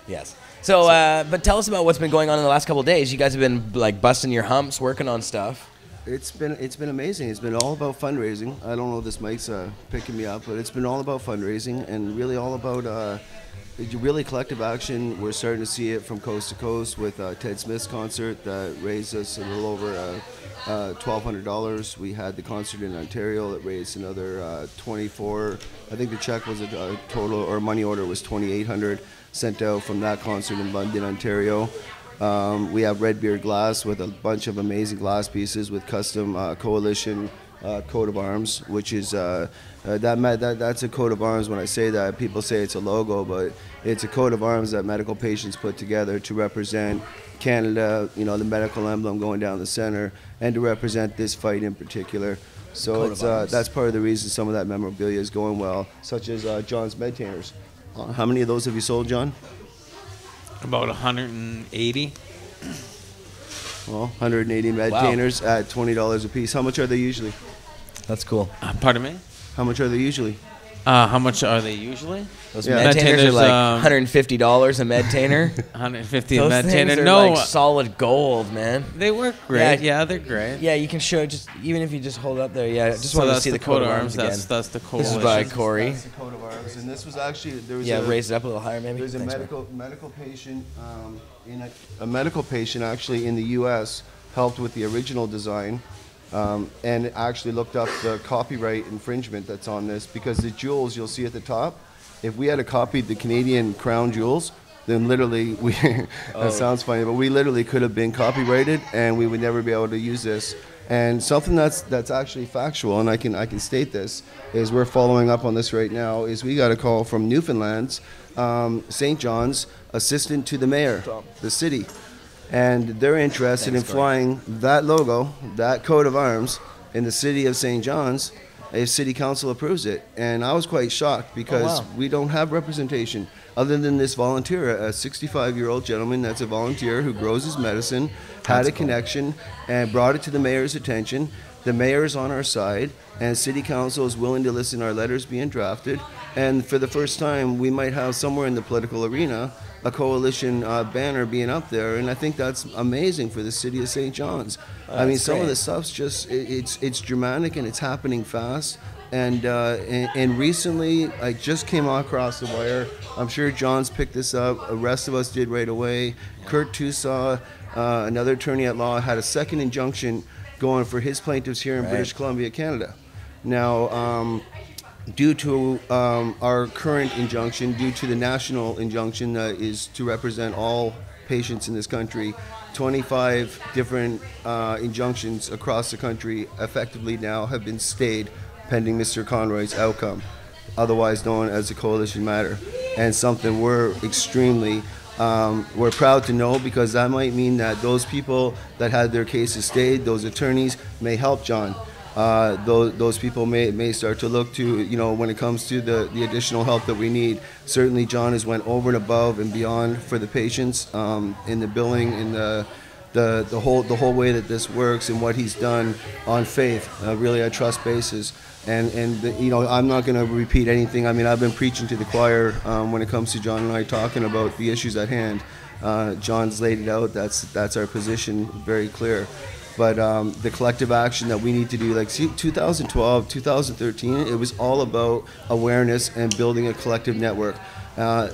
yes. So, but tell us about what's been going on in the last couple of days. You guys have been like busting your humps, working on stuff. It's been amazing. It's been all about fundraising. I don't know if this mic's picking me up, but it's been all about fundraising and really all about really collective action. We're starting to see it from coast to coast with Ted Smith's concert that raised us a little over $1,200. We had the concert in Ontario that raised another $24. I think the check was a total, or money order was $2,800 sent out from that concert in London, Ontario. We have Red Beard Glass with a bunch of amazing glass pieces with custom coalition coat of arms, which is that's a coat of arms. When I say that, people say it's a logo, but it's a coat of arms that medical patients put together to represent Canada, you know, the medical emblem going down the center, and to represent this fight in particular. So it's, that's part of the reason some of that memorabilia is going well, such as John's Medtainers. How many of those have you sold, John? About 180. Well, 180 Medtainers at $20 a piece. How much are they usually? That's cool. Pardon me? How much are they usually? How much are they usually? Those Medtainers are like $150 a Medtainer. 150 a Those Medtainer. things are No, like solid gold, man. They work great. Yeah, they're great. Yeah, you can show just even if you just hold it up there. Yeah, I just So wanted to that's see the the coat of arms again. That's the This is by Corey. That's the coat of arms, and this was actually there was raise it up a little higher, maybe. There's a Thanks, medical patient a medical patient actually in the U.S. helped with the original design. And actually looked up the copyright infringement that's on this, because the jewels you'll see at the top, if we had copied the Canadian crown jewels, then literally that sounds funny, but we literally could have been copyrighted and we would never be able to use this. And something that's actually factual, and I can state this, is we're following up on this right now, is we got a call from Newfoundland's St. John's assistant to the mayor, the city. And they're interested in flying that logo, that coat of arms, in the city of St. John's if city council approves it. And I was quite shocked because we don't have representation other than this volunteer, a 65-year-old gentleman that's a volunteer who grows his medicine, had a connection, and brought it to the mayor's attention. The mayor is on our side, and city council is willing to listen to our letters being drafted. And for the first time, we might have somewhere in the political arena a coalition banner being up there, and I think that's amazing for the city of St. John's. I mean, some of the stuff's just it's dramatic and it's happening fast. And recently, I just came across the wire. I'm sure John's picked this up. The rest of us did right away. Kurt Tusaw, another attorney at law, had a second injunction going for his plaintiffs here in British Columbia, Canada. Now, due to our current injunction, due to the national injunction that is to represent all patients in this country, 25 different injunctions across the country effectively now have been stayed pending Mr. Conroy's outcome, otherwise known as the coalition matter, and something we're extremely we're proud to know, because that might mean that those people that had their cases stayed, those attorneys, may help John. Those people may start to look to, you know, when it comes to the additional help that we need. Certainly John has went over and above and beyond for the patients in the billing, in the whole way that this works, and what he's done on faith, really a trust basis. And you know, I'm not going to repeat anything. I mean, I've been preaching to the choir when it comes to John and I talking about the issues at hand. John's laid it out. That's our position, very clear. But the collective action that we need to do, like 2012, 2013, it was all about awareness and building a collective network.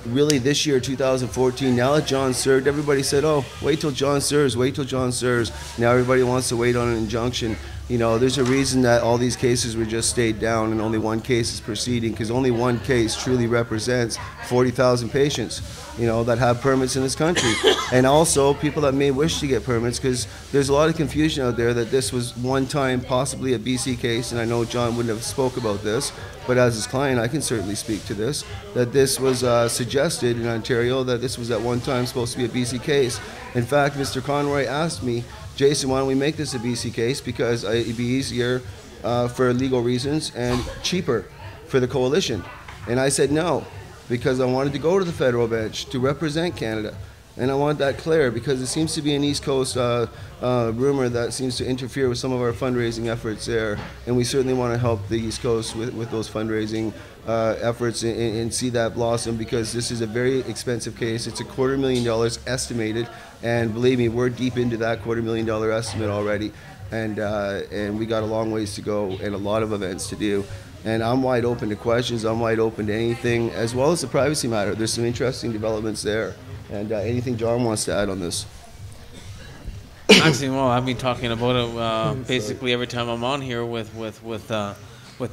Really this year, 2014, now that John served, everybody said, oh, wait till John serves, wait till John serves. Now everybody wants to wait on an injunction. You know, there's a reason that all these cases were just stayed down and only one case is proceeding, because only one case truly represents 40,000 patients, you know, that have permits in this country. And also people that may wish to get permits, because there's a lot of confusion out there that this was one time possibly a BC case, and I know John wouldn't have spoke about this, but as his client I can certainly speak to this, that this was suggested in Ontario that this was at one time supposed to be a BC case. In fact, Mr. Conroy asked me, Jason, why don't we make this a BC case, because it'd be easier for legal reasons and cheaper for the coalition. And I said no, because I wanted to go to the federal bench to represent Canada. And I want that clear, because it seems to be an East Coast rumor that seems to interfere with some of our fundraising efforts there. And we certainly want to help the East Coast with those fundraising efforts and see that blossom, because this is a very expensive case. It's $250,000 estimated. And believe me, we're deep into that $250,000 estimate already. And we got a long ways to go and a lot of events to do. And I'm wide open to questions. I'm wide open to anything, as well as the privacy matter. There's some interesting developments there. And anything John wants to add on this? Actually, well, I've been talking about it basically every time I'm on here with the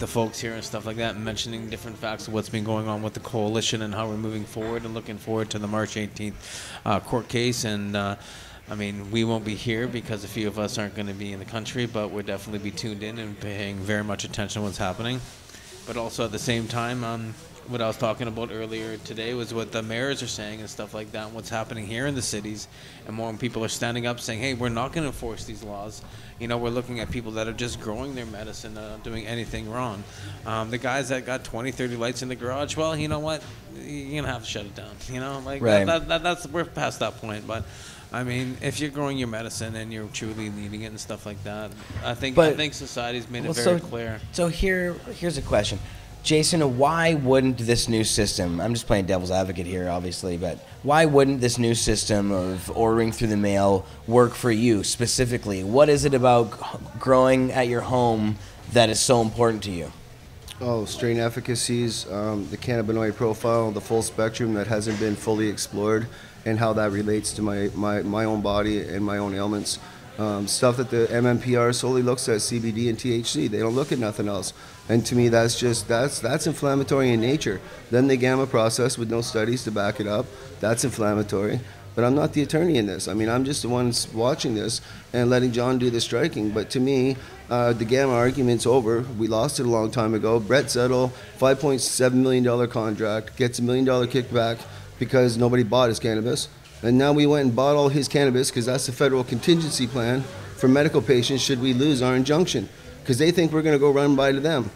folks here and stuff like that, and mentioning different facts of what's been going on with the coalition and how we're moving forward, and looking forward to the March 18th court case. And I mean, we won't be here because a few of us aren't going to be in the country, but we'll definitely be tuned in and paying very much attention to what's happening. But also at the same time, what I was talking about earlier today was what the mayors are saying and stuff like that, and what's happening here in the cities, and more people are standing up saying, hey, we're not going to enforce these laws. You know, we're looking at people that are just growing their medicine, not doing anything wrong. The guys that got 20, 30 lights in the garage, well, you know what, you're going to have to shut it down. You know, like right. that's we're past that point. But I mean, if you're growing your medicine and you're truly needing it and stuff like that, I think society's made it very clear. So here's a question. Jason, why wouldn't this new system, I'm just playing devil's advocate here, obviously, but why wouldn't this new system of ordering through the mail work for you specifically? What is it about growing at your home that is so important to you? Oh, strain efficacies, the cannabinoid profile, the full spectrum that hasn't been fully explored, and how that relates to my own body and my own ailments. Stuff that the MMPR solely looks at CBD and THC. They don't look at nothing else. And to me, that's inflammatory in nature. Then the gamma process with no studies to back it up, that's inflammatory. But I'm not the attorney in this. I mean, I'm just the one watching this and letting John do the striking. But to me, the gamma argument's over. We lost it a long time ago. Brett Settle, $5.7 million contract, gets $1 million kickback because nobody bought his cannabis. And now we went and bought all his cannabis because that's the federal contingency plan for medical patients should we lose our injunction, because they think we're going to go run by to them.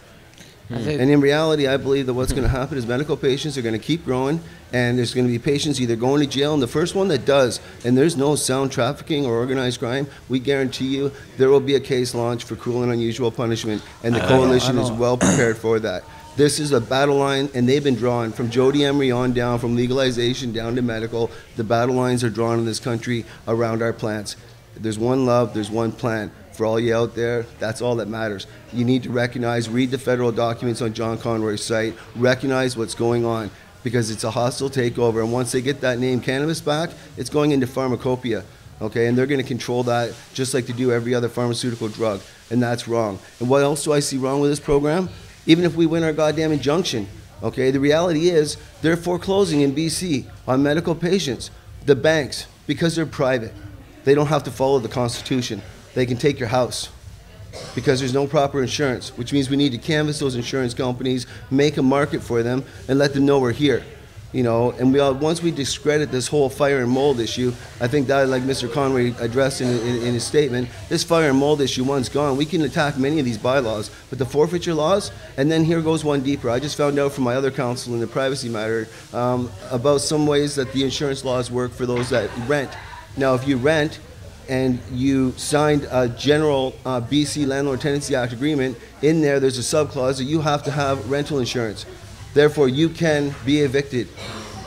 And in reality, I believe that what's going to happen is medical patients are going to keep growing, and there's going to be patients either going to jail, and the first one that does, and there's no sound trafficking or organized crime, we guarantee you there will be a case launched for cruel and unusual punishment, and the coalition is well prepared for that. This is a battle line, and they've been drawn from Jody Emery on down, from legalization down to medical. The battle lines are drawn in this country around our plants. There's one love, there's one plan. For all you out there, that's all that matters. You need to recognize, read the federal documents on John Conroy's site, recognize what's going on, because it's a hostile takeover. And once they get that name cannabis back, it's going into pharmacopoeia, okay? And they're going to control that just like they do every other pharmaceutical drug, and that's wrong. And what else do I see wrong with this program? Even if we win our goddamn injunction, okay, the reality is they're foreclosing in BC on medical patients. The banks, because they're private, they don't have to follow the Constitution. They can take your house because there's no proper insurance, which means we need to canvass those insurance companies, make a market for them, and let them know we're here. You know, and once we discredit this whole fire and mold issue, I think that, like Mr. Conroy addressed in his statement, this fire and mold issue, once gone, we can attack many of these bylaws, but the forfeiture laws, and then here goes one deeper. I just found out from my other counsel in the privacy matter about some ways that the insurance laws work for those that rent. Now, if you rent and you signed a general BC Landlord Tenancy Act agreement, in there's a subclause that you have to have rental insurance. Therefore, you can be evicted.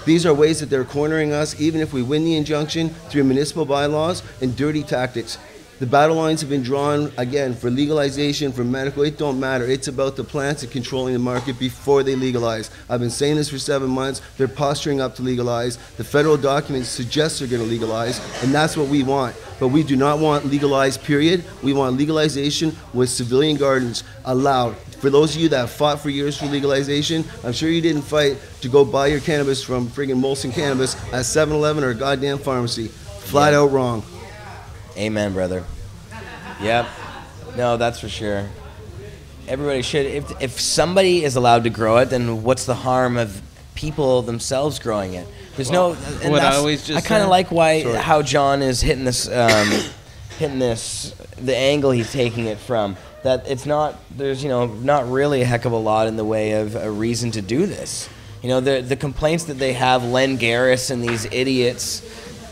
These are ways that they're cornering us, even if we win the injunction, through municipal bylaws and dirty tactics. The battle lines have been drawn, again, for legalization, for medical. It don't matter. It's about the plants and controlling the market before they legalize. I've been saying this for 7 months. They're posturing up to legalize. The federal documents suggest they're going to legalize, and that's what we want. But we do not want legalized, period. We want legalization with civilian gardens allowed. For those of you that have fought for years for legalization, I'm sure you didn't fight to go buy your cannabis from friggin' Molson Cannabis at 7-Eleven or a goddamn pharmacy. Flat out wrong. Amen, brother. Yep. No, that's for sure. Everybody should. If somebody is allowed to grow it, then what's the harm of people themselves growing it? There's no. And what I always just I kind of say- like Sorry. how John is hitting this, the angle he's taking it from. That it's not. There's not really a heck of a lot in the way of a reason to do this. The complaints that they have, Len Garris and these idiots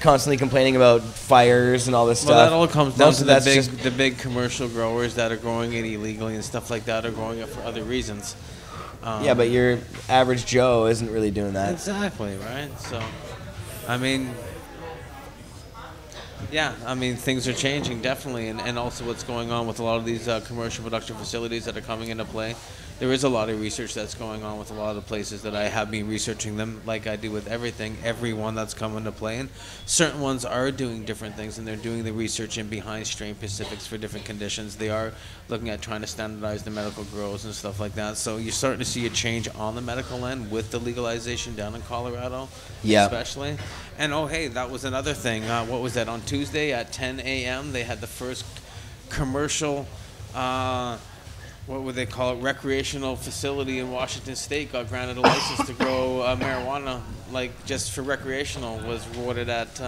constantly complaining about fires and all this Well, stuff. that all comes down Most to of the that's big, the big commercial growers that are growing it illegally and stuff like that are growing it for other reasons. Yeah, but your average Joe isn't really doing that. Exactly, right? So, I mean, yeah, things are changing, definitely, and also what's going on with a lot of these commercial production facilities that are coming into play. There is a lot of research that's going on with a lot of the places that I have been researching them, like I do with everyone that's come into play. And certain ones are doing different things, and they're doing the research in behind strain specifics for different conditions. They are looking at trying to standardize the medical grows and stuff like that. So you're starting to see a change on the medical end with the legalization down in Colorado, Yeah. especially. And oh, hey, that was another thing. What was that? On Tuesday at 10 a.m., they had the first commercial. What would they call it? Recreational facility in Washington State got granted a license to grow marijuana, like just for recreational, was rewarded at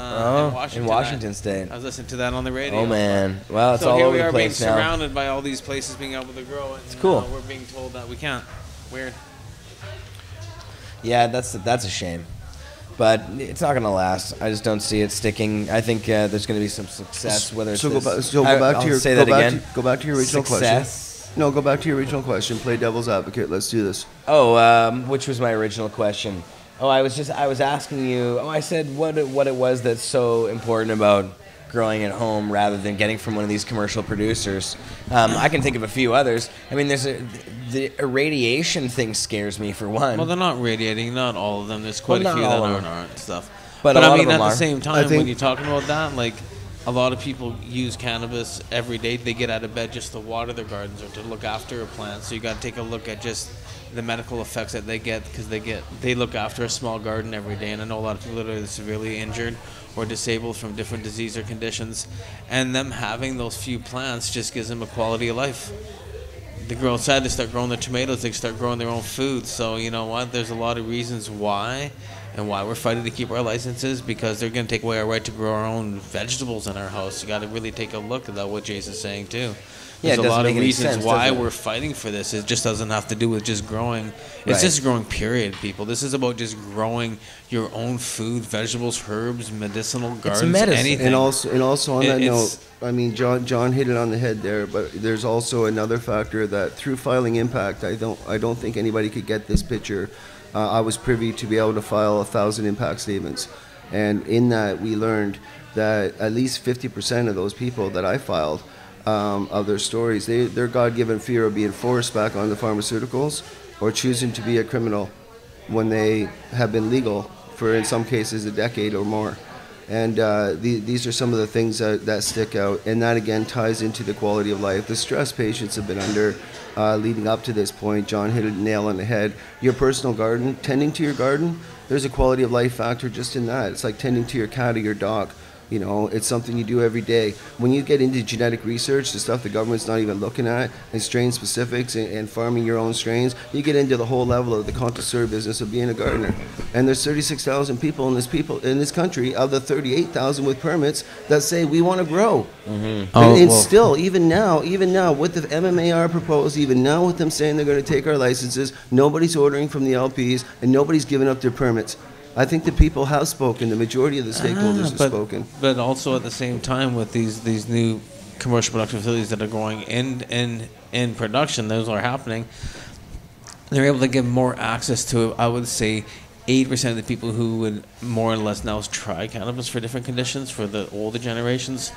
in Washington. State. I was listening to that on the radio. Oh man, well, it's so all here over we the are being place now. surrounded by all these places being able to grow it. It's cool. We're being told that we can't. Weird. Yeah, that's a shame, but it's not gonna last. I just don't see it sticking. I think there's gonna be some success. Whether it's So go this- back I'll to your say that again. go back to your original Success. question. No, go back to your original question. Play devil's advocate. Let's do this. Oh, which was my original question? Oh, I was asking you. Oh, I said what it was that's so important about growing at home rather than getting from one of these commercial producers. I can think of a few others. I mean, the irradiation thing scares me for one. Well, they're not radiating, not all of them. There's quite Well, a few not that all of aren't them. and stuff. But a I lot of mean, them at are. the same I time, think- when you're talking about that, like a lot of people use cannabis every day. They get out of bed just to water their gardens or to look after a plant. So you got to take a look at just the medical effects that they get because they look after a small garden every day. And I know a lot of people that are severely injured or disabled from different disease or conditions, and them having those few plants just gives them a quality of life. They grow outside, they start growing their tomatoes, they start growing their own food. So you know what? There's a lot of reasons why, and why we're fighting to keep our licenses, because they're going to take away our right to grow our own vegetables in our house. You got to really take a look at that, what Jason's saying too. Yeah, it There's a doesn't lot of make any reasons sense, why does it? we're fighting for this. It just doesn't have to do with just growing. It's Right. just growing, period, people. This is about just growing your own food, vegetables, herbs, medicinal gardens, anything. And also on that note, It's- I mean, John hit it on the head there. But there's also another factor that through filing impact, I don't think anybody could get this picture. I was privy to be able to file 1,000 impact statements, and in that we learned that at least 50% of those people that I filed. Of their stories, their God-given fear of being forced back on the pharmaceuticals or choosing to be a criminal when they have been legal for, in some cases, a decade or more. And these are some of the things that stick out. And that, again, ties into the quality of life. The stress patients have been under leading up to this point. John hit a nail on the head. Your personal garden, tending to your garden, there's a quality of life factor just in that. It's like tending to your cat or your dog. You know, it's something you do every day. When you get into genetic research, the stuff the government's not even looking at, and strain specifics and farming your own strains, you get into the whole level of the connoisseur business of being a gardener. And there's 36,000 people in this country, of the 38,000 with permits, that say we want to grow. Mm-hmm. And still, even now, with the MMAR proposed, even now with them saying they're going to take our licenses, nobody's ordering from the LPs, and nobody's giving up their permits. I think the people have spoken. The majority of the stakeholders have spoken. But also at the same time, with these new commercial production facilities that are going in production, those are happening. They're able to give more access to, I would say, 80% of the people who would more or less now try cannabis for different conditions, for the older generations.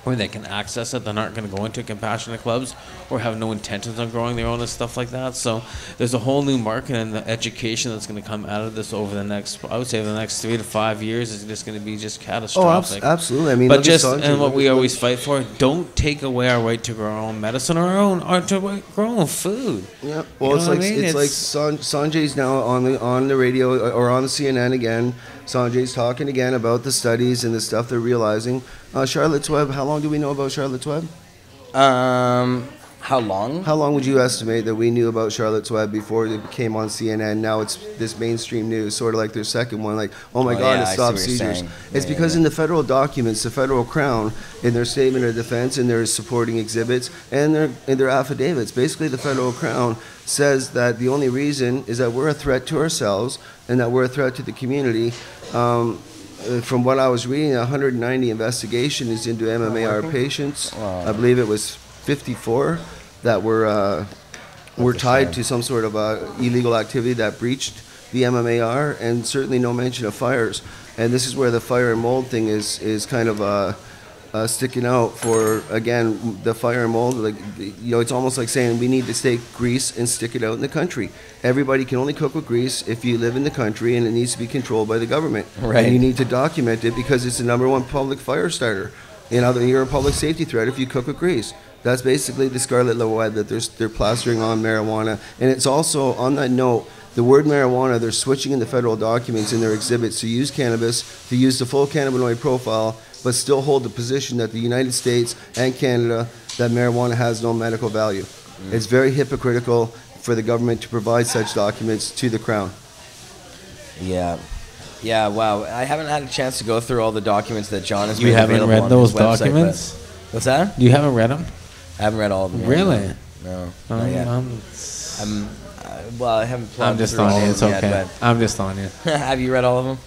where they can access it. They're not going to go into compassionate clubs or have no intentions on growing their own and stuff like that. So there's a whole new market and the education that's going to come out of this over the next, I would say, the next 3 to 5 years is just going to be just catastrophic. Oh, absolutely. I mean, but look at just Sanjay, and what look we at- always fight for: don't take away our right to grow our own medicine or to grow our own food. Yeah. You Well, know it's what like I mean? it's like Sanjay's now on the radio or on the CNN again. Sanjay's talking again about the studies and the stuff they're realizing. Charlotte's Web. How long do we know about Charlotte's Web? How long? How long would you estimate that we knew about Charlotte's Web before it came on CNN? Now it's this mainstream news, sort of like their second one, like, oh my God, yeah, it I see stopped what you're seizures. saying. It's Yeah, because in the federal documents, the federal Crown, in their statement of defense and their supporting exhibits and their affidavits, basically the federal Crown says that the only reason is that we're a threat to ourselves and that we're a threat to the community. From what I was reading, 190 investigations into MMAR patients. I believe it was 54 that were tied to some sort of illegal activity that breached the MMAR, and certainly no mention of fires. And this is where the fire and mold thing is kind of sticking out for, again, the fire and mold. Like, you know, it's almost like saying we need to take grease and stick it out in the country. Everybody can only cook with grease if you live in the country, and it needs to be controlled by the government. Right. And you need to document it because it's the #1 public fire starter. You're a public safety threat if you cook with grease. That's basically the scarlet lead that they're plastering on marijuana. And it's also, on that note, the word marijuana, they're switching in the federal documents in their exhibits to use cannabis, to use the full cannabinoid profile, but still hold the position that the United States and Canada, that marijuana has no medical value. It's very hypocritical for the government to provide such documents to the Crown. Yeah. Yeah, wow. I haven't had a chance to go through all the documents that John has You made haven't available read on those his website, documents? but- What's that? You haven't read them? I haven't read all of them yet. Really? No. Not yet. Well, I haven't I'm plugged just through on all you. of It's them okay. yet, I'm just on you. but have you read all of them?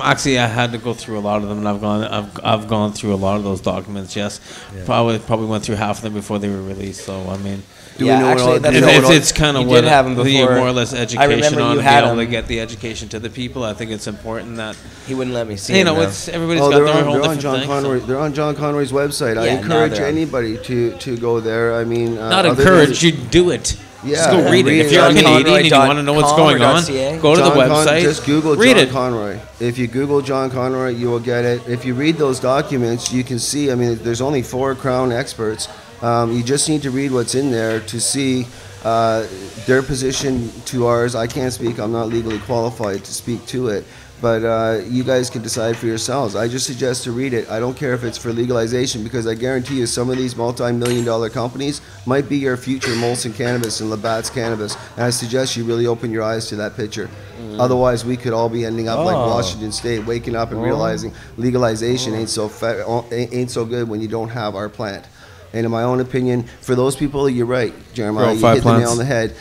Actually, I had to go through a lot of them, and I've gone through a lot of those documents. Yes, probably went through half of them before they were released. So I mean, it's kind of what more or less education on being able to get the education to the people. I think it's important that he wouldn't let me see. You know, it's everybody's got their whole different John thing. Conroy, they're on John Conroy's website. I encourage anybody to go there. I mean, not encourage, you do it. Yeah, just go read it. If you're a Canadian and you want to know what's going on, go to the website. Just Google read John it. Conroy. If you Google John Conroy, you will get it. If you read those documents, you can see. I mean, there's only 4 Crown experts. You just need to read what's in there to see their position to ours. I can't speak. I'm not legally qualified to speak to it. But you guys can decide for yourselves. I just suggest to read it. I don't care if it's for legalization, because I guarantee you some of these multi-million-dollar companies might be your future Molson Cannabis and Labatt's Cannabis. And I suggest you really open your eyes to that picture. Otherwise, we could all be ending up like Washington State, waking up and realizing legalization ain't so good when you don't have our plant. And in my own opinion, for those people, you're right, Jeremiah. You hit the nail on the head.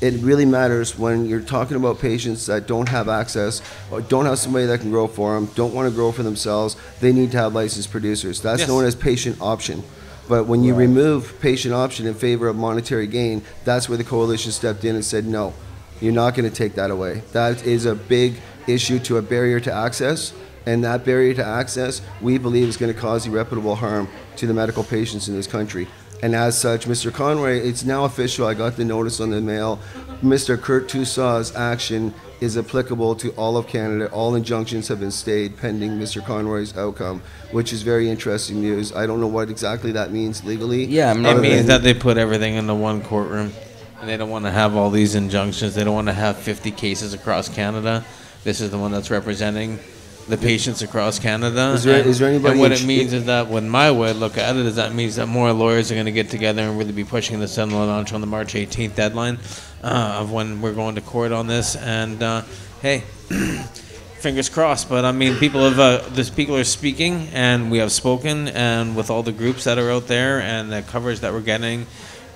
It really matters when you're talking about patients that don't have access or don't have somebody that can grow for them, don't want to grow for themselves. They need to have licensed producers. That's known as patient option. But when you remove patient option in favor of monetary gain, that's where the coalition stepped in and said, no, you're not going to take that away. That is a big issue to a barrier to access. And that barrier to access, we believe, is going to cause irreparable harm to the medical patients in this country. And as such, Mr. Conroy, it's now official. I got the notice on the mail. Mr. Kurt Tussaw's action is applicable to all of Canada. All injunctions have been stayed pending Mr. Conroy's outcome, which is very interesting news. I don't know what exactly that means legally. Yeah, it means that they put everything into one courtroom, and they don't want to have all these injunctions. They don't want to have 50 cases across Canada. This is the one that's representing the patients across Canada. Is there anybody? And what it means is that, when my way to look at it, is that means that more lawyers are going to get together and really be pushing the settlement launch on the March 18th deadline of when we're going to court on this. And hey, fingers crossed. But I mean, people are speaking, and we have spoken, and with all the groups that are out there and the coverage that we're getting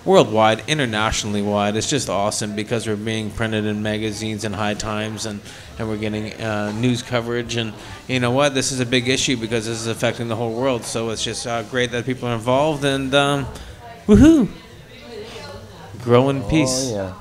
worldwide, internationally wide, it's just awesome, because we're being printed in magazines and High Times, and we're getting news coverage. And you know what, this is a big issue because this is affecting the whole world. So it's just great that people are involved, and woohoo, grow in peace. Yeah.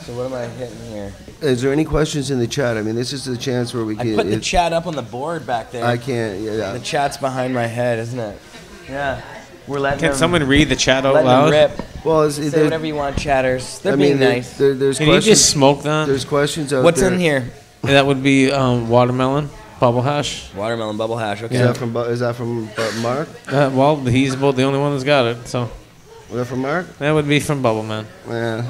So what am I hitting here? Is there any questions in the chat? I mean, this is the chance where we I can. put the chat up on the board back there. I can't. Yeah. The chat's behind my head, isn't it? Yeah. We're letting Can them, someone read the chat out letting loud? them rip. Well, Say whatever you want, chatters. They're I being mean, nice. there's Can you questions. just smoke that? There's questions out What's there. in here? That would be watermelon, bubble hash. Watermelon bubble hash. Okay. Is that from Mark? Well, he's about the only one that's got it. So. Was that from Mark? That would be from Bubbleman. Yeah.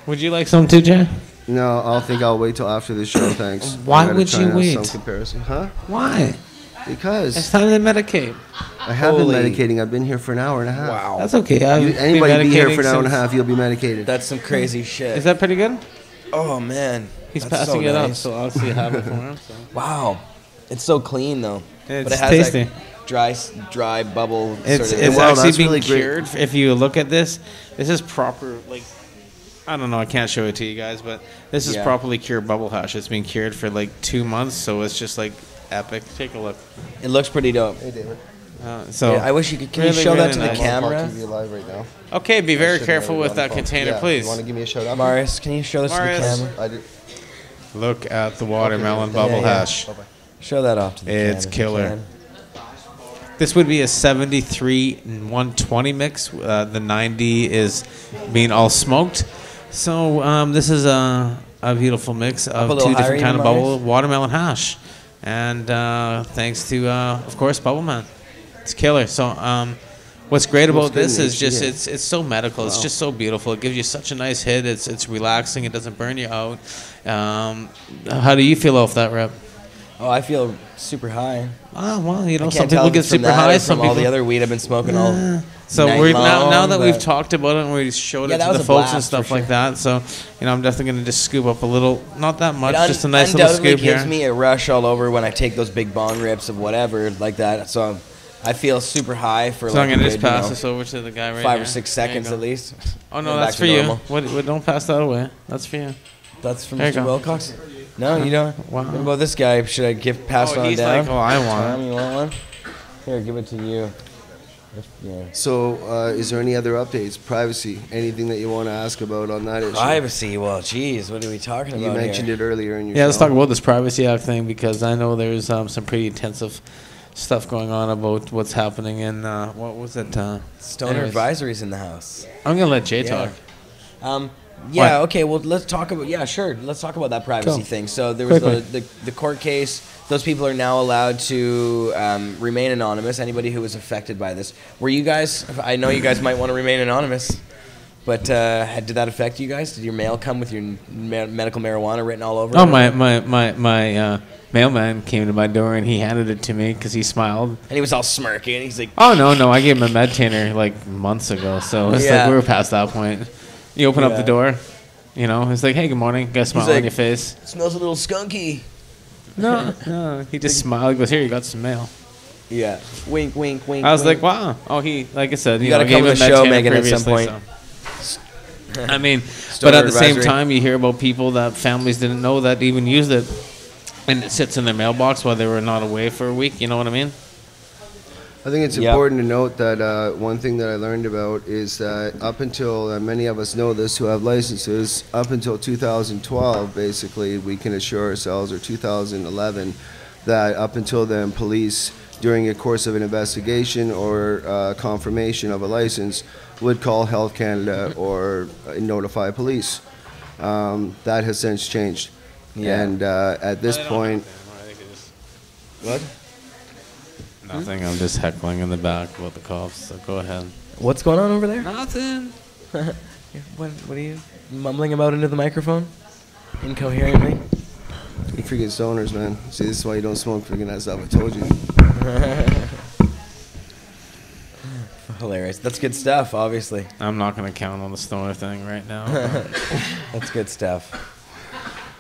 Would you like some too, Jay? No, I'll wait till after the show. Thanks. Why I gotta would try you and have wait? Some comparison, huh? Why? Because it's time to medicate. I have been medicating. I've been here for an hour and a half. Wow. That's okay. Anybody be here for an hour and a half, you'll be medicated. That's some crazy shit. Is that pretty good? Oh man, He's that's passing so it up, nice. so I'll see have it for him. So. Wow, it's so clean though. It's but it has tasty. That dry bubble. It's sort of it's Wow, actually that's being really great. cured. If you look at this, this is proper. Like, I don't know. I can't show it to you guys, but this is Yeah. properly cured bubble hash. It's been cured for like 2 months, so it's just like epic. Take a look. It looks pretty dope. Hey, David. So Yeah, I wish you could. Can really, you show really that to nice. the camera? I'm on TV live right now. Okay, be very should careful be with on the that phone. container, Yeah, please. You want to give me a shout out? Marius, can you show this Marius. to the camera? I did. Look at the watermelon Okay, bubble Yeah, yeah. hash. Bye-bye. Show that off to the camera. It's if you killer. can. This would be a 73 and 120 mix. The 90 is being all smoked. So this is a beautiful mix Up of a little two higher different kind of even, bubble Marius? watermelon hash, and thanks to of course Bubbleman, it's killer. So what's great Smells about good this in is just HDA. it's so medical. It's Wow. just so beautiful. It gives you such a nice hit. It's relaxing. It doesn't burn you out. How do you feel off that rep? Oh, I feel super high. Oh well, you know I some can't tell people if get it's from super that or high. from Some all people the other weed I've been smoking all. So night we're now long, that we've but- talked about it and we showed Yeah, it that to was the a folks and blast stuff for like sure. that. So I'm definitely gonna just scoop up a little, not that much, It just a nice little undoubtedly scoop gives here. me a rush all over when I take those big bong rips of whatever like that. So I feel super high for So like I'm gonna a just good, pass you know, this over to the guy right 5 here. or 6 There you seconds go. at least. Oh no, Go that's back for to you. normal. What? Don't pass that away. That's for you. That's from There you Mr. go. Wilcox. No, you don't. Wow. What about this guy? Should I pass it on he's down? like, oh, I want Tom, it. you want one? Here, give it to you. Yeah. So, is there any other updates? Privacy? Anything that you want to ask about on that issue? Privacy. Well, geez, what are we talking You about mentioned here? it earlier in your Yeah, let's show. talk about this Privacy Act thing because I know there's some pretty intensive stuff going on about what's happening in what was it? Stoner anyways. advisories in the house. I'm gonna let Jay Yeah. talk. Yeah. What? Okay. Well, let's talk about. Yeah, sure. Let's talk about that privacy Go. thing. So there was Quickly. the court case. Those people are now allowed to remain anonymous. Anybody who was affected by this. Were you guys? I know you guys might want to remain anonymous, but did that affect you guys? Did your mail come with your medical marijuana written all over Oh, it? my mailman came to my door and he handed it to me because he smiled. And he was all smirky, and he's like, Oh no, I gave him a medtainer like months ago, so it's Yeah. like we were past that point. You open up Yeah. the door, you know, it's like, hey, good morning, got a smile like, on your face. "It smells a little skunky." No, he just smiled. He goes, here, you got some mail. Yeah. Wink, wink, wink. I was wink. like, wow. Oh, he, like I said, You you gotta know, come gave to him the a show, medtainer Megan, at some previously, point. so. I mean, Stoner but at the same advisory. time, you hear about people that families didn't know that even used it, and it sits in their mailbox while they were not away for a week. You know what I mean? I think it's Yep. important to note that one thing that I learned about is that up until, many of us know this who have licenses, up until 2012, basically, we can assure ourselves, or 2011, that up until then, police, during a course of an investigation or confirmation of a license, would call Health Canada or notify police. That has since changed. Yeah. And at this point, what? Nothing. I'm just heckling in the back about the cops. So go ahead. What's going on over there? Nothing. What are you mumbling about into the microphone? Incoherently? You freaking stoners, man. See, this is why you don't smoke freaking that stuff. I told you. Hilarious. That's good stuff, obviously. I'm not going to count on the stoner thing right now. That's good stuff.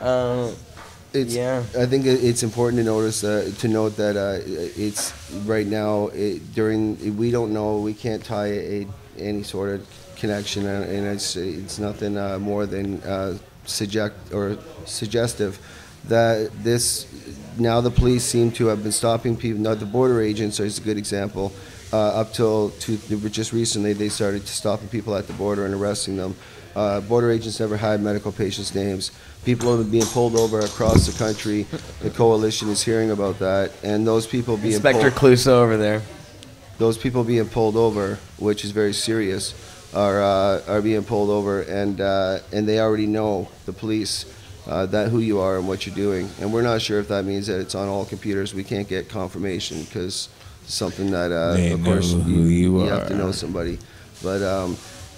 Yeah. I think it's important to notice to note that it's right now we don't know, we can't tie any sort of connection, and it's nothing more than suggestive that this now the police seem to have been stopping people. Now the border agents is a good example. up till just recently, they started stopping people at the border and arresting them. Border agents never had medical patients' names. People have been pulled over across the country. The coalition is hearing about that, and those people being Inspector Clouseau over there. Those people being pulled over, which is very serious, are being pulled over, and they already know, the police, that who you are and what you're doing. And we're not sure if that means that it's on all computers. We can't get confirmation because it's something that, of course, you have to know somebody. But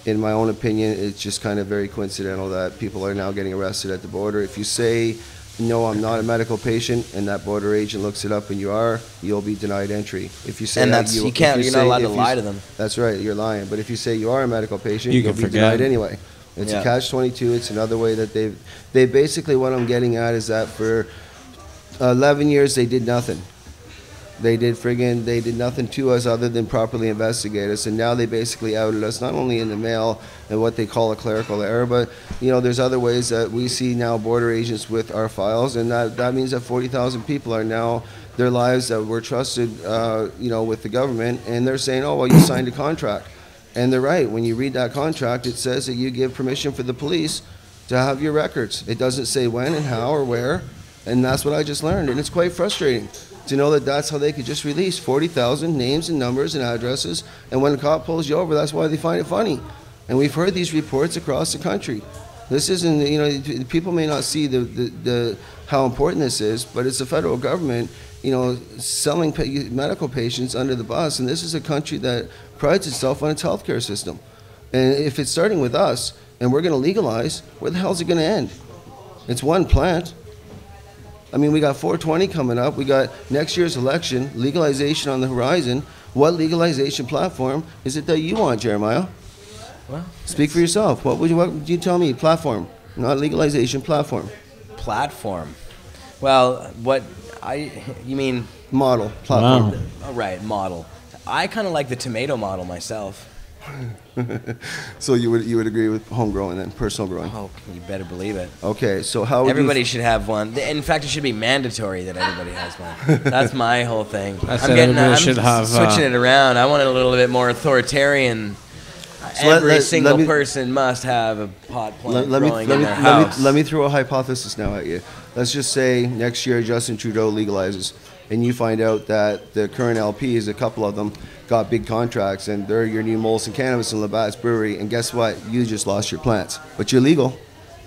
in my own opinion, it's just kind of very coincidental that people are now getting arrested at the border. If you say, no, I'm not a medical patient, and that border agent looks it up and you are, you'll be denied entry. If you say And that's, you can't, you're not allowed to lie to them. That's right, you're lying. But if you say you are a medical patient, You you'll can be forget. denied anyway. It's a catch-22. It's another way that they basically, what I'm getting at is that for 11 years they did nothing. They did nothing to us other than properly investigate us, and now they basically outed us, not only in the mail and what they call a clerical error, but there's other ways that we see now border agents with our files, and that means that 40,000 people are now, their lives that were trusted, with the government, and they're saying, oh, well, you signed a contract. And they're right. When you read that contract, it says that you give permission for the police to have your records. It doesn't say when and how or where, and that's what I just learned, and it's quite frustrating to know that that's how they could just release 40,000 names and numbers and addresses, and when a cop pulls you over, that's why they find it funny. And we've heard these reports across the country. This isn't, people may not see how important this is, but it's the federal government, selling medical patients under the bus, and this is a country that prides itself on its healthcare system. And if it's starting with us, and we're going to legalize, where the hell is it going to end? It's one plant. I mean, we got 420 coming up. We got next year's election, legalization on the horizon. What legalization platform is it that you want, Jeremiah? Well, speak for yourself. What would you tell me? Platform, not legalization. Platform. Platform. Well, you mean model platform? Wow. Oh, right, model. I kind of like the tomato model myself. So you would agree with home growing then, personal growing? Oh, you better believe it. Okay, so how would everybody should have one. In fact, it should be mandatory that everybody has one. That's my whole thing. I'm switching it around. I want it a little bit more authoritarian. So every single person must have a pot plant growing in their house. Let me throw a hypothesis now at you. Let's just say next year Justin Trudeau legalizes, and you find out that the current LPs, a couple of them, got big contracts, and they're your new Molson Cannabis and Labatt's Brewery, and guess what? You just lost your plants, but you're legal.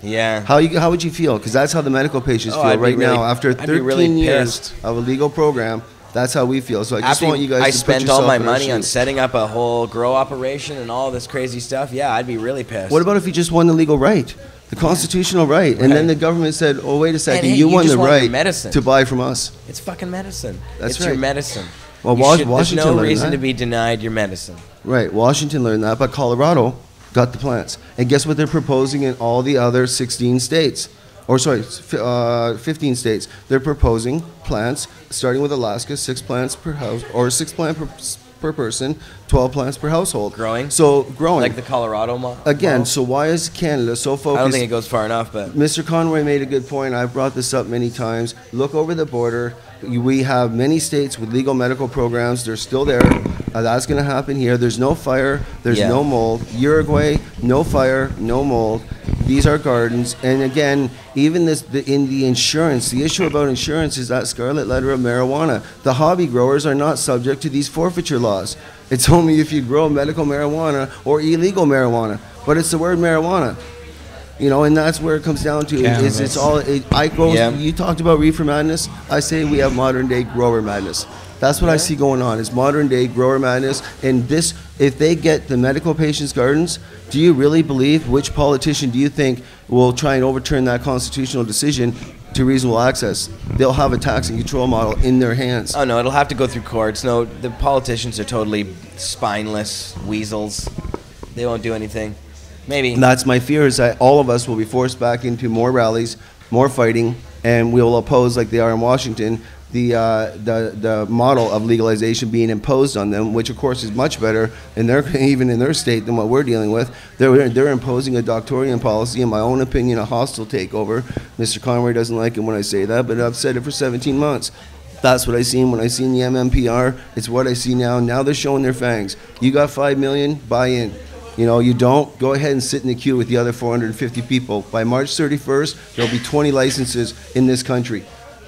Yeah. How would you feel? Because that's how the medical patients feel right now. After 13 years of a legal program, that's how we feel. So I just want you guys to put spent yourself all my in our money on shoes. setting up a whole grow operation and all this crazy stuff. Yeah, I'd be really pissed. What about if you just won the legal right? The constitutional right. And then the government said, oh, wait a second, hey, you won just the want right medicine. to buy from us. It's fucking medicine. That's it's right. your medicine. Well, There's Washington no learned reason that. to be denied your medicine. Right, Washington learned that, but Colorado got the plants. And guess what they're proposing in all the other 16 states? Or sorry, 15 states. They're proposing plants, starting with Alaska, 6 plants per house, or 6 plants per person, 12 plants per household. Growing? So growing. Like the Colorado model? Again, so why is Canada so focused? I don't think it goes far enough, but... Mr. Conroy made a good point. I've brought this up many times. Look over the border. We have many states with legal medical programs. They're still there. That's going to happen here. There's no fire. There's no mold. Uruguay, no fire, no mold. These are gardens. And again, even in the insurance, the issue about insurance is that scarlet letter of marijuana. The hobby growers are not subject to these forfeiture laws. It's only if you grow medical marijuana or illegal marijuana. But it's the word marijuana. And that's where it comes down to. It's all. You talked about reefer madness. I say we have modern day grower madness. That's what I see going on. Is modern day grower madness. And this, if they get the medical patients' gardens, do you really believe which politician do you think will try and overturn that constitutional decision to reasonable access? They'll have a tax and control model in their hands. Oh no, it'll have to go through courts. No, the politicians are totally spineless weasels. They won't do anything. Maybe. And that's my fear, is that all of us will be forced back into more rallies, more fighting, and we'll oppose, like they are in Washington, the model of legalization being imposed on them, which of course is much better even in their state than what we're dealing with. They're imposing a doctorian policy, in my own opinion, a hostile takeover. Mr. Conroy doesn't like it when I say that, but I've said it for 17 months. That's what I seen when I seen the MMPR. It's what I see now. Now they're showing their fangs. You got 5 million, buy in. You know, you don't, go ahead and sit in the queue with the other 450 people. By March 31st, there'll be 20 licenses in this country,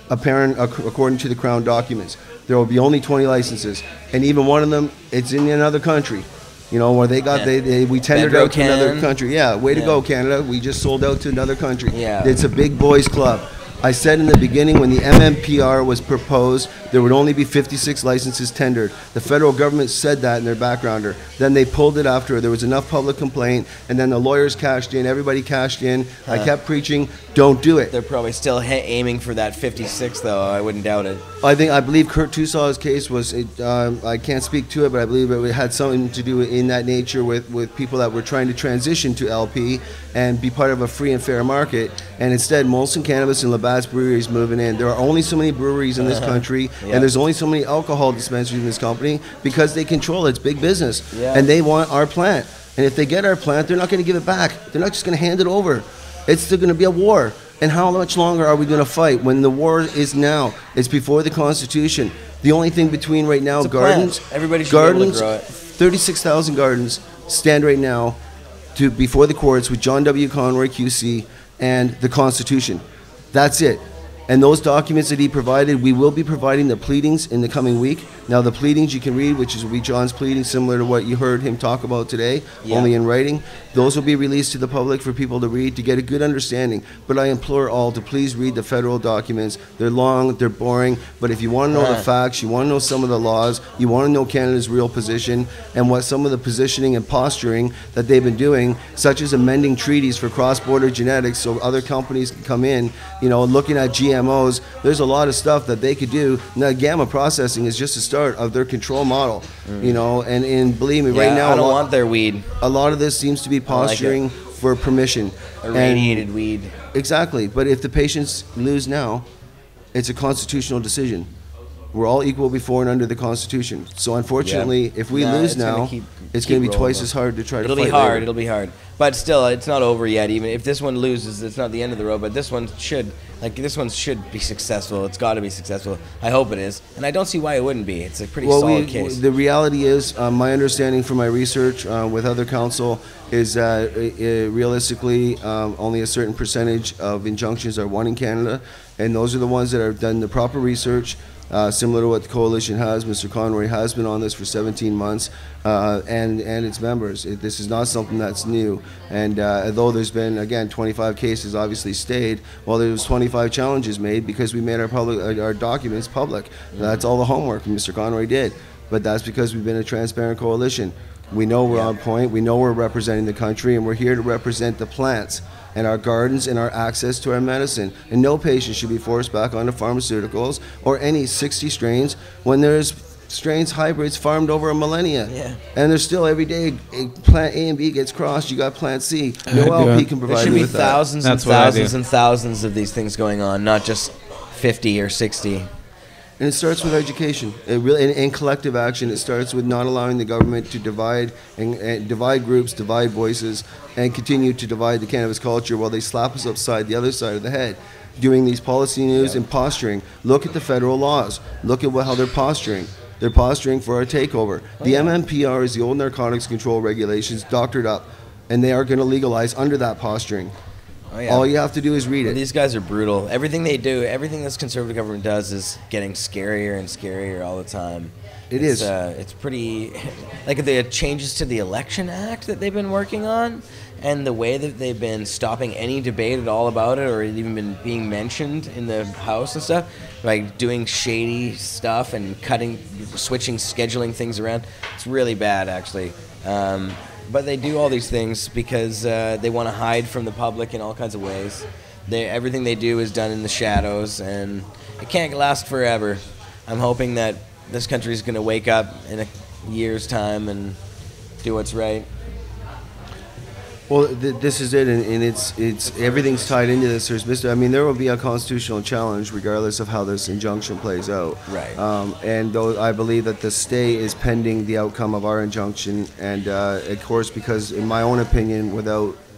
according to the Crown documents. There will be only 20 licenses, and even one of them, it's in another country. You know, where they got, we tendered out to another country. Yeah, way to go, Canada. We just sold out to another country. Yeah. It's a big boys club. I said in the beginning, when the MMPR was proposed, there would only be 56 licenses tendered. The federal government said that in their backgrounder. Then they pulled it after there was enough public complaint, and then the lawyers cashed in, everybody cashed in. I kept preaching, don't do it. They're probably still aiming for that 56, though. I wouldn't doubt it. I believe Kurt Tusaw's case was, I can't speak to it, but I believe it had something to do in that nature with people that were trying to transition to LP and be part of a free and fair market. And instead, Molson Cannabis and Labatt's breweries moving in. There are only so many breweries in this country, and there's only so many alcohol dispensaries in this company because they control it. It's big business, and they want our plant. And if they get our plant, they're not going to give it back. They're not just going to hand it over. It's still going to be a war. And how much longer are we going to fight when the war is now? It's before the Constitution. The only thing between right now, gardens, everybody should be able to grow it. 36,000 gardens stand right now before the courts with John W. Conroy QC and the Constitution. That's it. And those documents that he provided, we will be providing the pleadings in the coming week. Now, the pleadings you can read, which will be John's pleading, similar to what you heard him talk about today, only in writing. Those will be released to the public for people to read to get a good understanding. But I implore all to please read the federal documents. They're long, they're boring, but if you want to know the facts, you want to know some of the laws, you want to know Canada's real position and what some of the positioning and posturing that they've been doing, such as amending treaties for cross-border genetics so other companies can come in, you know, looking at GMOs, there's a lot of stuff that they could do. Now, gamma processing is just a start of their control model, you know, and believe me, right now, I don't want their weed. A lot of this seems to be posturing for permission. Irradiated weed. Exactly, but if the patients lose now, it's a constitutional decision. We're all equal before and under the Constitution. So unfortunately, if we lose now, it's going to be twice as hard to try to fight. It'll be hard. It'll be hard. But still, it's not over yet. Even if this one loses, it's not the end of the road. But this one should be successful. It's got to be successful. I hope it is, and I don't see why it wouldn't be. It's a pretty solid case. The reality is, my understanding from my research with other counsel is that realistically, only a certain percentage of injunctions are won in Canada, and those are the ones that have done the proper research. Similar to what the coalition has, Mr. Conroy has been on this for 17 months, and its members. This is not something that's new. And although there's been, again, 25 cases obviously stayed, well, there was 25 challenges made because we made our documents public. That's all the homework Mr. Conroy did. But that's because we've been a transparent coalition. We know we're on point. We know we're representing the country, and we're here to represent the plants and our gardens and our access to our medicine. And no patient should be forced back onto pharmaceuticals or any 60 strains when there's strains, hybrids farmed over a millennia. And there's still every day plant A and B gets crossed, you got plant C. No LP can provide you with that. There should be thousands and thousands and thousands of these things going on, not just 50 or 60. And it starts with education. In collective action, it starts with not allowing the government to divide and divide groups, divide voices, and continue to divide the cannabis culture while they slap us upside the other side of the head, doing these policy news and posturing. Look at the federal laws. Look at how they're posturing. They're posturing for our takeover. The MMPR is the old narcotics control regulations doctored up, and they are going to legalize under that posturing. All you have to do is read it. These guys are brutal. Everything they do, everything this conservative government does is getting scarier and scarier all the time. It's pretty, like the changes to the Election Act that they've been working on, and the way that they've been stopping any debate at all about it, or even been being mentioned in the House and stuff, like doing shady stuff and switching, scheduling things around. It's really bad, actually. But they do all these things because they want to hide from the public in all kinds of ways. Everything they do is done in the shadows, and it can't last forever. I'm hoping that this country is going to wake up in a year's time and do what's right. Well, this is it, and it's everything's tied into this. There will be a constitutional challenge regardless of how this injunction plays out. Right. And though I believe that the stay is pending the outcome of our injunction, and of course, because in my own opinion,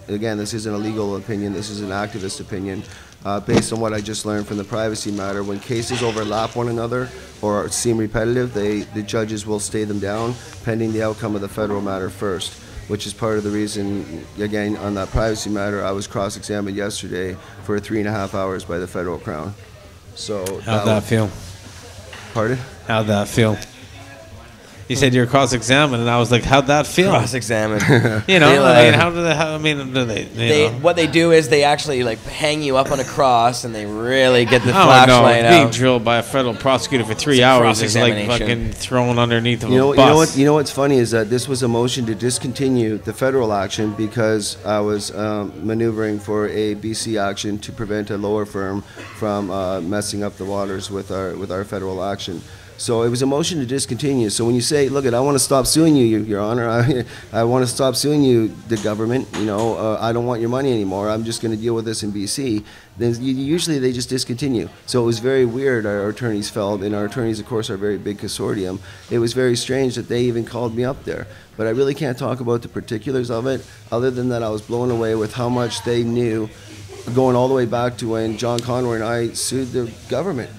again, this isn't a legal opinion, this is an activist opinion. based on what I just learned from the privacy matter. When cases overlap one another or seem repetitive, the judges will stay them down pending the outcome of the federal matter first, which is part of the reason, again, on that privacy matter, I was cross-examined yesterday for 3.5 hours by the federal Crown. So How'd that feel? Pardon? How'd that feel? You said you're cross-examined, and I was like, "How'd that feel?" Cross-examined. You know, I mean, do they? What they do is they actually like hang you up on a cross, and they really get the Oh flashlight no! out. Being drilled by a federal prosecutor for 3 hours is like fucking thrown underneath of a bus. You know what's funny is that this was a motion to discontinue the federal action because I was maneuvering for a BC action to prevent a lower firm from messing up the waters with our federal action. So it was a motion to discontinue. So when you say, look, I want to stop suing you, Your Honor, I want to stop suing you, the government, I don't want your money anymore, I'm just going to deal with this in BC, then usually they just discontinue. So it was very weird, our attorneys felt, and our attorneys, of course, are a very big consortium. It was very strange that they even called me up there. But I really can't talk about the particulars of it, other than that I was blown away with how much they knew, going all the way back to when John Conroy and I sued the government.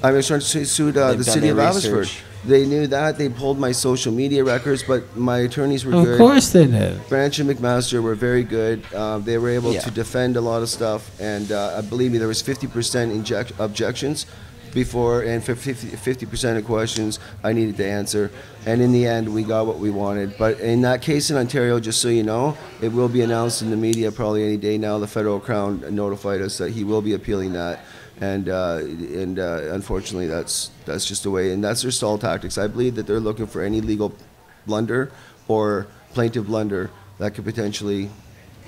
I was trying to sue the city of Abbotsford. They knew that. They pulled my social media records, but my attorneys were good. Of course they did. Branch and McMaster were very good. They were able to defend a lot of stuff, and I believe me, there was 50% objections before, and 50% of questions I needed to answer. And in the end, we got what we wanted. But in that case in Ontario, just so you know, it will be announced in the media probably any day now. The federal Crown notified us that he will be appealing that. And unfortunately, that's just the way, and that's their stall tactics. I believe that they're looking for any legal blunder or plaintiff blunder that could potentially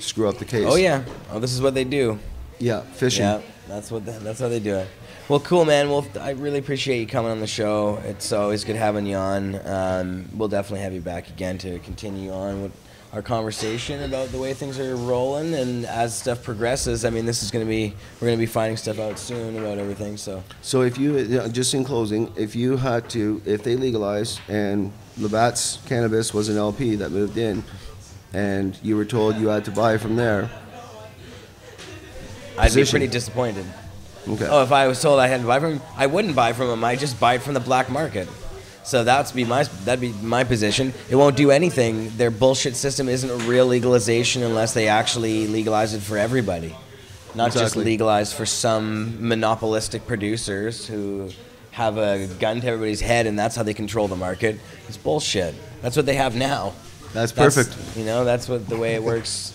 screw up the case. Oh yeah, this is what they do. Yeah, fishing. Yeah, that's how they do it. Well, cool, man. Well, I really appreciate you coming on the show. It's always good having you on. We'll definitely have you back again to continue on with our conversation about the way things are rolling, and as stuff progresses, I mean, we're going to be finding stuff out soon about everything. So if you, just in closing, if they legalized and Labatt's Cannabis was an LP that moved in, and you were told you had to buy from there, I'd be pretty disappointed. Okay. Oh, if I was told I had to buy from him, I wouldn't buy from him. I just buy it from the black market. So that'd be my position. It won't do anything. Their bullshit system isn't a real legalization unless they actually legalize it for everybody, not just legalized for some monopolistic producers who have a gun to everybody's head and that's how they control the market. It's bullshit. That's what they have now. That's perfect. That's what the way it works.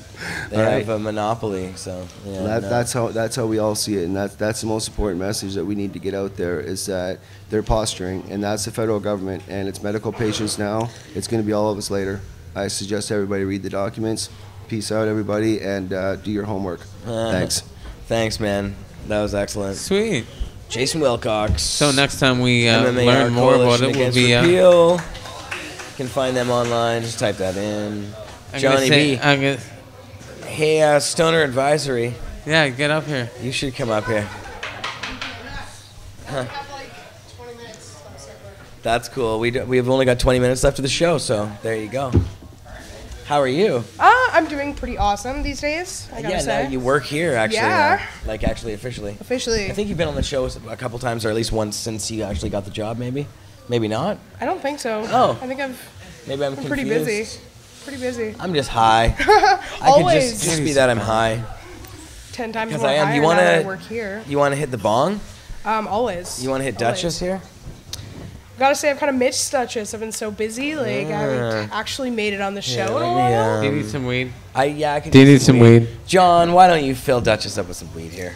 They have a monopoly, so that's how we all see it, and that's the most important message that we need to get out there, is that they're posturing, and that's the federal government, and it's medical patients now. It's going to be all of us later. I suggest everybody read the documents. Peace out, everybody, and do your homework. Thanks. Thanks, man. That was excellent. Sweet. Jason Wilcox. So next time we learn more about it, we'll be. You can find them online. Just type that in. Johnny B. Hey, Stoner Advisory. Yeah, get up here. You should come up here. Huh. That's cool. We've only got 20 minutes left of the show, so there you go. How are you? I'm doing pretty awesome these days, I gotta say. Now you work here, actually. Yeah. Actually, officially. Officially. I think you've been on the show a couple times, or at least once since you actually got the job, maybe? Maybe not? I don't think so. Oh. I think Maybe I'm pretty confused. busy. Pretty busy. I'm just high. Always. I could just be that I'm high. 10 times more I am. higher now that I work here. You want to hit the bong? Always. You want to hit Duchess here? Gotta say, I've kind of missed Duchess. I've been so busy. I haven't actually made it on the show in a while. Do you need some weed? I can Do you need some weed? John, why don't you fill Duchess up with some weed here?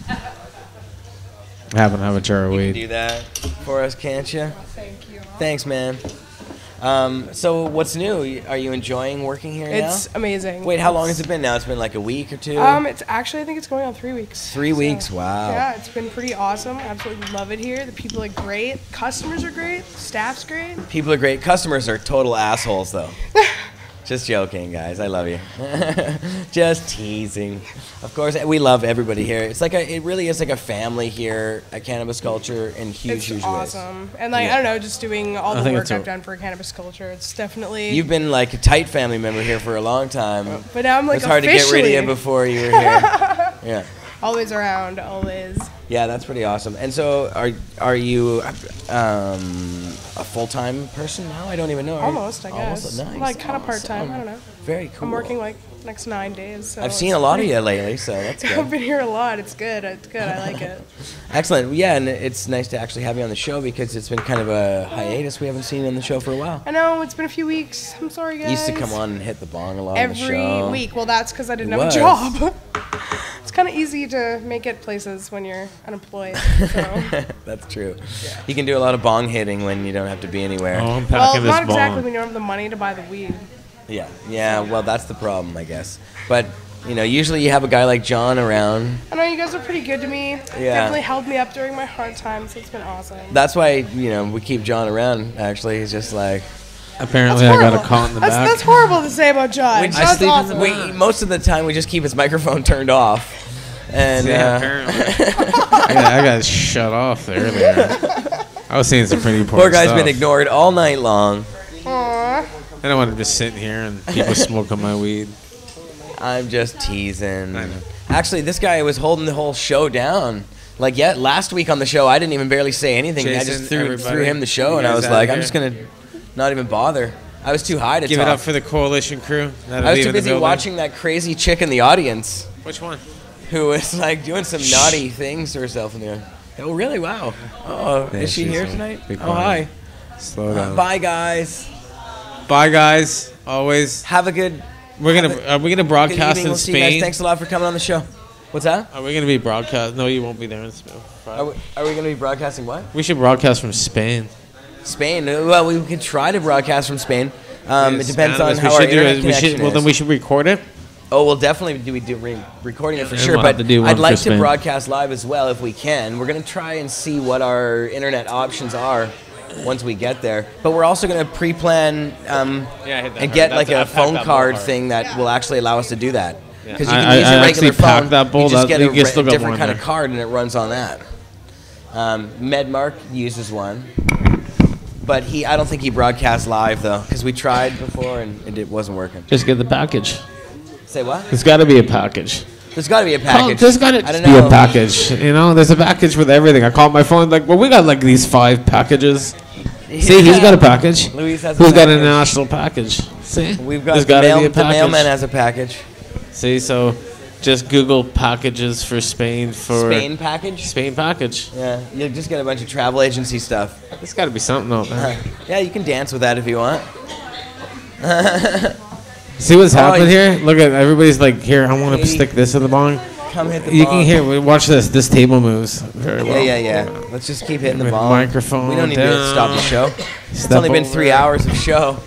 I haven't have a jar of You weed. can do that for us, can't you? Thank you. Thanks, man. So what's new? Are you enjoying working here now? It's amazing. Wait, how long has it been now? It's been like a week or two? It's actually, I think it's going on 3 weeks. 3 weeks, wow. Yeah, it's been pretty awesome. I absolutely love it here. The people are great. Customers are great. Staff's great. People are great. Customers are total assholes, though. Just joking, guys. I love you. Just teasing. Of course, we love everybody here. It really is like a family here at Cannabis Culture in huge ways. It's awesome. And I don't know, just doing all the work I've done for Cannabis Culture, it's definitely... You've been like a tight family member here for a long time. But now I'm like It was hard to get rid of you before you were here. Yeah. Always around, always. Yeah, that's pretty awesome. And so, are you a full-time person now? I don't even know. Almost, I guess. Nice. Like kind of part-time. I don't know. Very cool. I'm working like next 9 days. So I've seen a lot of you lately, so that's good. I've been here a lot. It's good. It's good. I like it. Excellent. Yeah, and it's nice to actually have you on the show because it's been kind of a hiatus. We haven't seen you on the show for a while. I know, it's been a few weeks. I'm sorry, guys. You used to come on and hit the bong a lot on the show. Every week. Well, that's because I didn't have a job. It's kind of easy to make it places when you're unemployed. So. That's true. Yeah. You can do a lot of bong hitting when you don't have to be anywhere. Oh, I'm packing well, not exactly when you don't have the money to buy the weed. Yeah. Well, that's the problem, I guess. But usually you have a guy like John around. I know you guys are pretty good to me. Yeah. Definitely held me up during my hard times. So it's been awesome. That's why we keep John around. Actually, he's just like. Apparently, I got a call in the back. That's horrible to say about John. John's awesome. Most of the time, we just keep his microphone turned off. And apparently, I got shut off earlier. I was saying some pretty important Poor guy's stuff. been ignored all night long. Aww. I don't want him just sitting here and people smoking my weed. I'm just teasing. Actually, this guy was holding the whole show down. Like, last week on the show, I didn't even barely say anything. Jason, I just threw him the show, you and I guys was out like, here? I'm just going to not even bother. I was too high to Give talk. it up for the coalition crew. I was too busy watching that crazy chick in the audience. Which one? Who was like doing some naughty things to herself in there. Oh, really? Wow. Oh, Yeah, is she she's here a tonight? big Oh, hi. Slow down. Bye, guys. Bye, guys. Always. Have a good. Are we gonna broadcast in We'll see you guys. Spain? Thanks a lot for coming on the show. What's that? Are we gonna be broadcast? No, you won't be there in Spain. Are we going to be broadcasting what? We should broadcast from Spain. Spain. Well, we could try to broadcast from Spain. It depends on we how our should do internet it. connection Well, is. then we should record it. Oh, we'll definitely do recording it for And sure. we'll But have to do one I'd like for to Spain. broadcast live as well if we can. We're going to try and see what our internet options are once we get there. But we're also going to pre-plan and get like a phone card thing that will actually allow us to do that. Because you can use your regular phone. That bowl, you just get a still got different one kind there. of card and it runs on that. MedMark uses one. But I don't think he broadcasts live though, because we tried before and it wasn't working. Just get the package. Say what? There's got to be a package. There's got to be a package. There's got to be a package. There's a package with everything. I called my phone like, well, we got like these 5 packages. Yeah. See, he's got a package. Luis has Who's a got a package. national package? See, We've got there's the, gotta mail, be a the package. mailman has a package. See, so just Google packages for Spain for Spain package? Spain package. Yeah, you'll just get a bunch of travel agency stuff. There's got to be something out there. Yeah, you can dance with that if you want. See what's happening here? Look at everybody's like, here, I want to stick this in the bong. Come hit the You bong. can hear. Watch this. This table moves very well. Yeah. Let's just keep hitting the With bong. microphone We don't need to down. stop the show. It's Step only been over. 3 hours of show.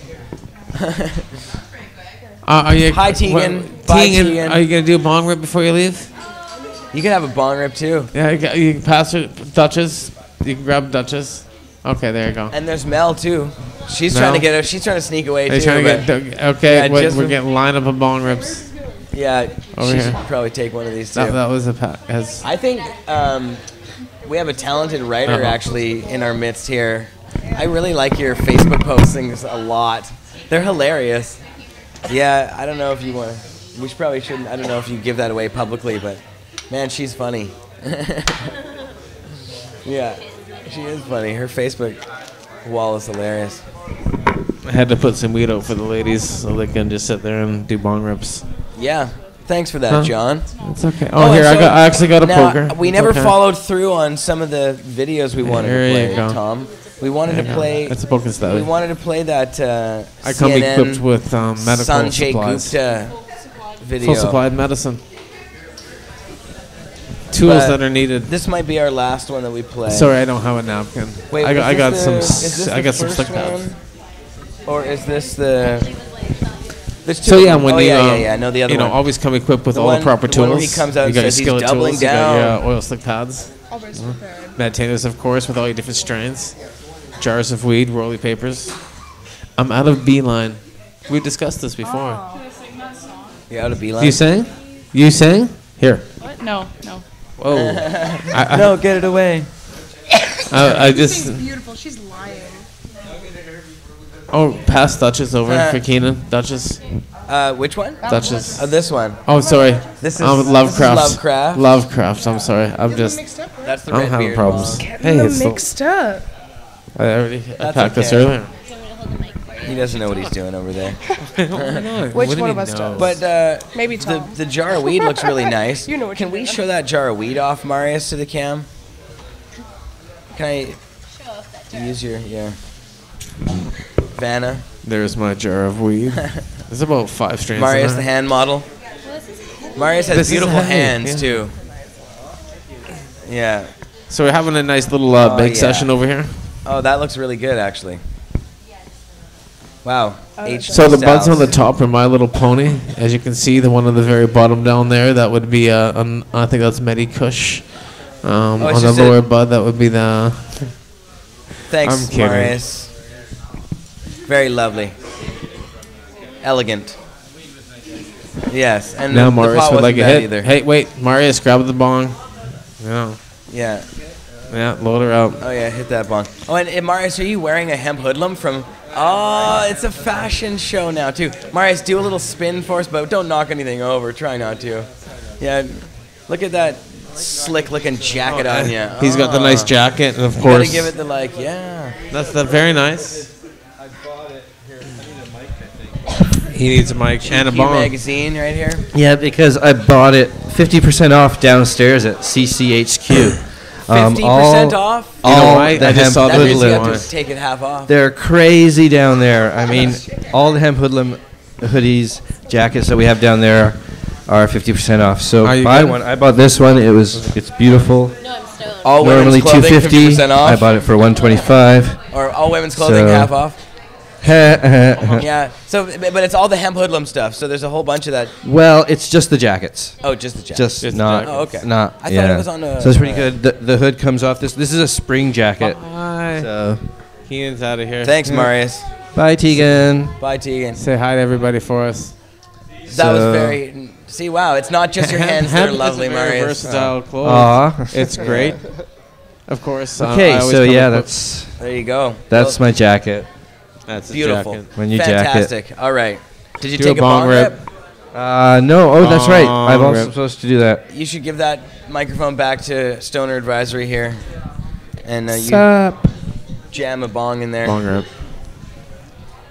Hi, Tegan. Bye, Tegan. Are you gonna do a bong rip before you leave? You can have a bong rip too. Yeah, you can pass her Duchess. You can grab Duchess. Okay, there you go. And there's Mel too. She's Mel? trying to get her. She's trying to sneak away They're too. trying to but- get. Okay, Yeah, wait, just we're for- getting line up of bong rips. Yeah, Over she here. should probably take one of these too. That was a I think we have a talented writer Uh-huh. actually in our midst here. I really like your Facebook postings a lot. They're hilarious. Yeah, I don't know if you want to. We probably shouldn't. I don't know if you give that away publicly, but man, she's funny. Yeah, she is funny. Her Facebook wall is hilarious. I had to put some weed out for the ladies so they can just sit there and do bong rips. Yeah. Thanks for that, Huh? John. It's okay. Oh, here, and I actually got a now, poker. We It's never okay. followed through on some of the videos we wanted There to you play, go. Tom. We wanted There to you go. play. That's a poker style. We wanted to play that I come CNN equipped with medical Sanjay supplies. Gupta video. Full supplied medicine. Tools But that are needed. This might be our last one that we play. Sorry, I don't have a napkin. Wait, I got is some. this I got some first slick pads. one? Or is this the? There's two So of yeah, them. when oh, you yeah. I know the other you know, one. always come equipped with The all one- the proper the one tools. where he comes out you and got your says he's skillet doubling tools. You got down. your oil slick pads. Always prepared. Meditators, of course, with all your different strains. Jars of weed, rolly papers. I'm out of Beeline. We've discussed this before. You're out of Beeline. You sang? You sang? Here. What? No. Whoa. No, get it away. I just. She's beautiful. She's lying. Oh, pass Duchess over for Keenan. Duchess. Which one? Duchess. Oh, this one. Oh, sorry. This is Lovecraft. Lovecraft. Lovecraft. I'm sorry. I'm just. That's the I'm red having beard problems. one. Getting Hey, them it's mixed up. I already That's attacked this okay. earlier. He doesn't know what he's doing over there. Which one of us does? But Maybe Tom. the jar of weed looks really nice. You know what Can you're we doing. show that jar of weed off, Marius, to the cam? Can I use your Vanna? There's my jar of weed. There's about 5 strands. Marius, in the there. hand model. Marius has This is beautiful heavy, hands yeah. too. Yeah. So we're having a nice little big session over here. Oh, that looks really good, actually. Wow. So the buds on the top are My Little Pony. As you can see, the one on the very bottom down there, that would be I think that's Medi Kush. On the just lower bud, that would be the. Thanks, I'm kidding. Marius. Very lovely. Elegant. Yes, and Now the Marius pot would wasn't like a bad hit. either. Hey, wait, Marius, grab the bong. Yeah. Yeah. Yeah, load her up. Oh yeah, hit that bong. Oh, and Marius, are you wearing a hemp hoodlum from? Oh, it's a fashion show now too. Marius, do a little spin for us, but don't knock anything over. Try not to. Yeah, look at that slick-looking jacket on you. He's got the nice jacket, and of You course. gotta give it the yeah. That's very nice. He needs a mic and a GQ bong. magazine right here. Yeah, because I bought it 50% off downstairs at CCHQ. 50% off? You know All why? the I just hemp saw the That means you hoodlum. have to take it half off. They're crazy down there. I mean, all the hemp hoodlum hoodies, jackets that we have down there are 50% off. So Are you buy good? one. I bought this one. It's beautiful. All Normally women's clothing, 250. 50% off? I bought it for 125. Or all women's clothing So- half off. Yeah. So, but it's all the hemp hoodlum stuff. So there's a whole bunch of that. Well, it's just the jackets. Oh, just the jackets. Just Just the not. jackets. Oh, okay. Not. I thought yeah. it was on a- So it's pretty good. The hood comes off. This is a spring jacket. Bye. So Keegan's out of here. Thanks, Marius. bye, Tegan. Bye, Tegan. Say hi to everybody for us. That was So- very. See, wow, it's not just your hands that are lovely, is a very Marius. versatile clothes. Aw. It's great. Of course. Okay, I always so come yeah, up with- that's There you go. that's my jacket. That's a Beautiful. jacket. When you jacket. Fantastic. All right. Did you Do take a a bong rip? No. Oh, that's right. I'm Bong also rip. supposed to do that. You should give that microphone back to Stoner Advisory here, and you Sup? jam a bong in there. Bong rip.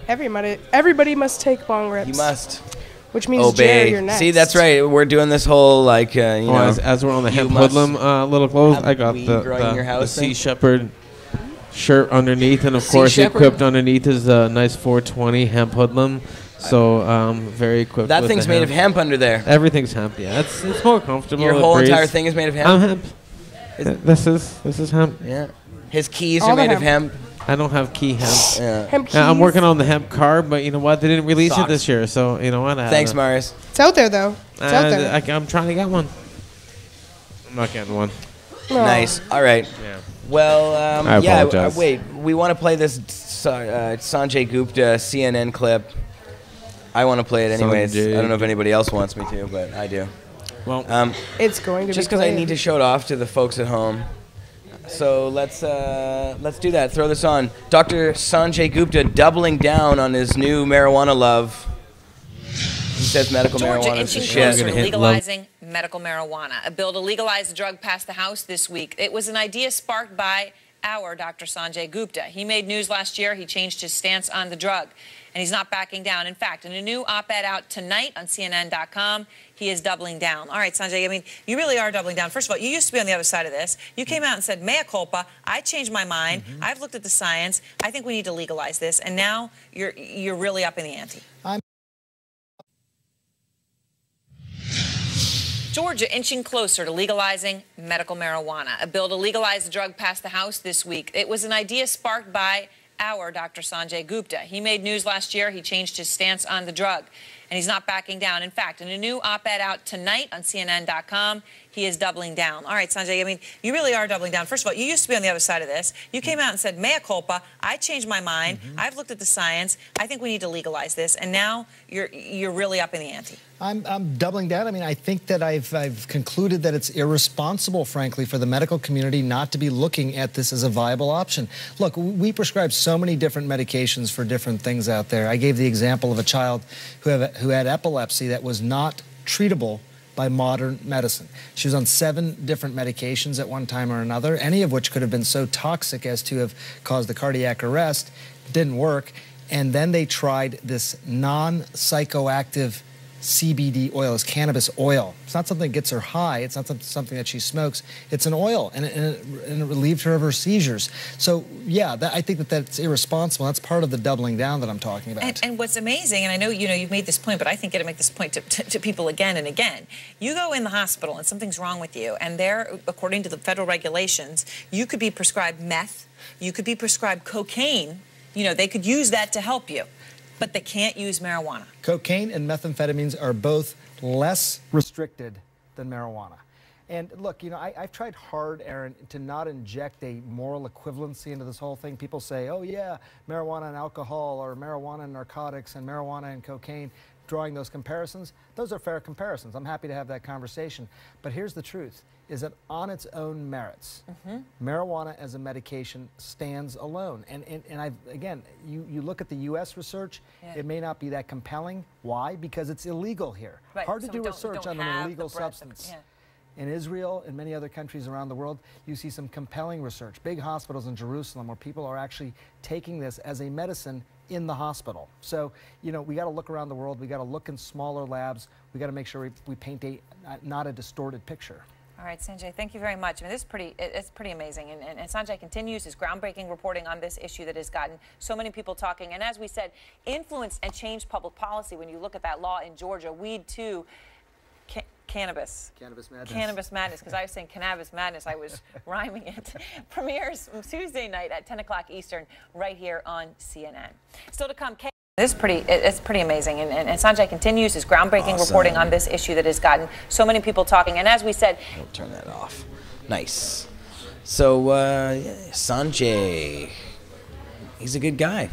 Everybody must take bong rips. You must Which means Jerry, obey. you're next. See, that's right. We're doing this whole like you know. As we're on the you hemp must hoodlum little clothes, have I got weed the growing in your house Sea thing. Shepherd shirt underneath, and of Sea course Shepherd? equipped underneath is a nice 420 hemp hoodlum. So very equipped. That with thing's the made of hemp under there. Everything's hemp. Yeah, it's more comfortable. Your it whole breathes. entire thing is made of hemp. I'm hemp. This is hemp. Yeah. His keys All are the made of hemp. I don't have key hemp. Yeah. Hemp I'm keys. working on the hemp car, but you know what? They didn't release Socks. it this year, so you know what? Thanks, Marius. It's out there though. It's out there. I'm trying to get one. I'm not getting one. No. Nice. All right. Yeah. Well, I yeah. apologize. Wait, we want to play this Sanjay Gupta CNN clip. I want to play it anyways. Sanjay I don't know if anybody else wants me to, but I do. Well, It's going to just be because I played. need to show it off to the folks at home. So let's do that. Throw this on. Dr. Sanjay Gupta doubling down on his new marijuana love. He says medical Georgia marijuana is the inching shit. closer to legalizing medical marijuana. A bill to legalize the drug passed the House this week. It was an idea sparked by our Dr. Sanjay Gupta. He made news last year. He changed his stance on the drug, and he's not backing down. In fact, in a new op-ed out tonight on CNN.com, he is doubling down. All right, Sanjay, I mean, you really are doubling down. First of all, you used to be on the other side of this. You came out and said, mea culpa, I changed my mind. I've looked at the science. I think we need to legalize this. And now you're really up in the ante. Georgia inching closer to legalizing medical marijuana. A bill to legalize the drug passed the House this week. It was an idea sparked by our Dr. Sanjay Gupta. He made news last year. He changed his stance on the drug, and he's not backing down. In fact, in a new op-ed out tonight on CNN.com, he is doubling down. All right, Sanjay, I mean, you really are doubling down. First of all, you used to be on the other side of this. You came out and said, mea culpa, I changed my mind, I've looked at the science, I think we need to legalize this, and now you're really upping the ante. I'm doubling down. I mean, I think that I've concluded that it's irresponsible, frankly, for the medical community not to be looking at this as a viable option. Look, we prescribe so many different medications for different things out there. I gave the example of a child who had epilepsy that was not treatable by modern medicine. She was on 7 different medications at one time or another, any of which could have been so toxic as to have caused a cardiac arrest. Didn't work. And then they tried this non-psychoactive CBD oil, is cannabis oil. It's not something that gets her high. It's not something that she smokes. It's an oil, and it relieved her of her seizures. So, yeah, I think that's irresponsible. That's part of the doubling down that I'm talking about. And what's amazing, and I know you've made this point, but I think you got to make this point to people again and again. You go in the hospital and something's wrong with you, and there, according to the federal regulations, you could be prescribed meth, you could be prescribed cocaine. They could use that to help you, but they can't use marijuana. Cocaine and methamphetamines are both less restricted than marijuana. And look, I've tried hard, Aaron, to not inject a moral equivalency into this whole thing. People say, oh yeah, marijuana and alcohol, or marijuana and narcotics, and marijuana and cocaine, drawing those comparisons. Those are fair comparisons. I'm happy to have that conversation. But here's the truth, is that on its own merits, marijuana as a medication stands alone. And again, you look at the U.S. research, it may not be that compelling. Why? Because it's illegal here. Right. Hard to So do we don't research on an have the illegal breadth of- substance. In Israel and many other countries around the world, you see some compelling research. Big hospitals in Jerusalem where people are actually taking this as a medicine in the hospital. So, we got to look around the world. We got to look in smaller labs. We got to make sure we paint not a distorted picture. All right, Sanjay, thank you very much. I mean, it's pretty amazing. And Sanjay continues his groundbreaking reporting on this issue that has gotten so many people talking. And as we said, influenced and changed public policy. When you look at that law in Georgia, weed too, cannabis. Cannabis madness. Cannabis madness, because I was saying cannabis madness. I was rhyming it. Premieres Tuesday night at 10 o'clock Eastern, right here on CNN. Still to come, it's pretty amazing. And Sanjay continues his groundbreaking reporting on this issue that has gotten so many people talking. And as we said, I'll turn that off. Nice. So, Sanjay, he's a good guy.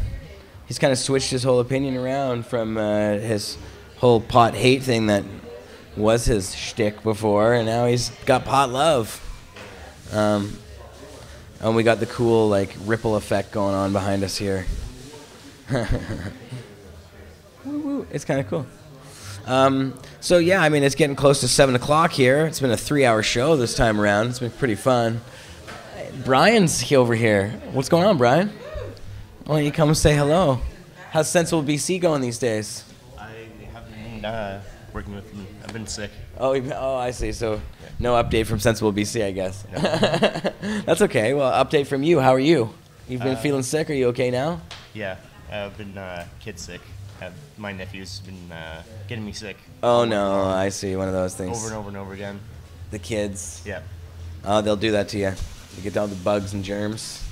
He's kind of switched his whole opinion around from his whole pot hate thing that was his shtick before, and now he's got pot love. And we got the cool ripple effect going on behind us here. Woo woo. It's kind of cool. So yeah, I mean, it's getting close to 7 o'clock here. It's been a 3-hour show this time around. It's been pretty fun. Brian's over here. What's going on, Brian? Why don't you come and say hello? How's Sensible BC going these days? I haven't been working with them. I've been sick. Oh, I see. So no update from Sensible BC, I guess. No. That's okay. Well, update from you. How are you? You've been feeling sick. Are you okay now? Yeah, I've been kid sick. My nephew's been getting me sick. Oh, no. I see. One of those things. Over and over and over again. The kids. Yeah. Oh, they'll do that to you. You get all the bugs and germs.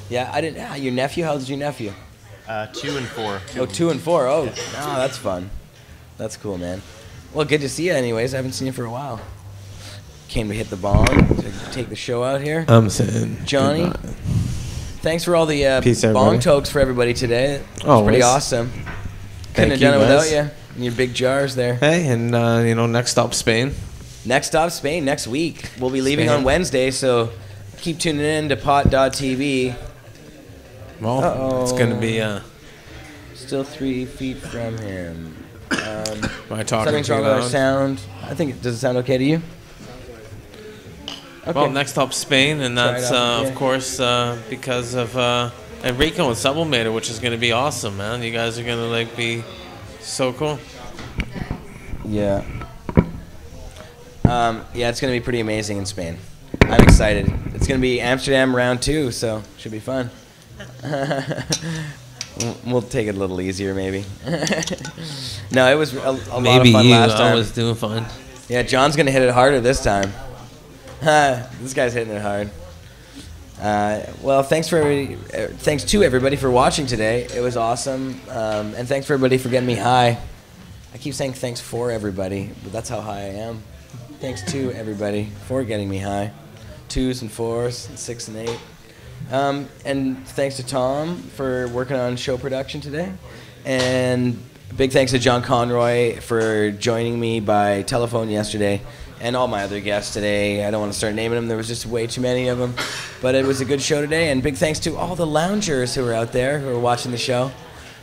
Yeah, I didn't. Your nephew? How old is your nephew? 2 and 4. Oh, 2 and 4. Oh, no, that's fun. That's cool, man. Well, good to see you anyways. I haven't seen you for a while. Came to hit the bong to take the show out here. I'm saying Johnny, goodbye. Thanks for all the Peace, bong tokes for everybody today. It was pretty awesome. Couldn't have done it without you. And your big jars there. Hey, and next stop Spain. Next stop Spain next week. We'll be leaving on Wednesday, so keep tuning in to Pot.tv. Well, it's going to be... Still 3 feet from him. Am I talking something's too wrong with our loud? sound. I think, does it sound okay to you? Okay. Well, next stop Spain, and that's, of course, because of Enrico and Sublemaitre, which is going to be awesome, man. You guys are going to, be so cool. Yeah. Yeah, it's going to be pretty amazing in Spain. I'm excited. It's going to be Amsterdam round 2, so should be fun. We'll take it a little easier, maybe. No, it was a lot of fun last time. I was doing fine. Yeah, John's going to hit it harder this time. This guy's hitting it hard. Well, thanks to everybody for watching today. It was awesome. And thanks for everybody for getting me high. I keep saying thanks for everybody, but that's how high I am. Thanks to everybody for getting me high. 2s and 4s, and 6 and 8. And thanks to Tom for working on show production today. And big thanks to John Conroy for joining me by telephone yesterday, and all my other guests today. I don't want to start naming them. There was just way too many of them. But it was a good show today. And big thanks to all the loungers who were out there who were watching the show.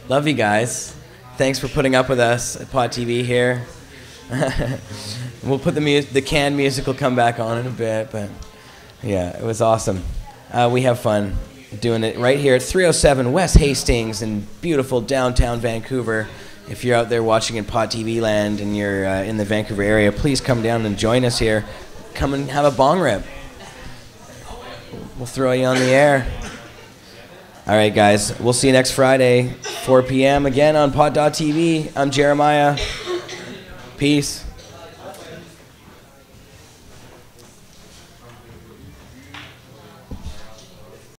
Love you guys. Thanks for putting up with us at Pot TV here. We'll put the canned music will come back on in a bit. But yeah, it was awesome. We have fun doing it right here at 307 West Hastings in beautiful downtown Vancouver. If you're out there watching in Pot TV land and you're in the Vancouver area, please come down and join us here. Come and have a bong rip. We'll throw you on the air. All right, guys. We'll see you next Friday, 4 p.m. again on Pot.TV. I'm Jeremiah. Peace.